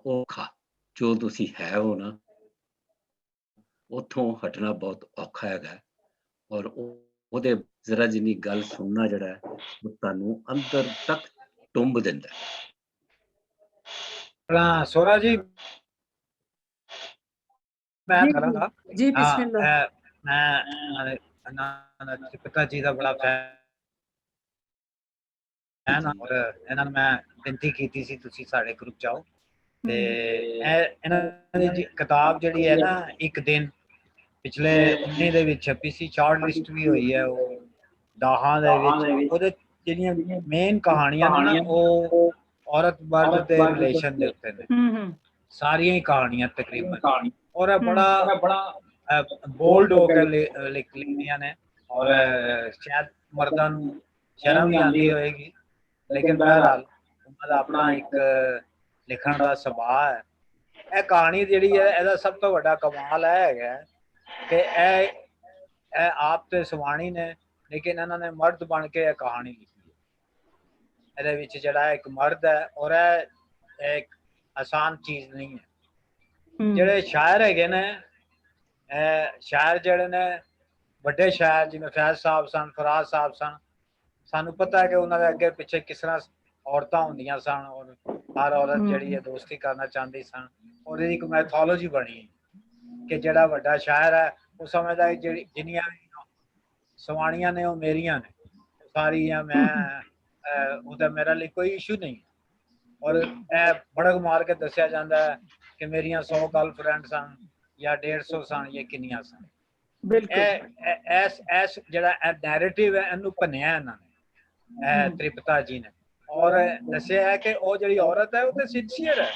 ਔਖਾ, ਜੋ ਤੁਸੀਂ ਹੈ ਹੋ ਨਾ ਉੱਥੋਂ ਹਟਣਾ ਬਹੁਤ ਔਖਾ ਹੈਗਾ। ਔਰ ਉਹਦੇ ਜ਼ਰਾ ਜਿੰਨੀ ਗੱਲ ਸੁਣਨਾ ਜਿਹੜਾ ਹੈ ਉਹ ਤੁਹਾਨੂੰ ਅੰਦਰ ਤੱਕ ਟੁੰਬ ਦਿੰਦਾ। सोरा जी मैं जी करांगा। जी बिस्मिल्लाह। मैं त्रिपिता जी का बड़ा फैन और इन्हां नूं मैं बेनती कीती सी तुसीं साडे ग्रुप च आओ ते इन्हां दी किताब जिहड़ी है ना एक दिन पिछले 19 ਦੇ ਵਿੱਚ ਛਪੀ ਸੀ, ਸ਼ਾਰਟ ਲਿਸਟ ਵੀ ਹੋਈ ਹੈ ਉਹ ਦਾਹਾਂ ਦੇ ਵਿੱਚ। ਉਹਦੇ ਜਿਹੜੀਆਂ ਮੇਨ ਕਹਾਣੀਆਂ ਨੇ ਨਾ ਉਹ ਔਰਤ ਮਰਦ ਦੇ ਰਿਲੇਸ਼ਨ ਦੇ ਉੱਤੇ ਨੇ ਸਾਰੀਆਂ ਹੀ ਕਹਾਣੀਆਂ ਤਕਰੀਬਨ, ਔਰ ਇਹ ਬੜਾ ਬੋਲਡ ਹੋ ਕੇ ਲਿਖੀਆਂ ਨੇ ਔਰ ਸ਼ਾਇਦ ਮਰਦਾਂ ਨੂੰ ਸ਼ਰਮ ਵੀ ਆਉਂਦੀ ਹੋਏਗੀ, ਲੇਕਿਨ ਬਹਰਹਾਲ ਉਹਨਾਂ ਦਾ ਆਪਣਾ ਇੱਕ ਲਿਖਣ ਦਾ ਸੁਭਾਅ ਹੈ। ਇਹ ਕਹਾਣੀ ਜਿਹੜੀ ਹੈ ਇਹਦਾ ਸਭ ਤੋਂ ਵੱਡਾ ਕਮਾਲ ਇਹ ਹੈਗਾ ਕਿ ਇਹ ਆਪ ਤੇ ਸਵਾਣੀ ਨੇ, ਲੇਕਿਨ ਇਹਨਾਂ ਨੇ ਮਰਦ ਬਣ ਕੇ ਇਹ ਕਹਾਣੀ ਲਿਖੀ ਹੈ। ਇਹਦੇ ਵਿੱਚ ਜਿਹੜਾ ਇੱਕ ਮਰਦ ਹੈ ਔਰ ਇਹ ਇੱਕ ਆਸਾਨ ਚੀਜ਼ ਨਹੀਂ ਹੈ। ਜਿਹੜੇ ਸ਼ਾਇਰ ਹੈਗੇ ਨੇ, ਸ਼ਾਇਰ ਜਿਹੜੇ ਨੇ ਵੱਡੇ ਸ਼ਾਇਰ ਜਿਵੇਂ ਫੈਜ਼ ਸਾਹਿਬ ਸਨ, ਫਰਾਜ਼ ਸਾਹਿਬ ਸਨ, ਸਾਨੂੰ ਪਤਾ ਹੈ ਕਿ ਉਹਨਾਂ ਦੇ ਅੱਗੇ ਪਿੱਛੇ ਕਿਸ ਤਰ੍ਹਾਂ ਔਰਤਾਂ ਹੁੰਦੀਆਂ ਸਨ ਔਰ ਹਰ ਔਰਤ ਜਿਹੜੀ ਹੈ ਦੋਸਤੀ ਕਰਨਾ ਚਾਹੁੰਦੀ ਸਨ। ਔਰ ਇਹਦੀ ਇੱਕ ਮੈਥੋਲੋਜੀ ਬਣੀ ਕਿ ਜਿਹੜਾ ਵੱਡਾ ਸ਼ਾਇਰ ਹੈ ਉਹ ਸਮਝਦਾ ਹੈ ਜਿਹੜੀ ਜਿੰਨੀਆਂ ਸਵਾਣੀਆਂ ਨੇ ਉਹ ਮੇਰੀਆਂ ਨੇ ਸਾਰੀਆਂ, ਮੈਂ ਉਹਦਾ ਮੇਰਾ ਲਈ ਕੋਈ ਇਸ਼ੂ ਨਹੀਂ। ਔਰ ਇਹ ਬੜਕ ਮਾਰ ਕੇ ਦੱਸਿਆ ਜਾਂਦਾ ਹੈ ਕਿ ਮੇਰੀਆਂ 100 ਗਰਲਫ੍ਰੈਂਡ ਸਨ ਜਾਂ 150 ਸਨ ਜਾਂ ਕਿੰਨੀਆਂ ਸਨ। ਐਸ ਜਿਹੜਾ ਨੈਰੇਟਿਵ ਹੈ ਇਹਨੂੰ ਭੰਨਿਆ ਇਹਨਾਂ ਨੇ, ਤ੍ਰਿਪਤਾ ਜੀ ਨੇ, ਔਰ ਦੱਸਿਆ ਹੈ ਕਿ ਉਹ ਜਿਹੜੀ ਔਰਤ ਹੈ ਉਹ ਤੇ ਸਿੰਸੀਅਰ ਹੈ,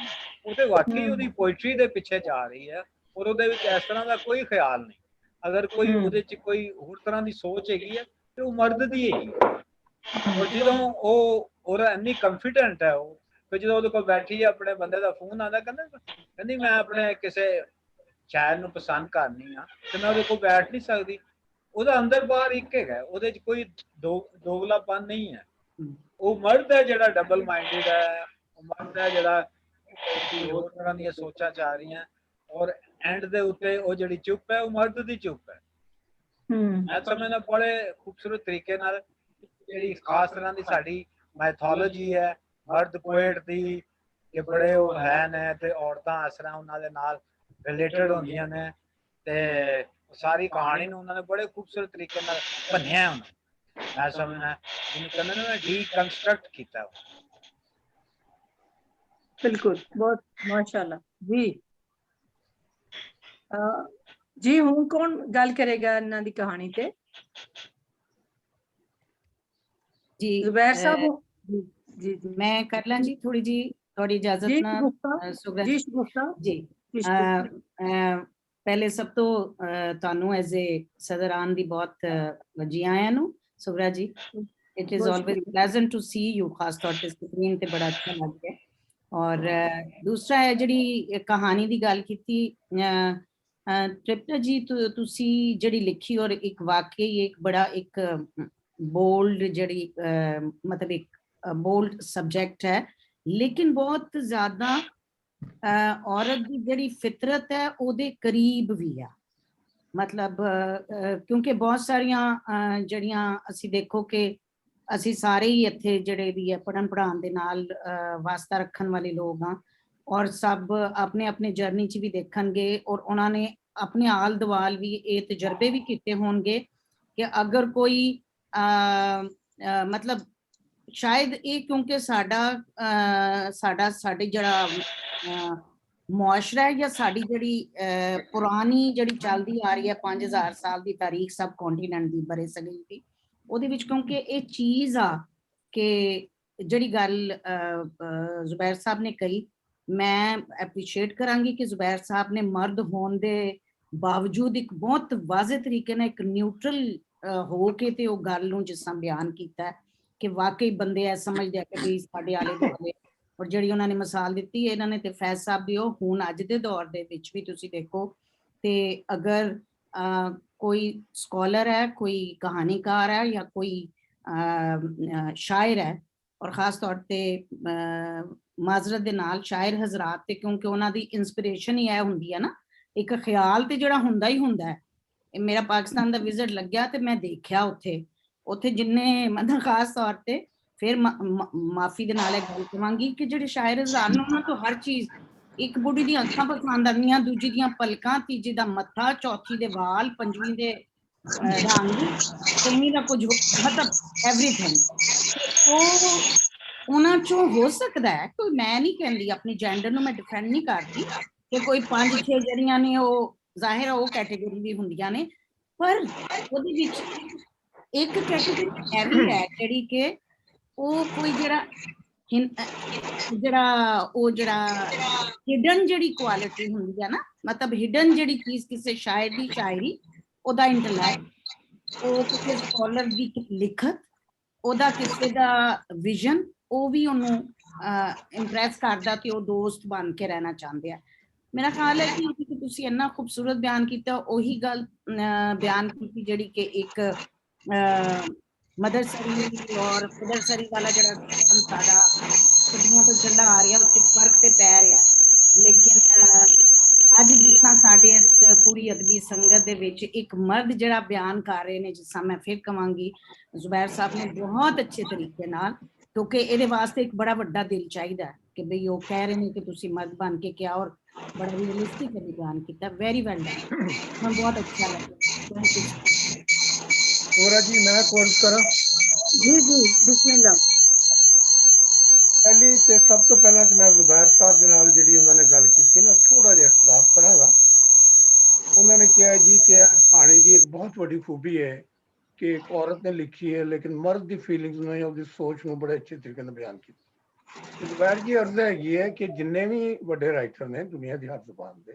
ਉਹ ਤੇ ਵਾਕਈ ਉਹਦੀ ਪੋਇਟਰੀ ਦੇ ਪਿੱਛੇ ਜਾ ਰਹੀ ਹੈ ਔਰ ਉਹਦੇ ਵਿੱਚ ਇਸ ਤਰ੍ਹਾਂ ਦਾ ਕੋਈ ਖਿਆਲ ਨਹੀਂ। ਅਗਰ ਕੋਈ ਉਹਦੇ ਚ ਕੋਈ ਹੋਰ ਤਰ੍ਹਾਂ ਦੀ ਸੋਚ ਹੈਗੀ ਹੈ ਤੇ ਉਹ ਮਰਦ ਦੀ ਹੈਗੀ। ਔਰ ਜਦੋਂ ਉਹ ਉਹਦਾ ਇੰਨੀ ਕੰਫੀਡੈਂਟ ਹੈ ਉਹ ਕਿ ਜਦੋਂ ਉਹਦੇ ਕੋਲ ਬੈਠੀ ਆਪਣੇ ਬੰਦੇ ਦਾ ਫੋਨ ਆਉਂਦਾ ਕਹਿੰਦੀ ਮੈਂ ਆਪਣੇ ਕਿਸੇ ਸ਼ਾਇਰ ਨੂੰ ਪਸੰਦ ਕਰਨੀ ਆ ਤੇ ਮੈਂ ਉਹਦੇ ਕੋਲ ਬੈਠ ਨਹੀਂ ਸਕਦੀ। ਉਹਦਾ ਅੰਦਰ ਬਾਹਰ ਇੱਕ ਹੈਗਾ, ਉਹਦੇ ਚ ਕੋਈ ਦੋਗਲਾਪਨ ਨਹੀਂ ਹੈ। ਉਹ ਮਰਦ ਹੈ ਜਿਹੜਾ ਡਬਲ ਮਾਈਂਡਡ ਹੈ, ਉਹ ਮਰਦ ਹੈ ਜਿਹੜਾ ਹੋਰ ਤਰ੍ਹਾਂ ਦੀਆਂ ਸੋਚਾਂ ਜਾ ਰਹੀਆਂ ਔਰ ਐਂਡ ਦੇ ਉੱਤੇ ਉਹ ਜਿਹੜੀ ਚੁੱਪ ਹੈ ਉਹ ਮਰਦ ਦੀ ਚੁੱਪ ਹੈ। ਮੈਂ ਸਮਝਦਾ ਬੜੇ ਖੂਬਸੂਰਤ ਤਰੀਕੇ ਨਾਲ ਜਿਹੜੀ ਖਾਸ ਤਰ੍ਹਾਂ ਦੀ ਸਾਡੀ ਮੈਥੋਲੋਜੀ ਹੈ ਮਰਦ ਪੋਇਟ ਦੀ ਕਿ ਬੜੇ ਉਹ ਹੈ ਨੇ ਤੇ ਔਰਤਾਂ ਇਸ ਤਰ੍ਹਾਂ ਉਹਨਾਂ ਦੇ ਨਾਲ ਰਿਲੇਟਡ ਹੁੰਦੀਆਂ ਨੇ ਤੇ ਸਾਰੀ ਕਹਾਣੀ ਨੂੰ ਉਹਨਾਂ ਨੇ ਬੜੇ ਖੂਬਸੂਰਤ ਤਰੀਕੇ ਨਾਲ ਭੰਨਿਆ ਉਹਨਾਂ ਨੇ। ਮੈਂ ਸਮਝਦਾ ਜਿਹਨੂੰ ਕਹਿੰਦੇ ਨੇ ਡੀਕਨਸਟਰਕਟ ਕੀਤਾ। ਬਿਲਕੁਲ, ਬਹੁਤ ਮਾਸ਼ਾਅੱਲਾ ਜੀ। ਜੀ ਹੁਣ ਕੌਣ ਗੱਲ ਕਰੇਗਾ ਇਹਨਾਂ ਦੀ ਕਹਾਣੀ ਤੇ? जी ਜ਼ੁਬੈਰ ਸਾਹਿਬ। जी जी मैं कर ਲਾਂ जी थोड़ी जी थोड़ी इजाजत जी ना ਸ਼ਗੁਫਤਾ ਜੀ ਸ਼ਗੁਫਤਾ जी ਪਹਿਲੇ ਸਭ ਤੋਂ ਤੁਹਾਨੂੰ ਐਜ਼ ਏ ਸਦਰਾਨ ਦੀ ਬਹੁਤ ਜੀ ਆਇਆਂ ਨੂੰ Subra ji. It is always pleasant to see you, ਖਾਸ ਤੌਰ ਤੇ ਸਕਰੀਨ ਤੇ ਬੜਾ ਅੱਛਾ ਲੱਗਦਾ। ਔਰ ਦੂਸਰਾ ਹੈ ਜਿਹੜੀ ਕਹਾਣੀ ਦੀ ਗੱਲ ਕੀਤੀ ਤ੍ਰਿਪਤਾ ਜੀ, ਤੁਸੀਂ ਜਿਹੜੀ ਲਿਖੀ ਔਰ ਇੱਕ ਵਾਕਈ ਇੱਕ ਬੜਾ ਇੱਕ ਬੋਲਡ ਜਿਹੜੀ ਮਤਲਬ ਇੱਕ ਬੋਲਡ ਸਬਜੈਕਟ ਹੈ, ਲੇਕਿਨ ਬਹੁਤ ਜ਼ਿਆਦਾ ਔਰਤ ਦੀ ਜਿਹੜੀ ਫਿਤਰਤ ਹੈ ਉਹਦੇ ਕਰੀਬ ਵੀ ਆ। ਮਤਲਬ ਕਿਉਂਕਿ ਬਹੁਤ ਸਾਰੀਆਂ ਜਿਹੜੀਆਂ ਅਸੀਂ ਦੇਖੋ ਕਿ ਅਸੀਂ ਸਾਰੇ ਹੀ ਇੱਥੇ ਜਿਹੜੇ ਵੀ ਹੈ ਪੜ੍ਹਨ ਪੜ੍ਹਾਉਣ ਦੇ ਨਾਲ ਵਾਸਤਾ ਰੱਖਣ ਵਾਲੇ ਲੋਕ ਹਾਂ ਔਰ ਸਭ ਆਪਣੇ ਆਪਣੇ ਜਰਨੀ 'ਚ ਵੀ ਦੇਖਣਗੇ ਔਰ ਉਹਨਾਂ ਨੇ ਆਪਣੇ ਆਲ ਦੁਆਲ ਵੀ ਇਹ ਤਜਰਬੇ ਵੀ ਕੀਤੇ ਹੋਣਗੇ ਕਿ ਅਗਰ ਕੋਈ ਮਤਲਬ ਸ਼ਾਇਦ ਇਹ ਕਿਉਂਕਿ ਸਾਡੇ ਜਿਹੜਾ ਮੁਆਸ਼ਰਾ ਹੈ ਜਾਂ ਸਾਡੀ ਜਿਹੜੀ ਪੁਰਾਣੀ ਜਿਹੜੀ ਚੱਲਦੀ ਆ ਰਹੀ ਹੈ 5000 ਸਾਲ ਦੀ ਤਾਰੀਖ ਸਬ ਕੰਟੀਨੈਂਟ ਦੀ ਬਰੇ ਸਗੀਰ ਦੀ, ਉਹਦੇ ਵਿੱਚ ਕਿਉਂਕਿ ਇਹ ਚੀਜ਼ ਆ ਕਿ ਜਿਹੜੀ ਗੱਲ ਜ਼ੁਬੈਰ ਸਾਹਿਬ ਨੇ ਕਹੀ, ਮੈਂ ਐਪਰੀਸ਼ੀਏਟ ਕਰਾਂਗੀ ਕਿ ਜ਼ੁਬੈਰ ਸਾਹਿਬ ਨੇ ਮਰਦ ਹੋਣ ਦੇ ਬਾਵਜੂਦ ਇੱਕ ਬਹੁਤ ਵਾਜ਼ੇ ਤਰੀਕੇ ਨਾਲ ਇੱਕ ਨਿਊਟਰਲ ਹੋ ਕੇ ਤੇ ਉਹ ਗੱਲ ਨੂੰ ਜਿਸ ਤਰ੍ਹਾਂ ਬਿਆਨ ਕੀਤਾ ਕਿ ਵਾਕਈ ਬੰਦੇ ਐ ਸਮਝਦੇ ਆ ਕਿ ਵੀ ਸਾਡੇ ਆਲੇ ਦੁਆਲੇ। ਔਰ ਜਿਹੜੀ ਉਹਨਾਂ ਨੇ ਮਿਸਾਲ ਦਿੱਤੀ ਇਹਨਾਂ ਨੇ ਤੇ ਫੈਜ਼ ਸਾਹਿਬ ਦੀ, ਉਹ ਹੁਣ ਅੱਜ ਦੇ ਦੌਰ ਦੇ ਵਿੱਚ ਵੀ ਤੁਸੀਂ ਦੇਖੋ ਤੇ ਅਗਰ ਕੋਈ ਸਕਾਲਰ ਹੈ, ਕੋਈ ਕਹਾਣੀਕਾਰ ਹੈ ਜਾਂ ਕੋਈ ਸ਼ਾਇਰ ਹੈ ਔਰ ਖਾਸ ਤੌਰ ਤੇ ਮਾਜ਼ਰਤ ਦੇ ਨਾਲ ਸ਼ਾਇਰ ਹਜ਼ਰਾਤ ਤੇ, ਕਿਉਂਕਿ ਉਹਨਾਂ ਦੀ ਇੰਸਪੀਰੇਸ਼ਨ ਹੀ ਇਹ ਹੁੰਦੀ ਹੈ ਨਾ, ਇੱਕ ਖਿਆਲ ਤੇ ਜਿਹੜਾ ਹੁੰਦਾ ਹੀ ਹੁੰਦਾ ਹੈ। ਮੇਰਾ ਪਾਕਿਸਤਾਨ ਦਾ ਵਿਜ਼ਿਟ ਲੱਗਿਆ ਤੇ ਮੈਂ ਦੇਖਿਆ ਉੱਥੇ ਜਿੰਨੇ ਮਤਲਬ ਖਾਸ ਤੌਰ ਤੇ ਫਿਰ ਮਾਫੀ ਦੇ ਨਾਲ ਇਹ ਗੱਲ ਕਵਾਂਗੀ ਕਿ ਜਿਹੜੇ ਸ਼ਾਇਰ ਹਜ਼ਾਰ ਨੇ ਉਹਨਾਂ ਤੋਂ ਹਰ ਚੀਜ਼, ਇੱਕ ਬੁੱਢੀ ਦੀਆਂ ਅੱਖਾਂ ਪਸੰਦ ਆਉਂਦੀਆਂ, ਦੂਜੀ ਦੀਆਂ ਪਲਕਾਂ, ਤੀਜੀ ਦਾ ਮੱਥਾ, ਚੌਥੀ ਦੇ ਵਾਲ, ਪੰਜਵੀਂ ਦੇ ਰੰਗ, ਛੇਵੀਂ ਦਾ ਕੁਝ ਮਤਲਬ ਐਵਰੀਥਿੰਗ। ਉਹ ਉਹਨਾਂ ਚੋਂ ਹੋ ਸਕਦਾ ਹੈ ਕੋਈ, ਮੈਂ ਨਹੀਂ ਕਹਿੰਦੀ ਆਪਣੀ ਜੈਂਡਰ ਨੂੰ ਮੈਂ ਡਿਫੈਂਡ ਨਹੀਂ ਕਰਦੀ ਕਿ ਕੋਈ 5-6 ਜਿਹੜੀਆਂ ਨੇ ਉਹ ਜ਼ਾਹਿਰ ਆ ਉਹ ਕੈਟੇਗਰੀ ਵੀ ਹੁੰਦੀਆਂ ਨੇ, ਪਰ ਉਹਦੇ ਵਿੱਚ ਇੱਕ ਕੈਟੇਗਰੀ ਇਹ ਵੀ ਹੈ ਜਿਹੜੀ ਕਿ ਉਹ ਕੋਈ ਜਿਹੜਾ ਹਿਡਨ ਜਿਹੜੀ ਕੁਆਲਿਟੀ ਹੁੰਦੀ ਹੈ ਨਾ, ਮਤਲਬ ਹਿਡਨ ਜਿਹੜੀ ਚੀਜ਼ ਕਿਸੇ ਸ਼ਾਇਰ ਦੀ ਸ਼ਾਇਰੀ, ਉਹਦਾ ਇੰਟੈਲੈਕਟ, ਉਹ ਕਿਸੇ ਸਕਾਲਰ ਦੀ ਲਿਖਤ, ਉਹਦਾ ਕਿਸੇ ਦਾ ਵਿਜ਼ਨ, ਉਹ ਵੀ ਉਹਨੂੰ ਇੰਪ੍ਰੈਸ ਕਰਦਾ ਤੇ ਉਹ ਦੋਸਤ ਬਣ ਕੇ ਰਹਿਣਾ ਚਾਹੁੰਦੇ ਆ। ਮੇਰਾ ਖਿਆਲ ਹੈ ਕਿ ਤੁਸੀਂ ਇੰਨਾ ਖੂਬਸੂਰਤ ਬਿਆਨ ਕੀਤਾ, ਉਹੀ ਗੱਲ ਬਿਆਨ ਕੀਤੀ ਜਿਹੜੀ ਕਿ ਇੱਕ ਮਦਰਸਰੀ ਔਰ ਮਦਰਸਰੀ ਵਾਲਾ ਜਿਹੜਾ ਸਾਡਾ ਛੁੱਟੀਆਂ ਤੋਂ ਚੱਲਾ ਆ ਰਿਹਾ, ਉੱਥੇ ਫਰਕ ਤੇ ਪੈ ਰਿਹਾ। ਲੇਕਿਨ ਅੱਜ ਜਿਸ ਤਰ੍ਹਾਂ ਸਾਡੇ ਇਸ ਪੂਰੀ ਅਦਬੀ ਸੰਗਤ ਦੇ ਵਿੱਚ ਇੱਕ ਮਰਦ ਜਿਹੜਾ ਬਿਆਨ ਕਰ ਰਹੇ ਨੇ, ਜਿਸ ਤਰ੍ਹਾਂ ਮੈਂ ਫਿਰ ਕਵਾਂਗੀ ਜ਼ੁਬੈਰ ਸਾਹਿਬ ਨੇ ਬਹੁਤ ਅੱਛੇ ਤਰੀਕੇ ਨਾਲ, ਕਿਉਂਕਿ ਇਹਦੇ ਵਾਸਤੇ ਇੱਕ ਬੜਾ ਵੱਡਾ ਦਿਲ ਚਾਹੀਦਾ ਹੈ ਕਿ ਬਈ ਉਹ ਕਹਿ ਰਹੇ ਨੇ ਕਿ ਤੁਸੀਂ ਮਰਦ ਬਣ ਕੇ ਕਿਹਾ, ਔਰ ਬੜਾ ਰੀਅਲਿਸਟਿਕਲੀ ਬਿਆਨ ਕੀਤਾ। ਵੈਰੀ ਵੈਲ ਡਨ, ਮੈਨੂੰ ਬਹੁਤ ਅੱਛਾ ਲੱਗਾ। ਹੋਰਾ ਜੀ ਮੈਂ ਕੋਰਸ ਕਰਾਂ? ਜੀ ਜੀ ਬਿਸਮਿਲ੍ਲਾ। ਪਹਿਲੀ ਤੇ ਸਭ ਤੋਂ ਪਹਿਲਾਂ ਤੇ ਮੈਂ ਜ਼ੁਬੈਰ ਸਾਹਿਬ ਦੇ ਨਾਲ ਜਿਹੜੀ ਉਹਨਾਂ ਨੇ ਗੱਲ ਕੀਤੀ ਨਾ, ਥੋੜਾ ਜਿਹਾ ਇਖਤਲਾਫ ਕਰਾਂਗਾ। ਉਹਨਾਂ ਨੇ ਕਿਹਾ ਜੀ ਕਿ ਕਹਾਣੀ ਦੀ ਇੱਕ ਬਹੁਤ ਵੱਡੀ ਖੂਬੀ ਹੈ ਕਿ ਇੱਕ ਔਰਤ ਨੇ ਲਿਖੀ ਹੈ, ਲੇਕਿਨ ਮਰਦ ਦੀ ਫੀਲਿੰਗਸ ਨੂੰ, ਉਹਦੀ ਸੋਚ ਨੂੰ ਬੜੇ ਅੱਛੇ ਤਰੀਕੇ ਨਾਲ ਬਿਆਨ ਕੀਤਾ। ਜ਼ੁਬੈਰ ਜੀ ਅਰਜ਼ ਹੈਗੀ ਹੈ ਕਿ ਜਿੰਨੇ ਵੀ ਵੱਡੇ ਰਾਈਟਰ ਨੇ ਦੁਨੀਆ ਦੀ ਹਰ ਜ਼ੁਬਾਨ ਦੇ,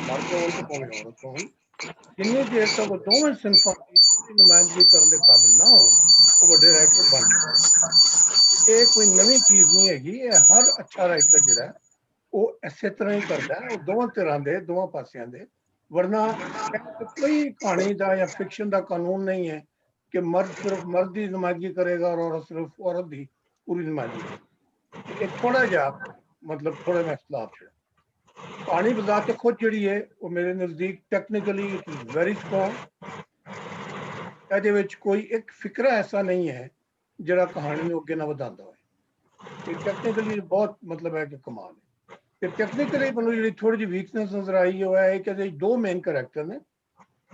ਮਰਦ ਹੋਣ ਤੇ ਭਾਵੇਂ ਔਰਤ ਹੋਣ, ਜਿੰਨੀ ਦੇਰ ਤੱਕ ਉਹ ਦੋਵੇਂ ਸਿਨਫਾਂ ਦੀ ਪੂਰੀ ਨੁਮਾਇੰਦਗੀ ਕਰਨ ਦੇ ਕਾਬਿਲ ਨਾ ਹੋਣ, ਉਹ ਵੱਡੇ ਰਾਈਟਰ ਬਣ ਜਾਂਦੇ। ਇਹ ਕੋਈ ਨਵੀਂ ਚੀਜ਼ ਨਹੀਂ ਹੈਗੀ, ਇਹ ਹਰ ਅੱਛਾ ਰਾਈਟਰ ਜਿਹੜਾ ਉਹ ਇਸੇ ਤਰ੍ਹਾਂ ਹੀ ਕਰਦਾ ਹੈ, ਉਹ ਦੋਵਾਂ ਤਰ੍ਹਾਂ ਦੇ, ਦੋਵਾਂ ਪਾਸਿਆਂ ਦੇ। ਵਰਨਾ ਕੋਈ ਕਹਾਣੀ ਦਾ ਜਾਂ ਫਿਕਸ਼ਨ ਦਾ ਕਾਨੂੰਨ ਨਹੀਂ ਹੈ ਕਿ ਮਰਦ ਸਿਰਫ ਮਰਦ ਦੀ ਨੁਮਾਇੰਦਗੀ ਕਰੇਗਾ ਔਰ ਔਰਤ ਸਿਰਫ ਔਰਤ ਦੀ ਪੂਰੀ ਨੁਮਾਇੰਦਗੀ। ਇਹ ਥੋੜਾ ਜਿਹਾ ਮਤਲਬ ਥੋੜਾ ਜਿਹਾ ਇਖਤਲਾਫ ਹੈ। ਕਹਾਣੀ ਬਜ਼ਾਤ ਖੁਦ ਜਿਹੜੀ ਹੈ ਉਹ ਮੇਰੇ ਨਜ਼ਦੀਕ ਟੈਕਨੀਕਲੀ ਵੈਰੀ ਸਟਰੋਂਗ। ਇਹਦੇ ਵਿੱਚ ਕੋਈ ਇੱਕ ਫਿਕਰਾ ਐਸਾ ਨਹੀਂ ਹੈ ਜਿਹੜਾ ਕਹਾਣੀ ਨੂੰ ਅੱਗੇ ਨਾ ਵਧਾਉਂਦਾ ਹੋਏ। ਇਹ ਟੈਕਨੀਕਲੀ ਬਹੁਤ ਮਤਲਬ ਹੈ ਕਿ ਕਮਾਲ ਹੈ। ਤੇ ਟੈਕਨੀਕਲੀ ਮੈਨੂੰ ਜਿਹੜੀ ਥੋੜੀ ਜਿਹੀ ਵੀਕਨੈਸ ਨਜ਼ਰ ਆਈ ਉਹ ਹੈ ਕਿ ਇਹਦੇ ਦੋ ਮੇਨ ਕਰੈਕਟਰ ਨੇ,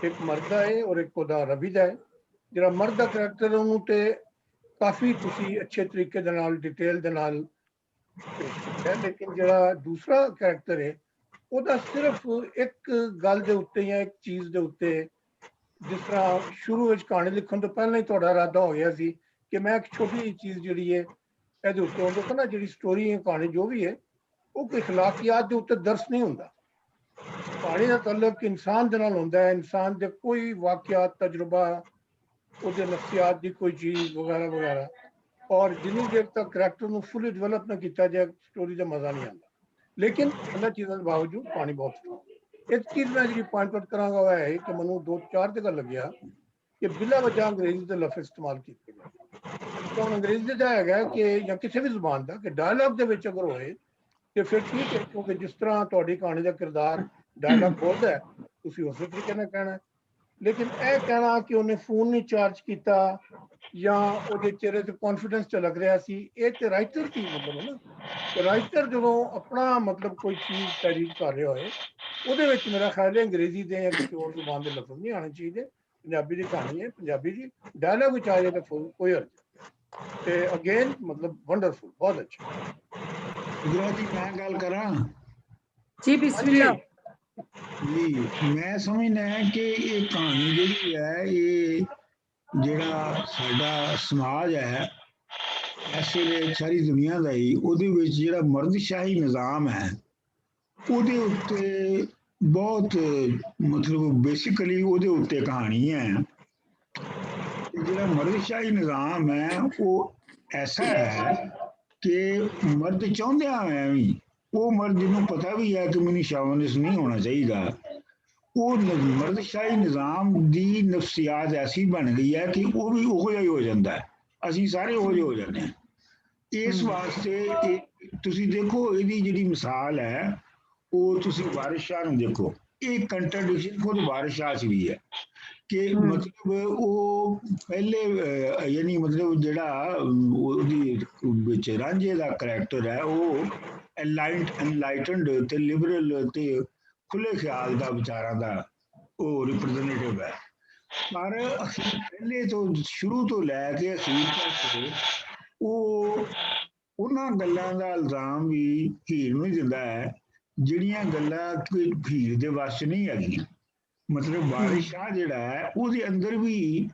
ਇੱਕ ਮਰਦ ਦਾ ਹੈ ਔਰ ਇੱਕ ਉਹਦਾ ਰਵੀ ਦਾ ਹੈ। ਜਿਹੜਾ ਮਰਦ ਦਾ ਕਰੈਕਟਰ ਉਹਨੂੰ ਤੇ ਕਾਫੀ ਤੁਸੀਂ ਅੱਛੇ ਤਰੀਕੇ ਦੇ ਨਾਲ ਡਿਟੇਲ ਦੇ ਨਾਲ ਹੈ, ਲੇਕਿਨ ਜਿਹੜਾ ਦੂਸਰਾ ਕਰੈਕਟਰ ਹੈ ਉਹਦਾ ਸਿਰਫ ਇੱਕ ਗੱਲ ਦੇ ਉੱਤੇ ਜਾਂ ਇੱਕ ਚੀਜ਼ ਦੇ ਉੱਤੇ, ਜਿਸ ਤਰ੍ਹਾਂ ਸ਼ੁਰੂ ਵਿੱਚ ਕਹਾਣੀ ਲਿਖਣ ਤੋਂ ਪਹਿਲਾਂ ਹੀ ਤੁਹਾਡਾ ਇਰਾਦਾ ਹੋ ਗਿਆ ਸੀ ਕਿ ਮੈਂ ਇੱਕ ਛੋਟੀ ਜਿਹੀ ਚੀਜ਼ ਜਿਹੜੀ ਹੈ ਇਹਦੇ ਉੱਤੇ, ਉਹ ਦੇਖੋ ਨਾ ਜਿਹੜੀ ਸਟੋਰੀ ਹੈ ਕਹਾਣੀ ਜੋ ਵੀ ਹੈ ਉਹ ਕੋਈ ਅਖਲਾਕੀਆਤ ਦੇ ਉੱਤੇ ਦਰਸ ਨਹੀਂ ਹੁੰਦਾ। ਕਹਾਣੀ ਦਾ ਤਾਲੁਕ ਇਨਸਾਨ ਦੇ ਨਾਲ ਹੁੰਦਾ ਹੈ, ਇਨਸਾਨ ਦੇ ਕੋਈ ਵਾਕਿਆਤ, ਤਜਰਬਾ, ਉਹਦੇ ਨਫਸੀਆਤ ਦੀ ਕੋਈ ਚੀਜ਼ ਵਗੈਰਾ ਵਗੈਰਾ। ਔਰ ਜਿੰਨੀ ਦੇਰ ਤੱਕ ਕਰੈਕਟਰ ਨੂੰ ਫੁੱਲੀ ਡਿਵੈਲਪ ਨਾ ਕੀਤਾ ਜਾਏ ਸਟੋਰੀ ਦਾ ਮਜ਼ਾ ਨਹੀਂ ਆਉਂਦਾ। ਲੇਕਿਨ ਇਹਨਾਂ ਚੀਜ਼ਾਂ ਦੇ ਬਾਵਜੂਦ ਕਹਾਣੀ ਬਹੁਤ ਸਟਰੋਂਗ। ਇੱਕ ਚੀਜ਼ ਮੈਂ ਜਿਹੜੀ ਪੁਆਇੰਟ ਆਊਟ ਕਰਾਂਗਾ ਉਹ ਹੈ ਕਿ ਮੈਨੂੰ 2-4 ਜਗ੍ਹਾ ਲੱਗਿਆ ਕਿ ਬਿਲਾ ਵਜ੍ਹਾ ਅੰਗਰੇਜ਼ੀ ਦੇ ਲਫ਼ਜ਼ ਇਸਤੇਮਾਲ ਕੀਤੇ ਗਏ। ਤਾਂ ਅੰਗਰੇਜ਼ੀ ਦਾ ਹੈਗਾ ਕਿ ਜਾਂ ਕਿਸੇ ਵੀ ਜ਼ੁਬਾਨ ਦਾ ਕਿ ਡਾਇਲੌਗ ਦੇ ਵਿੱਚ ਅਗਰ ਹੋਏ ਤੇ ਫਿਰ ਠੀਕ ਹੈ, ਕਿਉਂਕਿ ਜਿਸ ਤਰ੍ਹਾਂ ਤੁਹਾਡੀ ਕਹਾਣੀ ਦਾ ਕਿਰਦਾਰ ਡਾਇਲੌਗ ਬੋਲਦਾ ਹੈ ਤੁਸੀਂ ਉਸੇ ਤਰੀਕੇ ਨਾਲ ਕਹਿਣਾ। ਲੇਕਿਨ ਇਹ ਕਹਿਣਾ ਕਿ ਉਹਨੇ ਫੋਨ ਨਹੀਂ ਚਾਰਜ ਕੀਤਾ ਜਾਂ ਉਹਦੇ ਚਿਹਰੇ ਤੇ ਕੌਨਫੀਡੈਂਸ ਝਲਕ ਰਿਹਾ ਸੀ, ਇਹ ਤੇ ਰਾਈਟਰ ਦੀ ਮਤਲਬ ਹੈ ਨਾ। ਰਾਈਟਰ ਜਦੋਂ ਆਪਣਾ ਮਤਲਬ ਕੋਈ ਚੀਜ਼ ਤਾਰੀਫ ਕਰ ਰਿਹਾ ਹੋਏ ਉਹਦੇ ਵਿੱਚ ਮੇਰਾ ਖਿਆਲ ਹੈ ਅੰਗਰੇਜ਼ੀ ਦੇ ਜਾਂ ਕਿਸੇ ਹੋਰ ਜ਼ੁਬਾਨ ਦੇ ਲਫ਼ਜ਼ ਨਹੀਂ ਆਉਣੇ ਚਾਹੀਦੇ। ਪੰਜਾਬੀ ਦੀ ਕਹਾਣੀ ਹੈ, ਪੰਜਾਬੀ ਦੀ ਡਾਇਲੌਗ ਵਿੱਚ ਆ ਜਾਏ ਤਾਂ ਕੋਈ ਅਰਜ਼। ਤੇ ਅਗੇਨ ਮਤਲਬ ਵੰਡਰਫੁਲ, ਬਹੁਤ ਅੱਛਾ। ਜੀ ਮੈਂ ਗੱਲ ਕਰਾਂ? ਜੀ ਬਿਸਮਿਲ੍ਲਾ ਜੀ ਮੈਂ ਸਮਝਦਾ ਕਿ ਇਹ ਕਹਾਣੀ ਜਿਹੜੀ ਹੈ, ਇਹ ਜਿਹੜਾ ਸਾਡਾ ਸਮਾਜ ਹੈ ਇਸ ਵੇਲੇ ਸਾਰੀ ਦੁਨੀਆ ਦਾ ਹੀ, ਉਹਦੇ ਵਿੱਚ ਜਿਹੜਾ ਮਰਦਸ਼ਾਹੀ ਨਿਜ਼ਾਮ ਹੈ ਉਹਦੇ ਉੱਤੇ ਬਹੁਤ ਮਤਲਬ ਬੇਸਿਕਲੀ ਉਹਦੇ ਉੱਤੇ ਕਹਾਣੀ ਹੈ। ਜਿਹੜਾ ਮਰਦਸ਼ਾਹੀ ਨਿਜ਼ਾਮ ਹੈ ਉਹ ਐਸਾ ਹੈ ਕਿ ਮਰਦ ਚਾਹੁੰਦਿਆਂ ਹੋਇਆ ਵੀ, ਉਹ ਮਰਦ ਨੂੰ ਪਤਾ ਵੀ ਹੈ ਕਿ ਮੈਨੂੰ ਸ਼ਾਵਨਿਸ ਨਹੀਂ ਹੋਣਾ ਚਾਹੀਦਾ, ਉਹ ਮਰਦਸ਼ਾਹੀ ਨਿਜ਼ਾਮ ਦੀ ਨਫਸੀਆਤ ਐਸੀ ਬਣ ਗਈ ਹੈ ਕਿ ਉਹ ਵੀ ਉਹੋ ਜਿਹਾ ਹੀ ਹੋ ਜਾਂਦਾ ਹੈ। ਅਸੀਂ ਸਾਰੇ ਉਹੋ ਜਿਹੇ ਹੋ ਜਾਂਦੇ ਹਾਂ। ਇਸ ਵਾਸਤੇ ਤੁਸੀਂ ਦੇਖੋ ਇਹਦੀ ਜਿਹੜੀ ਮਿਸਾਲ ਹੈ ਉਹ ਤੁਸੀਂ ਵਾਰਿਸ ਸ਼ਾਹ ਨੂੰ ਦੇਖੋ, ਇਹ ਕੰਟਰਡਿਕਸ਼ਨ ਖੁਦ ਵਾਰਿਸ ਸ਼ਾਹ 'ਚ ਵੀ ਹੈ कि मतलब वो पहले यानी मतलब ਜਿਹੜਾ ਉਹਦੀ ਵਿੱਚ ਰਾਂਝੇ ਦਾ ਕਰੈਕਟਰ ਹੈ ਉਹ ਐਨਲਾਈਟਨਡ ਤੇ ਲਿਬਰਲ ਤੇ ਖੁੱਲੇ ਖਿਆਲ ਦਾ ਵਿਚਾਰਾਂ ਦਾ ਉਹ ਰਿਪਰੈਜ਼ੈਂਟੇਟਿਵ ਹੈ। ਪਰ ਪਹਿਲੇ ਤੋਂ ਸ਼ੁਰੂ ਤੋਂ ਲੈ ਕੇ ਅਖੀਰ ਤੱਕ ਉਹ ਉਹਨਾਂ ਗੱਲਾਂ ਦਾ ਇਲਜ਼ਾਮ ਵੀ ਹੀਰ ਨੂੰ ਦਿੰਦਾ ਹੈ ਜਿਹੜੀਆਂ ਗੱਲਾਂ ਕੋਈ ਹੀਰ ਦੇ ਵੱਸ 'ਚ ਨਹੀਂ ਹੈਗੀਆਂ। ਮਤਲਬ ਵਾਰਿਸ ਸ਼ਾਹ ਜਿਹੜਾ ਹੈ ਉਹਦੇ ਅੰਦਰ ਵੀ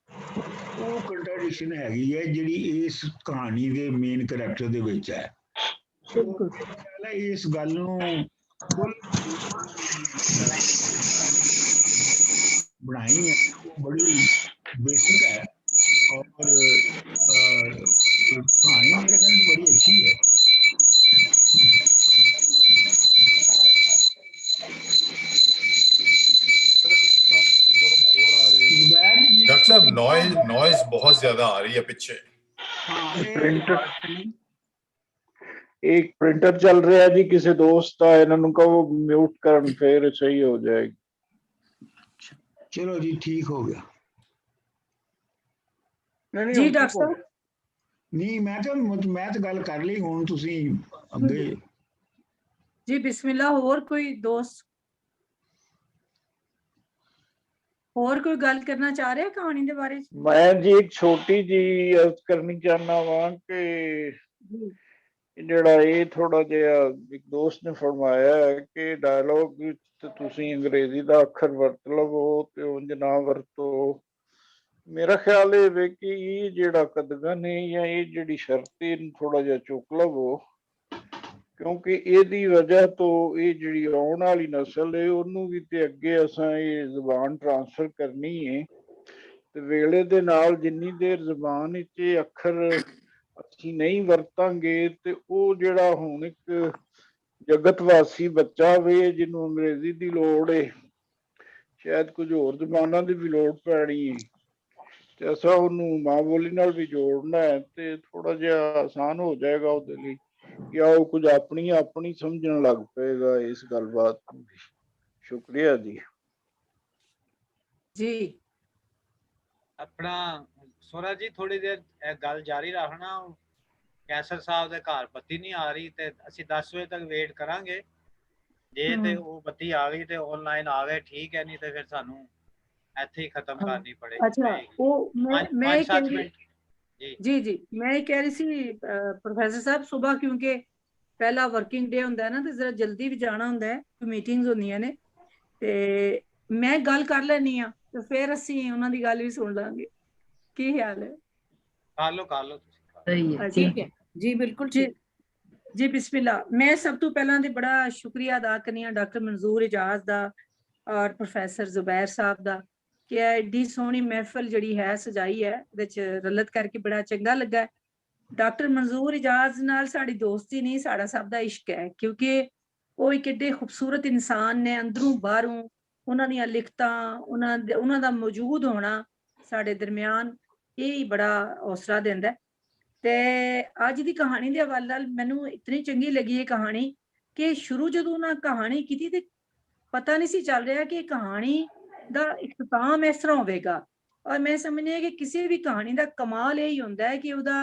ਉਹ ਕੰਟਰਡਿਕਸ਼ਨ ਹੈਗੀ ਹੈ ਜਿਹੜੀ ਇਸ ਕਹਾਣੀ ਦੇ ਮੇਨ ਕਰੈਕਟਰ ਦੇ ਵਿੱਚ ਹੈ। ਇਸ ਗੱਲ ਨੂੰ ਬਣਾਈ ਹੈ ਉਹ ਬੜੀ ਬੇਸਿਕ ਹੈ और कहानी मेरे ख्याल से बड़ी अच्छी है। डॉक्टर साहब नॉइज बहुत ज्यादा आ रही है पीछे। एक प्रिंटर चल रहा है जी किसी दोस्त का, इन्होंने कहो म्यूट करन फिर सही हो जाएगी। चलो जी ठीक हो गया। जी डॉक्टर साहब नहीं मैं तो गल कर ली हुण तुसी अगे जी बिस्मिल्लाह। और कोई दोस्त और कोई गल करना चाह रहे हैं कहानी के बारे? मैं जी एक छोटी जी अर्ज करनी चाहना वा कि ਜਿਹੜਾ ਇਹ ਥੋੜਾ ਜਿਹਾ ਇੱਕ ਦੋਸਤ ਨੇ ਫਰਮਾਇਆ ਹੈ ਕਿ ਡਾਇਲੋਗ ਵਿੱਚ ਤੁਸੀਂ ਅੰਗਰੇਜ਼ੀ ਦਾ ਅੱਖਰ ਵਰਤ ਲਵੋ ਤੇ ਉਂਝ ਨਾ ਵਰਤੋ। ਮੇਰਾ ਖਿਆਲ ਇਹ ਵੇ ਕਿ ਇਹ ਜਿਹੜਾ ਕਦਗਨ ਹੈ ਜਾਂ ਇਹ ਜਿਹੜੀ ਸ਼ਰਤ ਇਹਨੂੰ ਥੋੜਾ ਜਿਹਾ ਚੁੱਕ ਲਵੋ, ਕਿਉਂਕਿ ਇਹਦੀ ਵਜ੍ਹਾ ਤੋਂ ਇਹ ਜਿਹੜੀ ਆਉਣ ਵਾਲੀ ਨਸਲ ਹੈ ਉਹਨੂੰ ਵੀ ਤੇ ਅੱਗੇ ਅਸਾਂ ਇਹ ਜ਼ੁਬਾਨ ਟ੍ਰਾਂਸਫਰ ਕਰਨੀ ਹੈ ਤੇ ਵੇਲੇ ਦੇ ਨਾਲ ਜਿੰਨੀ ਦੇਰ ਜ਼ੁਬਾਨ ਵਿੱਚ ਇਹ ਅੱਖਰ ਅਸੀਂ ਨਹੀਂ ਵਰਤਾਂਗੇ ਤੇ ਉਹ ਜਿਹੜਾ ਹੁਣ ਇੱਕ ਜਗਤ ਵਾਸੀ ਬੱਚਾ ਵੇ ਜਿਹਨੂੰ ਅੰਗਰੇਜ਼ੀ ਦੀ ਲੋੜ ਹੈ, ਸ਼ਾਇਦ ਕੁਝ ਹੋਰ ਜ਼ਬਾਨਾਂ ਦੀ ਵੀ ਲੋੜ ਪੈਣੀ ਹੈ, ਤੇ ਅਸਾਂ ਉਹਨੂੰ ਮਾਂ ਬੋਲੀ ਨਾਲ ਵੀ ਜੋੜਨਾ ਹੈ ਤੇ ਥੋੜਾ ਜਿਹਾ ਆਸਾਨ ਹੋ ਜਾਏਗਾ ਉਹਦੇ ਲਈ ਕਿ ਉਹ ਕੁਝ ਆਪਣੀ ਸਮਝਣ ਲੱਗ ਪਏਗਾ ਇਸ ਗੱਲਬਾਤ ਨੂੰ। ਸ਼ੁਕਰੀਆ ਜੀ। ਜੀ ਆਪਣਾ ਸੋਰਾ ਜੀ ਥੋੜੀ ਦੇਰ ਗੱਲ ਜਾਰੀ ਰੱਖਣਾ। ਕੈਸਰ ਸਾਹਿਬ ਦੇ ਘਰ ਬੱਤੀ ਨਹੀਂ ਆ ਰਹੀ ਤੇ ਅਸੀਂ 10 ਵਜੇ ਤੱਕ ਵੇਟ ਕਰਾਂਗੇ। ਜੇ ਤੇ ਉਹ ਬੱਤੀ ਆ ਗਈ ਤੇ ਆਨਲਾਈਨ ਆ ਗਏ ਠੀਕ ਹੈ, ਨਹੀਂ ਤੇ ਫਿਰ ਸਾਨੂੰ ਇੱਥੇ ਹੀ ਖਤਮ ਕਰਨੀ ਪੜੇਗੀ। अच्छा वो मैं जी मैं कह रही सी प्रोफेसर साहब सुबह क्योंकि पहला वर्किंग डे होंदा है ना ते जरा जल्दी भी जाना होंदा है, मीटिंग्स होंदियां ने ते मैं गल कर लैनी आ ते फिर ਅਸੀਂ ਉਹਨਾਂ ਦੀ ਗੱਲ ਵੀ ਸੁਣ ਲਾਂਗੇ। ਕੀ ਖਿਆਲ ਹੈ? ਕਰ ਲਓ ਸਹੀ ਹੈ ठीक है जी बिल्कुल जी बिस्मिल्लाह। मैं सब तो पहला ते बड़ा शुक्रिया अदा करनी आ डॉक्टर मंजूर इजाज दा और प्रोफेसर जुबैर साहब दा कि एडी सोहनी महफिल जिहड़ी है सजाई है विच रलत करके बड़ा चंगा लगा। डॉक्टर मंजूर इजाज नाल साडी दोस्ती नहीं, साडा सब दा इश्क है क्योंकि वो एक एडे खूबसूरत इंसान ने अंदरों बाहरों उन्हां दी लिखतां उन्हां दा मौजूद होना साडे दरमियान यही बड़ा हौसला दिंदा। ते अज दी कहानी दे हवाले नाल मैनूं इतनी चंगी लगी ये कहानी कि शुरू जदों उन्हां कहानी कीती ते पता नहीं सी चल रहा कि कहानी दा इख्तिताम इस तरह होवेगा। और मैं समझनी है कि किसी भी कहानी दा कमाल यही होंदा है कि उहदा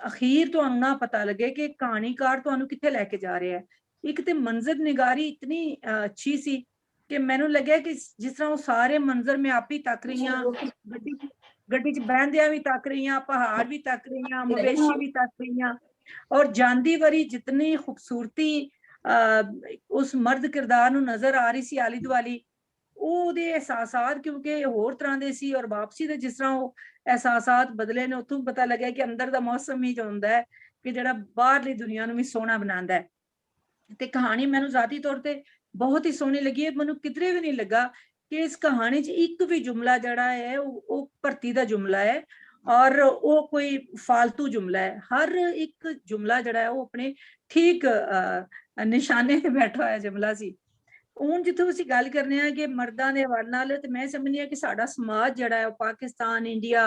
अखीर तुहानूं ना पता लगे कि कहानीकार तुहानूं कित्थे लैके जा रहा है। एक ते मंजर निगारी इतनी अच्छी सी कि मैनूं लग्या कि जिस तरह वो सारे मंजर मैं आप ही तक रही हां, गड्डी च बहंदियां भी तक रही हां, पहाड़ भी तक रही हां, मवेशी भी तक रही हां और जांदी वारी जितनी खूबसूरती उस मर्द किरदार नूं नजर आ रही सी आली दुआली ਉਹਦੇ एहसासात क्योंकि होर तरह दे सी और वापसी दे जिस तरह ਉਹ एहसासात बदले ने उतों पता लगे कि अंदर दा मौसम ही जो हुंदा है कि ਜਿਹੜਾ ਬਾਹਰਲੀ ਦੁਨੀਆ ਨੂੰ ਵੀ ਸੋਹਣਾ ਬਣਾਉਂਦਾ ਹੈ। ਤੇ ਕਹਾਣੀ ਮੈਨੂੰ ਜ਼ਾਤੀ ਤੌਰ ਤੇ ਬਹੁਤ ਹੀ ਸੋਹਣੀ ਲੱਗੀ ਹੈ। ਮੈਨੂੰ ਕਿਧਰੇ ਵੀ ਨਹੀਂ ਲੱਗਾ ਕਿ ਇਸ ਕਹਾਣੀ 'ਚ ਇੱਕ ਵੀ ਜੁਮਲਾ ਜਿਹੜਾ ਹੈ ਉਹ ਭਰਤੀ ਦਾ ਜੁਮਲਾ ਹੈ और वो कोई फालतू जुमला है। हर एक जुमला जड़ा है वो अपने ठीक निशाने पे बैठा हुआ जुमला सी। ਹੁਣ ਜਿੱਥੋਂ ਅਸੀਂ ਗੱਲ ਕਰਨੇ ਆ ਕਿ ਮਰਦਾਂ ਦੇ ਹਵਾਲੇ ਨਾਲ ਤੇ ਮੈਂ ਸਮਝਦੀ ਆ ਕਿ ਸਾਡਾ ਸਮਾਜ ਜਿਹੜਾ ਹੈ ਉਹ ਪਾਕਿਸਤਾਨ ਇੰਡੀਆ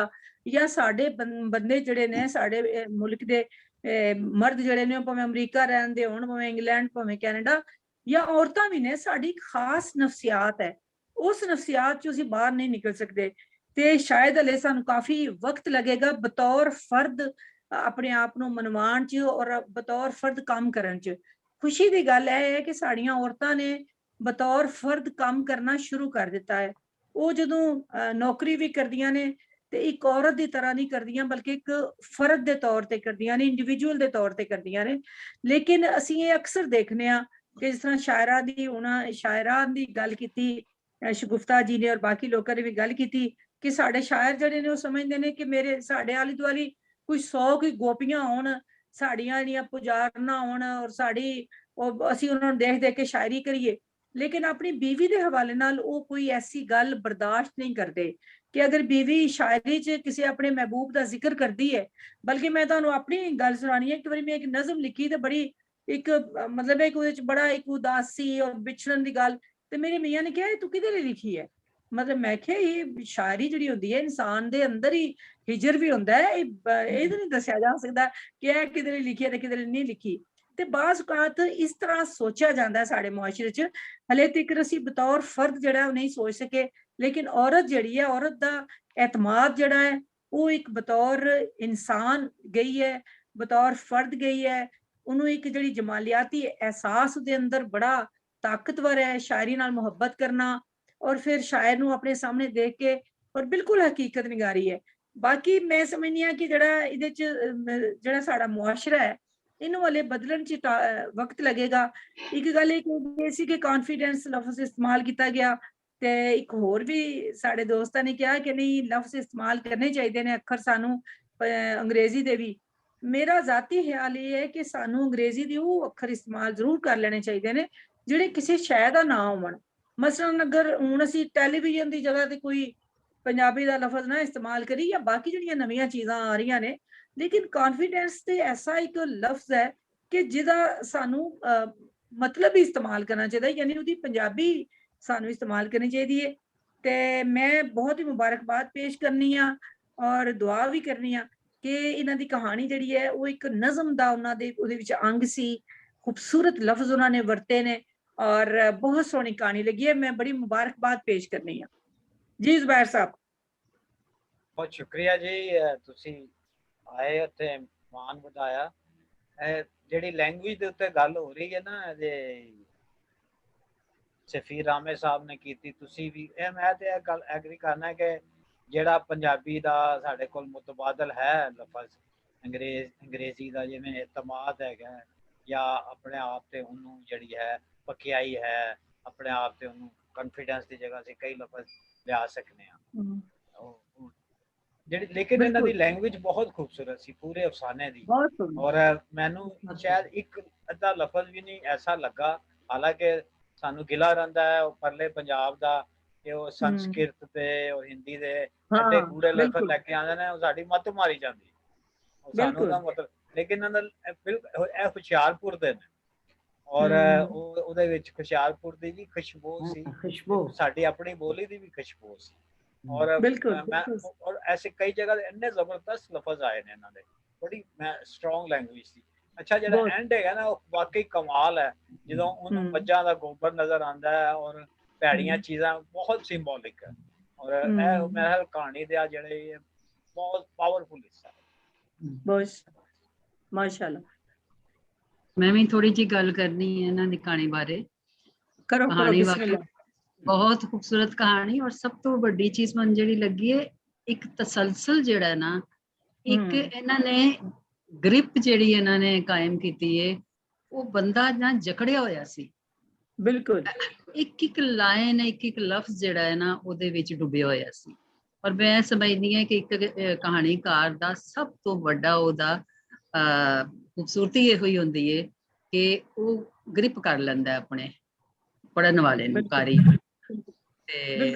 ਜਾਂ ਸਾਡੇ ਬੰਦੇ ਜਿਹੜੇ ਨੇ ਸਾਡੇ ਮੁਲਕ ਦੇ ਮਰਦ ਜਿਹੜੇ ਨੇ ਭਾਵੇਂ ਅਮਰੀਕਾ ਰਹਿੰਦੇ ਹੋਣ ਭਾਵੇਂ ਇੰਗਲੈਂਡ ਭਾਵੇਂ ਕੈਨੇਡਾ ਜਾਂ ਔਰਤਾਂ ਵੀ ਨੇ, ਸਾਡੀ ਖਾਸ ਨਫਸੀਆਤ ਹੈ ਉਸ ਨਫਸੀਆਤ ਚੋਂ ਅਸੀਂ ਬਾਹਰ ਨਹੀਂ ਨਿਕਲ ਸਕਦੇ ਤੇ ਸ਼ਾਇਦ ਹਲੇ ਸਾਨੂੰ ਕਾਫੀ ਵਕਤ ਲੱਗੇਗਾ ਬਤੌਰ ਫਰਦ ਆਪਣੇ ਆਪ ਨੂੰ ਮਨਵਾਉਣ ਚ ਔਰ ਬਤੌਰ ਫਰਦ ਕੰਮ ਕਰਨ ਚ। ਖੁਸ਼ੀ ਦੀ ਗੱਲ ਇਹ ਹੈ ਕਿ ਸਾਡੀਆਂ ਔਰਤਾਂ ਨੇ ਬਤੌਰ ਫਰਦ ਕੰਮ ਕਰਨਾ ਸ਼ੁਰੂ ਕਰ ਦਿੱਤਾ ਹੈ। ਉਹ ਜਦੋਂ ਨੌਕਰੀ ਵੀ ਕਰਦੀਆਂ ਨੇ ਤੇ ਇੱਕ ਔਰਤ ਦੀ ਤਰ੍ਹਾਂ ਨਹੀਂ ਕਰਦੀਆਂ ਬਲਕਿ ਇੱਕ ਫਰਦ ਦੇ ਤੌਰ ਤੇ ਕਰਦੀਆਂ ਨੇ, ਇੰਡੀਵਿਜੂਅਲ ਦੇ ਤੌਰ ਤੇ ਕਰਦੀਆਂ ਨੇ। ਲੇਕਿਨ ਅਸੀਂ ਇਹ ਅਕਸਰ ਦੇਖਨੇ ਆ ਕਿ ਜਿਸ ਤਰ੍ਹਾਂ ਸ਼ਾਇਰਾਂ ਦੀ ਉਹਨਾਂ ਸ਼ਾਇਰਾਂ ਦੀ ਗੱਲ ਕੀਤੀ ਸ਼ਗੁਫਤਾ ਜੀ ਨੇ ਔਰ ਬਾਕੀ ਲੋਕਾਂ ਨੇ ਵੀ ਗੱਲ ਕੀਤੀ ਕਿ ਸਾਡੇ ਸ਼ਾਇਰ ਜਿਹੜੇ ਨੇ ਉਹ ਸਮਝਦੇ ਨੇ ਕਿ ਮੇਰੇ ਸਾਡੇ ਆਲੇ ਦੁਆਲੇ ਕੋਈ 100 ਕੋਈ ਗੋਪੀਆਂ ਹੋਣ, ਸਾਡੀਆਂ ਜਿਹੜੀਆਂ ਪੁਜਾਰਨਾ ਹੋਣ ਔਰ ਸਾਡੀ ਉਹ ਅਸੀਂ ਉਹਨਾਂ ਨੂੰ ਦੇਖ ਦੇਖ ਕੇ ਸ਼ਾਇਰੀ ਕਰੀਏ। ਲੇਕਿਨ ਆਪਣੀ ਬੀਵੀ ਦੇ ਹਵਾਲੇ ਨਾਲ ਉਹ ਕੋਈ ਐਸੀ ਗੱਲ ਬਰਦਾਸ਼ਤ ਨਹੀਂ ਕਰਦੇ ਕਿ ਅਗਰ ਬੀਵੀ ਸ਼ਾਇਰੀ 'ਚ ਕਿਸੇ ਆਪਣੇ ਮਹਿਬੂਬ ਦਾ ਜ਼ਿਕਰ ਕਰਦੀ ਹੈ। ਬਲਕਿ ਮੈਂ ਤੁਹਾਨੂੰ ਆਪਣੀ ਗੱਲ ਸੁਣਾਣੀ ਹੈ। ਇੱਕ ਵਾਰੀ ਮੈਂ ਇੱਕ ਨਜ਼ਮ ਲਿਖੀ ਤੇ ਬੜੀ ਇੱਕ ਮਤਲਬ ਇੱਕ ਉਹਦੇ 'ਚ ਬੜਾ ਇੱਕ ਉਦਾਸੀ ਔਰ ਵਿਛੜਨ ਦੀ ਗੱਲ, ਤੇ ਮੇਰੇ ਮੀਆਂ ਨੇ ਕਿਹਾ ਤੂੰ ਕਿਹਦੇ ਲਈ ਲਿਖੀ ਹੈ? ਮਤਲਬ ਮੈਂ ਕਿਹਾ ਇਹ ਸ਼ਾਇਰੀ ਜਿਹੜੀ ਹੁੰਦੀ ਹੈ ਇਨਸਾਨ ਦੇ ਅੰਦਰ ਹੀ ਹਿਜਰ ਵੀ ਹੁੰਦਾ ਹੈ, ਇਹ ਤਾਂ ਨਹੀਂ ਦੱਸਿਆ ਜਾ ਸਕਦਾ ਕਿ ਇਹ ਕਿਹਦੇ ਲਈ ਲਿਖੀ ਹੈ ਤੇ ਕਿਹਦੇ ਲਈ ਨਹੀਂ ਲਿਖੀ। ਤੇ ਬਾਜ਼ ਔਕਾਤ ਇਸ ਤਰ੍ਹਾਂ ਸੋਚਿਆ ਜਾਂਦਾ ਸਾਡੇ ਮੁਆਸ਼ਰੇ 'ਚ, ਹਲੇ ਤੱਕ ਅਸੀਂ ਬਤੌਰ ਫਰਦ ਜਿਹੜਾ ਉਹ ਨਹੀਂ ਸੋਚ ਸਕੇ। ਲੇਕਿਨ ਔਰਤ ਜਿਹੜੀ ਹੈ, ਔਰਤ ਦਾ ਐਤਮਾਦ ਜਿਹੜਾ ਹੈ ਉਹ ਇੱਕ ਬਤੌਰ ਇਨਸਾਨ ਗਈ ਹੈ, ਬਤੌਰ ਫਰਦ ਗਈ ਹੈ। ਉਹਨੂੰ ਇੱਕ ਜਿਹੜੀ ਜਮਾਲਿਆਤੀ ਅਹਿਸਾਸ ਦੇ ਅੰਦਰ ਬੜਾ ਤਾਕਤਵਰ ਹੈ, ਸ਼ਾਇਰੀ ਨਾਲ ਮੁਹੱਬਤ ਕਰਨਾ ਔਰ ਫਿਰ ਸ਼ਾਇਰ ਨੂੰ ਆਪਣੇ ਸਾਹਮਣੇ ਦੇਖ ਕੇ ਔਰ ਬਿਲਕੁਲ ਹਕੀਕਤ ਨਿਗਾਰੀ ਹੈ। ਬਾਕੀ ਮੈਂ ਸਮਝਦੀ ਹਾਂ ਕਿ ਜਿਹੜਾ ਇਹਦੇ 'ਚ ਜਿਹੜਾ ਸਾਡਾ ਮੁਆਸ਼ਰਾ ਹੈ ਇਹਨੂੰ ਵਾਲੇ ਬਦਲਣ 'ਚ ਵਕਤ ਲੱਗੇਗਾ। ਇੱਕ ਗੱਲ ਇਹ ਸੀ ਕਿ ਕੌਨਫੀਡੈਂਸ ਲਫ਼ਜ਼ ਇਸਤੇਮਾਲ ਕੀਤਾ ਗਿਆ ਤੇ ਇੱਕ ਹੋਰ ਵੀ ਸਾਡੇ ਦੋਸਤਾਂ ਨੇ ਕਿਹਾ ਕਿ ਨਹੀਂ ਲਫ਼ਜ਼ ਇਸਤੇਮਾਲ ਕਰਨੇ ਚਾਹੀਦੇ ਨੇ ਅੱਖਰ ਸਾਨੂੰ ਅੰਗਰੇਜ਼ੀ ਦੇ ਵੀ। ਮੇਰਾ ਜ਼ਾਤੀ ਖਿਆਲ ਇਹ ਹੈ ਕਿ ਸਾਨੂੰ ਅੰਗਰੇਜ਼ੀ ਦੇ ਉਹ ਅੱਖਰ ਇਸਤੇਮਾਲ ਜ਼ਰੂਰ ਕਰ ਲੈਣੇ ਚਾਹੀਦੇ ਨੇ ਜਿਹੜੇ ਕਿਸੇ ਸ਼ੈ ਦਾ ਨਾਂ ਹੋਣ। ਮਸਲਨ ਅਗਰ ਹੁਣ ਅਸੀਂ ਟੈਲੀਵਿਜ਼ਨ ਦੀ ਜਗ੍ਹਾ ਤੇ ਕੋਈ ਪੰਜਾਬੀ ਦਾ ਲਫ਼ਜ਼ ਨਾ ਇਸਤੇਮਾਲ ਕਰੀ ਜਾਂ ਬਾਕੀ ਜਿਹੜੀਆਂ ਨਵੀਆਂ ਚੀਜ਼ਾਂ ਆ ਰਹੀਆਂ ਨੇ, ਲੇਕਿਨ ਕੌਨਫੀਡੈਂਸ ਤੇ ਐਸਾ ਇੱਕ ਲਫ਼ਜ਼ ਹੈ ਕਿ ਜਿਹਦਾ ਸਾਨੂੰ ਮਤਲਬ ਹੀ ਇਸਤੇਮਾਲ ਕਰਨਾ ਚਾਹੀਦਾ, ਯਾਨੀ ਉਹਦੀ ਪੰਜਾਬੀ ਸਾਨੂੰ ਇਸਤੇਮਾਲ ਕਰਨੀ ਚਾਹੀਦੀ ਹੈ। ਤੇ ਮੈਂ ਬਹੁਤ ਹੀ ਮੁਬਾਰਕਬਾਦ ਪੇਸ਼ ਕਰਨੀ ਆ ਔਰ ਦੁਆ ਵੀ ਕਰਨੀ ਆ ਕਿ ਇਹਨਾਂ ਦੀ ਕਹਾਣੀ ਜਿਹੜੀ ਹੈ ਉਹ ਇੱਕ ਨਜ਼ਮ ਦਾ ਉਹਨਾਂ ਦੇ ਉਹਦੇ ਵਿੱਚ ਅੰਗ ਸੀ। ਖੂਬਸੂਰਤ ਲਫ਼ਜ਼ ਉਹਨਾਂ ਨੇ ਵਰਤੇ ਨੇ ਔਰ ਬਹੁਤ ਸੋਹਣੀ ਕਹਾਣੀ ਲੱਗੀ ਹੈ। ਮੈਂ ਬੜੀ ਮੁਬਾਰਕਬਾਦ ਪੇਸ਼ ਕਰਨੀ ਆ ਜੀ ਜ਼ੁਬੈਰ ਸਾਹਿਬ। ਬਹੁਤ ਸ਼ੁਕਰੀਆ ਜੀ, ਤੁਸੀਂ ਆਏ ਉੱਥੇ ਮਾਣ ਵਧਾਇਆ। ਜਿਹੜੀ ਲੈਂਗੁਏਜ ਦੇ ਉੱਤੇ ਗੱਲ ਹੋ ਰਹੀ ਹੈ ਨਾ ਜੇ ਸਫੀਰ ਰਾਮੇ ਸਾਹਿਬ ਨੇ ਕੀਤੀ, ਤੁਸੀਂ ਵੀ ਇਹ ਮੈਂ ਤੇ ਇਹ ਗੱਲ ਐਗਰੀ ਕਰਨਾ ਕਿ ਜਿਹੜਾ ਪੰਜਾਬੀ ਦਾ ਸਾਡੇ ਕੋਲ ਮੁਤਬਾਦਲ ਹੈ ਲਫ਼ਜ਼ ਅੰਗਰੇਜ਼ੀ ਦਾ, ਜਿਵੇਂ ਇਤਮਾਦ ਹੈਗਾ ਜਾਂ ਆਪਣੇ ਆਪ ਤੇ ਉਹਨੂੰ ਜਿਹੜੀ ਹੈ ਪਕਿਆਈ ਹੈ, ਆਪਣੇ ਆਪ ਤੇ ਉਹਨੂੰ ਕੌਨਫੀਡੈਂਸ ਦੀ ਜਗ੍ਹਾ ਤੇ ਕਈ ਲਫ਼ਜ਼ ਲਿਆ ਸਕਦੇ ਹਾਂ ਜਿਹੜੀ। ਲੇਕਿਨ ਇਹਨਾਂ ਦੀ ਲੈਂਗੁਏਜ ਬਹੁਤ ਖੂਬਸੂਰਤ ਸੀ, ਪੂਰੇ ਅਫਸਾਨੇ ਦੀ। ਔਰ ਮੈਨੂੰ ਸ਼ਾਇਦ ਇੱਕ ਅੱਧਾ ਲਫ਼ਜ਼ ਵੀ ਨਹੀਂ ਐਸਾ ਲੱਗਾ, ਹਾਲਾਂਕਿ ਸਾਨੂੰ ਗਿਲਾ ਰਹਿੰਦਾ ਹੈ ਉਹ ਪਰਲੇ ਪੰਜਾਬ ਦਾ ਕਿ ਉਹ ਸੰਸਕ੍ਰਿਤ ਤੇ ਔਰ ਹਿੰਦੀ ਦੇ ਐਡੇ ਗੂੜੇ ਲਫ਼ਜ਼ ਲੈ ਕੇ ਆਉਂਦੇ ਨੇ, ਉਹ ਸਾਡੀ ਮੱਤ ਮਾਰੀ ਜਾਂਦੀ ਸਾਨੂੰ ਉਹਦਾ ਮਤਲਬ। ਲੇਕਿਨ ਇਹਨਾਂ ਦਾ ਬਿਲਕੁਲ ਇਹ ਹੁਸ਼ਿਆਰਪੁਰ ਦੇ ਨੇ ਔਰ ਉਹਦੇ ਵਿੱਚ ਹੁਸ਼ਿਆਰਪੁਰ ਦੀ ਵੀ ਖੁਸ਼ਬੂ ਸੀ, ਸਾਡੀ ਆਪਣੀ ਬੋਲੀ ਦੀ ਵੀ ਖੁਸ਼ਬੂ ਸੀ। ਔਰ ਔਰ ਐਸੇ ਕਈ ਜਗ੍ਹਾ ਦੇ ਇੰਨੇ ਜ਼ਬਰਦਸਤ ਲਫ਼ਜ਼ ਆਏ ਨੇ ਇਹਨਾਂ ਦੇ, ਬੜੀ ਸਟਰੋਂਗ ਲੈਂਗੁਏਜ ਸੀ। ਅੱਛਾ ਜਿਹੜਾ ਐਂਡ ਹੈਗਾ ਨਾ ਉਹ ਵਾਕਈ ਕਮਾਲ ਹੈ, ਜਦੋਂ ਉਹਨੂੰ ਮੱਝਾਂ ਦਾ ਗੋਬਰ ਨਜ਼ਰ ਆਉਂਦਾ ਹੈ ਔਰ ਭੈੜੀਆਂ ਚੀਜ਼ਾਂ, ਬਹੁਤ ਸਿੰਬੋਲਿਕ ਹੈ। ਔਰ ਇਹ ਮੇਰਾ ਕਹਾਣੀ ਦੇ ਜਿਹੜੇ ਬਹੁਤ ਪਾਵਰਫੁਲ ਹਿੱਸਾ ਬਹੁਤ ਮਾਸ਼ਾਅੱਲਾ। ਮੈਂ ਵੀ ਥੋੜੀ ਜੀ ਗੱਲ ਕਰਨੀ ਹੈ ਇਹਨਾਂ ਦੀ ਕਹਾਣੀ ਬਾਰੇ। ਕਰੋ ਕਹਾਣੀ ਵਾਕਈ ਬਹੁਤ ਖੂਬਸੂਰਤ ਕਹਾਣੀ ਔਰ ਸਭ ਤੋਂ ਵੱਡੀ ਚੀਜ਼ ਮੈਨੂੰ ਜਿਹੜੀ ਲੱਗੀ ਹੈ ਇੱਕ ਤਸਲਸਲ ਜਿਹੜਾ ਨਾ, ਇੱਕ ਇਹਨਾਂ ਨੇ ਗ੍ਰਿਪ ਜਿਹੜੀ ਇਹਨਾਂ ਨੇ ਕਾਇਮ ਕੀਤੀ ਹੈ, ਉਹ ਬੰਦਾ ਨਾ ਜਕੜਿਆ ਹੋਇਆ ਸੀ ਬਿਲਕੁਲ। ਇੱਕ ਇੱਕ ਲਾਈਨ ਇੱਕ ਇੱਕ ਲਫ਼ਜ਼ ਜਿਹੜਾ ਹੈ ਨਾ ਉਹਦੇ ਵਿੱਚ ਡੁੱਬਿਆ ਹੋਇਆ ਸੀ। ਔਰ ਮੈਂ ਸਮਝਦੀ ਹਾਂ ਕਿ ਇੱਕ ਕਹਾਣੀਕਾਰ ਦਾ ਸਭ ਤੋਂ ਵੱਡਾ ਉਹਦਾ ਖੂਬਸੂਰਤੀ ਇਹੋ ਹੀ ਹੁੰਦੀ ਹੈ ਕਿ ਉਹ ਗ੍ਰਿਪ ਕਰ ਲੈਂਦਾ ਆਪਣੇ ਪੜ੍ਹਨ ਵਾਲੇ ਨੂੰ, ਕਾਰੀ। ਤੇ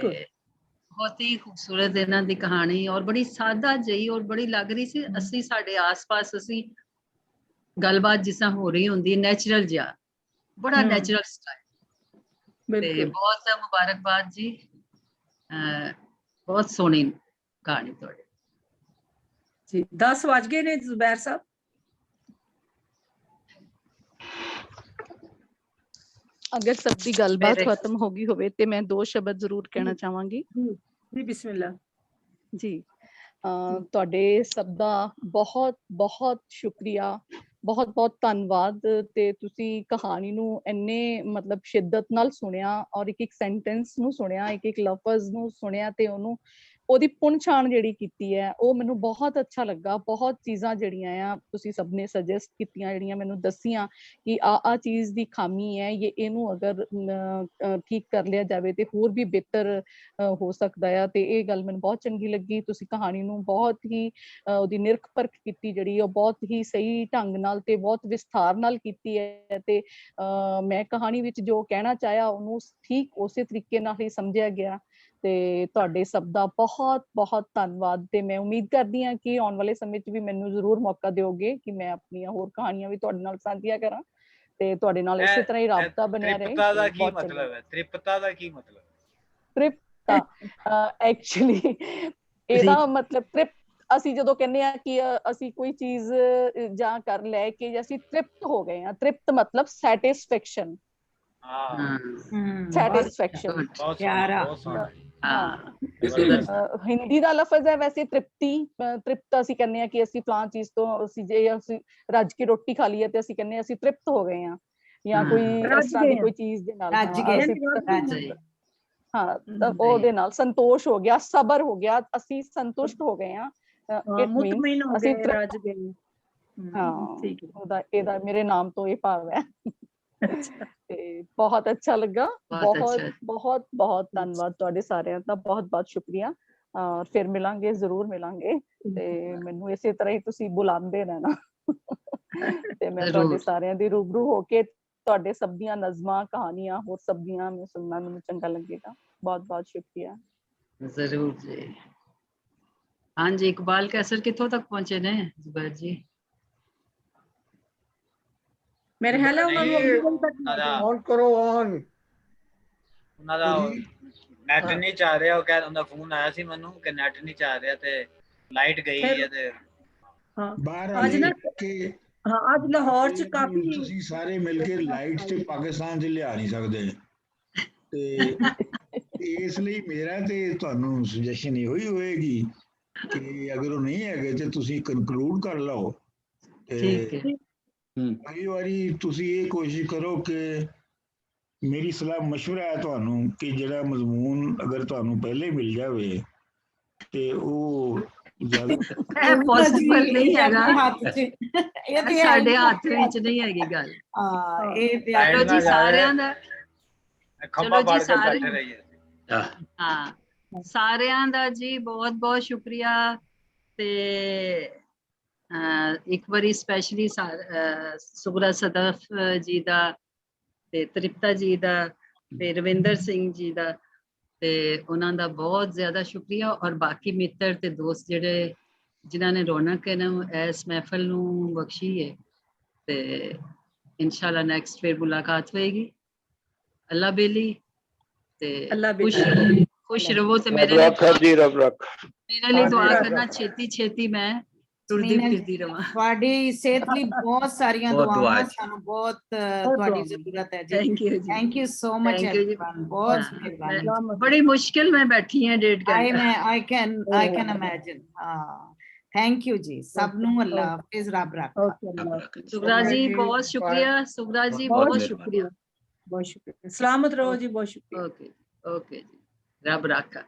ਬਹੁਤ ਹੀ ਖੂਬਸੂਰਤ ਇਹਨਾਂ ਦੀ ਕਹਾਣੀ ਔਰ ਬੜੀ ਸਾਦਾ ਜਿਹੀ ਔਰ ਬੜੀ ਲੱਗ ਰਹੀ ਸੀ ਅਸੀਂ ਸਾਡੇ ਆਸ-ਪਾਸ ਅਸੀਂ ਗੱਲਬਾਤ ਜਿਸ ਤਰ੍ਹਾਂ ਹੋ ਰਹੀ ਹੁੰਦੀ, ਨੈਚੁਰਲ ਜਿਹਾ, ਬੜਾ ਨੈਚੁਰਲ ਸਟਾਈਲ। ਤੇ ਬਹੁਤ ਮੁਬਾਰਕਬਾਦ ਜੀ, ਬਹੁਤ ਸੋਹਣੀ ਕਹਾਣੀ ਤੁਹਾਡੀ ਜੀ। 10 ਵੱਜ ਗਏ ਨੇ ਜ਼ੁਬੈਰ ਸਾਹਿਬ। ਅਗਰ ਸਭ ਦੀ ਗੱਲਬਾਤ ਮੇਰੇ- ਖਤਮ ਹੋ ਗਈ ਹੋਵੇ ਤੇ ਮੈਂ 2 ਸ਼ਬਦ ਜ਼ਰੂਰ ਕਹਿਣਾ ਚਾਹਾਂਗੀ ਜੀ ਬਿਸਮਿਲ੍ਲਾ। ਜੀ। ਤੁਹਾਡੇ ਸਭ ਦਾ ਬਹੁਤ ਬਹੁਤ ਸ਼ੁਕਰੀਆ, ਬਹੁਤ ਬਹੁਤ ਧੰਨਵਾਦ। ਤੇ ਤੁਸੀਂ ਕਹਾਣੀ ਨੂੰ ਇੰਨੇ ਮਤਲਬ ਸ਼ਿੱਦਤ ਨਾਲ ਸੁਣਿਆ ਔਰ ਇੱਕ ਇੱਕ ਸੈਂਟੈਂਸ ਨੂੰ ਸੁਣਿਆ, ਇੱਕ ਇੱਕ ਲਫ਼ਜ਼ ਨੂੰ ਸੁਣਿਆ ਤੇ ਉਹਨੂੰ ਉਹਦੀ ਪੁਣਛਾਣ ਜਿਹੜੀ ਕੀਤੀ ਹੈ ਉਹ ਮੈਨੂੰ ਬਹੁਤ ਅੱਛਾ ਲੱਗਾ। ਬਹੁਤ ਚੀਜ਼ਾਂ ਜਿਹੜੀਆਂ ਆ ਤੁਸੀਂ ਸਭ ਨੇ ਸਜੈਸਟ ਕੀਤੀਆਂ, ਜਿਹੜੀਆਂ ਮੈਨੂੰ ਦੱਸੀਆਂ ਕਿ ਆ ਚੀਜ਼ ਦੀ ਖਾਮੀ ਹੈ, ਇਹਨੂੰ ਅਗਰ ਠੀਕ ਕਰ ਲਿਆ ਜਾਵੇ ਤੇ ਹੋਰ ਵੀ ਬਿਹਤਰ ਹੋ ਸਕਦਾ ਆ। ਤੇ ਇਹ ਗੱਲ ਮੈਨੂੰ ਬਹੁਤ ਚੰਗੀ ਲੱਗੀ। ਤੁਸੀਂ ਕਹਾਣੀ ਨੂੰ ਬਹੁਤ ਹੀ ਉਹਦੀ ਨਿਰਖ ਪਰਖ ਕੀਤੀ, ਜਿਹੜੀ ਉਹ ਬਹੁਤ ਹੀ ਸਹੀ ਢੰਗ ਨਾਲ ਤੇ ਬਹੁਤ ਵਿਸਥਾਰ ਨਾਲ ਕੀਤੀ ਹੈ। ਤੇ ਮੈਂ ਕਹਾਣੀ ਵਿੱਚ ਜੋ ਕਹਿਣਾ ਚਾਹਿਆ ਉਹਨੂੰ ਠੀਕ ਉਸੇ ਤਰੀਕੇ ਨਾਲ ਹੀ ਸਮਝਿਆ ਗਿਆ। ਤੇ ਤੁਹਾਡੇ ਸਭ ਦਾ ਬਹੁਤ ਬਹੁਤ ਧੰਨਵਾਦ। ਤੇ ਮੈਂ ਉਮੀਦ ਕਰਦੀ ਹਾਂ ਕਿ ਆਉਣ ਵਾਲੇ ਸਮੇਂ 'ਚ ਵੀ ਮੈਨੂੰ ਜ਼ਰੂਰ ਮੌਕਾ ਦਿਓਗੇ ਕਿ ਮੈਂ ਆਪਣੀਆਂ ਹੋਰ ਕਹਾਣੀਆਂ ਵੀ ਤੁਹਾਡੇ ਨਾਲ ਸਾਂਝੀਆਂ ਕਰਾਂ ਤੇ ਤੁਹਾਡੇ ਨਾਲ ਇਸੇ ਤਰ੍ਹਾਂ ਹੀ ਰਾਬਤਾ ਬਣਿਆ ਰਹੇ। ਤ੍ਰਿਪਤਾ ਦਾ ਕੀ ਮਤਲਬ ਹੈ? ਤ੍ਰਿਪਤਾ ਦਾ ਕੀ ਮਤਲਬ? ਤ੍ਰਿਪਤਾ ਐਕਚੁਅਲੀ ਇਹਦਾ ਮਤਲਬ ਤ੍ਰਿਪਤ ਅਸੀਂ ਜਦੋਂ ਕਹਿੰਦੇ ਆ ਕਿ ਅਸੀਂ ਕੋਈ ਚੀਜ਼ ਜਾਂ ਕਰ ਲੈ ਕੇ ਅਸੀਂ ਤ੍ਰਿਪਤ ਹੋ ਗਏ ਆ। ਤ੍ਰਿਪਤ ਮਤਲਬ ਸੈਟਿਸਫੈਕਸ਼ਨ। ਸੈਟਿਸਫੈਕਸ਼ਨ ਪਿਆਰਾ। ਹਿੰਦੀ ਦਾ ਲਫ਼ਜ਼ ਹੈ ਵੈਸੇ ਤ੍ਰਿਪਤੀ। ਤ੍ਰਿਪਤ ਅਸੀਂ ਕਹਿੰਦੇ ਆ ਕਿ ਅਸੀਂ ਫਲਾਂ ਚੀਜ਼ ਤੋਂ ਅਸੀਂ ਜੇ ਅਸੀਂ ਰੱਜ ਕੇ ਰੋਟੀ ਖਾ ਲਈਏ ਤੇ ਅਸੀਂ ਕਹਿੰਦੇ ਆ ਅਸੀਂ ਤ੍ਰਿਪਤ ਹੋ ਗਏ ਆ, ਜਾਂ ਕੋਈ ਇਸ ਤਰ੍ਹਾਂ ਦੀ ਕੋਈ ਚੀਜ਼ ਦੇ ਨਾਲ ਹਾਂ ਉਹਦੇ ਨਾਲ ਸੰਤੋਸ਼ ਹੋ ਗਿਆ, ਸਬਰ ਹੋ ਗਿਆ, ਅਸੀਂ ਸੰਤੁਸ਼ਟ ਹੋ ਗਏ ਆ। ਮੁਤਮਈਨ ਹੋ ਗਏ, ਰੱਜ ਗਏ। ਹਾਂ ਇਹਦਾ ਮੇਰੇ ਨਾਮ ਤੋਂ ਇਹ ਭਾਵ ਹੈ। ਤੇ ਬਹੁਤ ਅੱਛਾ ਲੱਗਾ। ਬਹੁਤ ਬਹੁਤ ਬਹੁਤ ਧੰਨਵਾਦ ਤੁਹਾਡੇ ਸਾਰਿਆਂ ਦਾ। ਬਹੁਤ ਬਹੁਤ ਸ਼ੁਕਰੀਆ। ਫਿਰ ਮਿਲਾਂਗੇ, ਜ਼ਰੂਰ ਮਿਲਾਂਗੇ। ਤੇ ਮੈਨੂੰ ਇਸੇ ਤਰ੍ਹਾਂ ਹੀ ਤੁਸੀਂ ਬੁਲਾਉਂਦੇ ਰਹਿਣਾ ਤੇ ਮੈਂ ਤੁਹਾਡੇ ਸਾਰਿਆਂ ਦੀ ਰੂਬਰੂ ਹੋ ਕੇ ਤੁਹਾਡੇ ਸਭ ਦੀਆਂ ਨਜ਼ਮਾਂ, ਕਹਾਣੀਆਂ, ਹੋਰ ਸਭ ਦੀਆਂ ਮੈਂ ਸੁਣਨਾ ਮੈਨੂੰ ਚੰਗਾ ਲੱਗੇਗਾ। ਬਹੁਤ ਬਹੁਤ ਸ਼ੁਕਰੀਆ। ਜ਼ਰੂਰ ਜੀ। ਹਾਂਜੀ, ਇਕਬਾਲ ਕੈਸਰ ਕਿੱਥੋਂ ਤੱਕ ਪਹੁੰਚੇ ਨੇ ਜ਼ੁਬੈਰ ਜੀ? ਮੇਰੇ ਖਿਆਲ ਹੈ ਉਹਨਾਂ ਨੂੰ ਕਰੋ ਔਨ। ਉਹਨਾਂ ਦਾ ਨੈਟ ਨਹੀਂ ਚੱਲ ਰਿਹਾ। ਉਹ ਕਹਿੰਦਾ ਉਹਦਾ ਫੋਨ ਆਇਆ ਸੀ ਮੈਨੂੰ ਕਿ ਨੈਟ ਨਹੀਂ ਚੱਲ ਰਿਹਾ ਤੇ ਲਾਈਟ ਗਈ ਹੈ ਤੇ ਅੱਜ ਨਾ ਅੱਜ ਲਾਹੌਰ ਚ ਕਾਫੀ ਤੁਸੀਂ ਸਾਰੇ ਮਿਲ ਕੇ ਲਾਈਟ ਤੇ ਪਾਕਿਸਤਾਨ 'ਚ ਲਿਆ ਨਹੀਂ ਸਕਦੇ ਤੇ ਇਸ ਲਈ ਮੇਰਾ ਤੇ ਤੁਹਾਨੂੰ ਸੁਜੈਸ਼ਨ ਇਹੋ ਹੀ ਹੋਏਗੀ ਕਿ ਅਗਰ ਉਹ ਨਹੀਂ ਹੈਗੇ ਤੇ ਤੁਸੀਂ ਕਨਕਲੂਡ ਕਰ ਲਓ। ਤੇ ਕਈ ਵਾਰੀ ਤੁਸੀਂ ਇਹ ਕੋਸ਼ਿਸ਼ ਕਰੋ ਕਿ ਮੇਰੀ ਸਲਾਹ ਮਸ਼ਵਰਾ ਹੈ ਤੁਹਾਨੂੰ ਕਿ ਜਿਹੜਾ ਮਜ਼ਮੂਨ ਅਗਰ ਤੁਹਾਨੂੰ ਪਹਿਲੇ ਮਿਲ ਜਾਵੇ ਤੇ ਉਹ ਪੋਸੀਬਲ ਨਹੀਂ ਹੈਗਾ। ਸਾਡੇ ਹੱਥ ਵਿੱਚ ਨਹੀਂ ਹੈਗੀ ਗੱਲ। ਚਲੋ ਜੀ ਸਾਰਿਆਂ ਦਾ, ਚਲੋ ਜੀ ਸਾਰਿਆਂ ਦਾ ਜੀ ਬਹੁਤ ਬਹੁਤ ਸ਼ੁਕਰੀਆ। ਤੇ ਇੱਕ ਵਾਰੀ ਸਪੈਸ਼ਲੀ ਸੁਗਰਾ ਸਦਫ ਜੀ ਦਾ ਤੇ ਤ੍ਰਿਪਤਾ ਜੀ ਦਾ ਤੇ ਰਵਿੰਦਰ ਸਿੰਘ ਜੀ ਦਾ ਤੇ ਉਹਨਾਂ ਦਾ ਬਹੁਤ ਜ਼ਿਆਦਾ ਸ਼ੁਕਰੀਆ। ਔਰ ਬਾਕੀ ਮਿੱਤਰ ਤੇ ਦੋਸਤ ਜਿਹੜੇ ਜਿਨ੍ਹਾਂ ਨੇ ਰੌਣਕ ਇਸ ਮਹਿਫਲ ਨੂੰ ਬਖਸ਼ੀ ਹੈ। ਤੇ ਇਨਸ਼ਾਅੱਲਾ ਨੈਕਸਟ ਫਿਰ ਮੁਲਾਕਾਤ ਹੋਏਗੀ। ਅੱਲਾ ਬੇਲੀ ਤੇ ਖੁਸ਼ ਰਹੋ ਤੇ ਮੇਰੇ ਲਈ ਦੁਆ ਕਰਨਾ। ਛੇਤੀ ਛੇਤੀ ਮੈਂ ਤੁਰਦੀ ਫਿਰਦੀ ਰਵਾਂ। ਤੁਹਾਡੀ ਸਿਹਤ ਲਈ ਬਹੁਤ ਸਾਰੀਆਂ ਦੁਆਵਾਂ। ਸਾਨੂੰ ਬਹੁਤ ਤੁਹਾਡੀ ਜ਼ਰੂਰਤ ਹੈ ਜੀ। Thank you so much everyone. ਬਹੁਤ ਮਿਹਰਬਾਨੀ। ਬੜੀ ਮੁਸ਼ਕਿਲ ਮੈਂ ਬੈਠੀ ਹਾਂ 1.5 ਘੰਟਾ। I can imagine। Thank you ਜੀ ਸਭ ਨੂੰ। ਅੱਲਾ ਹਾਫਿਜ਼। ਰੱਬ ਰੱਖਾ। ਸੁਗਰਾ ਜੀ ਬਹੁਤ ਸ਼ੁਕਰੀਆ। ਸੁਗਰਾ ਜੀ ਬਹੁਤ ਸ਼ੁਕਰੀਆ। ਬਹੁਤ ਸ਼ੁਕਰੀਆ। ਸਲਾਮਤ ਰਹੋ ਜੀ। ਬਹੁਤ ਸ਼ੁਕਰੀਆ। ਓਕੇ ਓਕੇ ਜੀ। ਰੱਬ ਰੱਖਾ।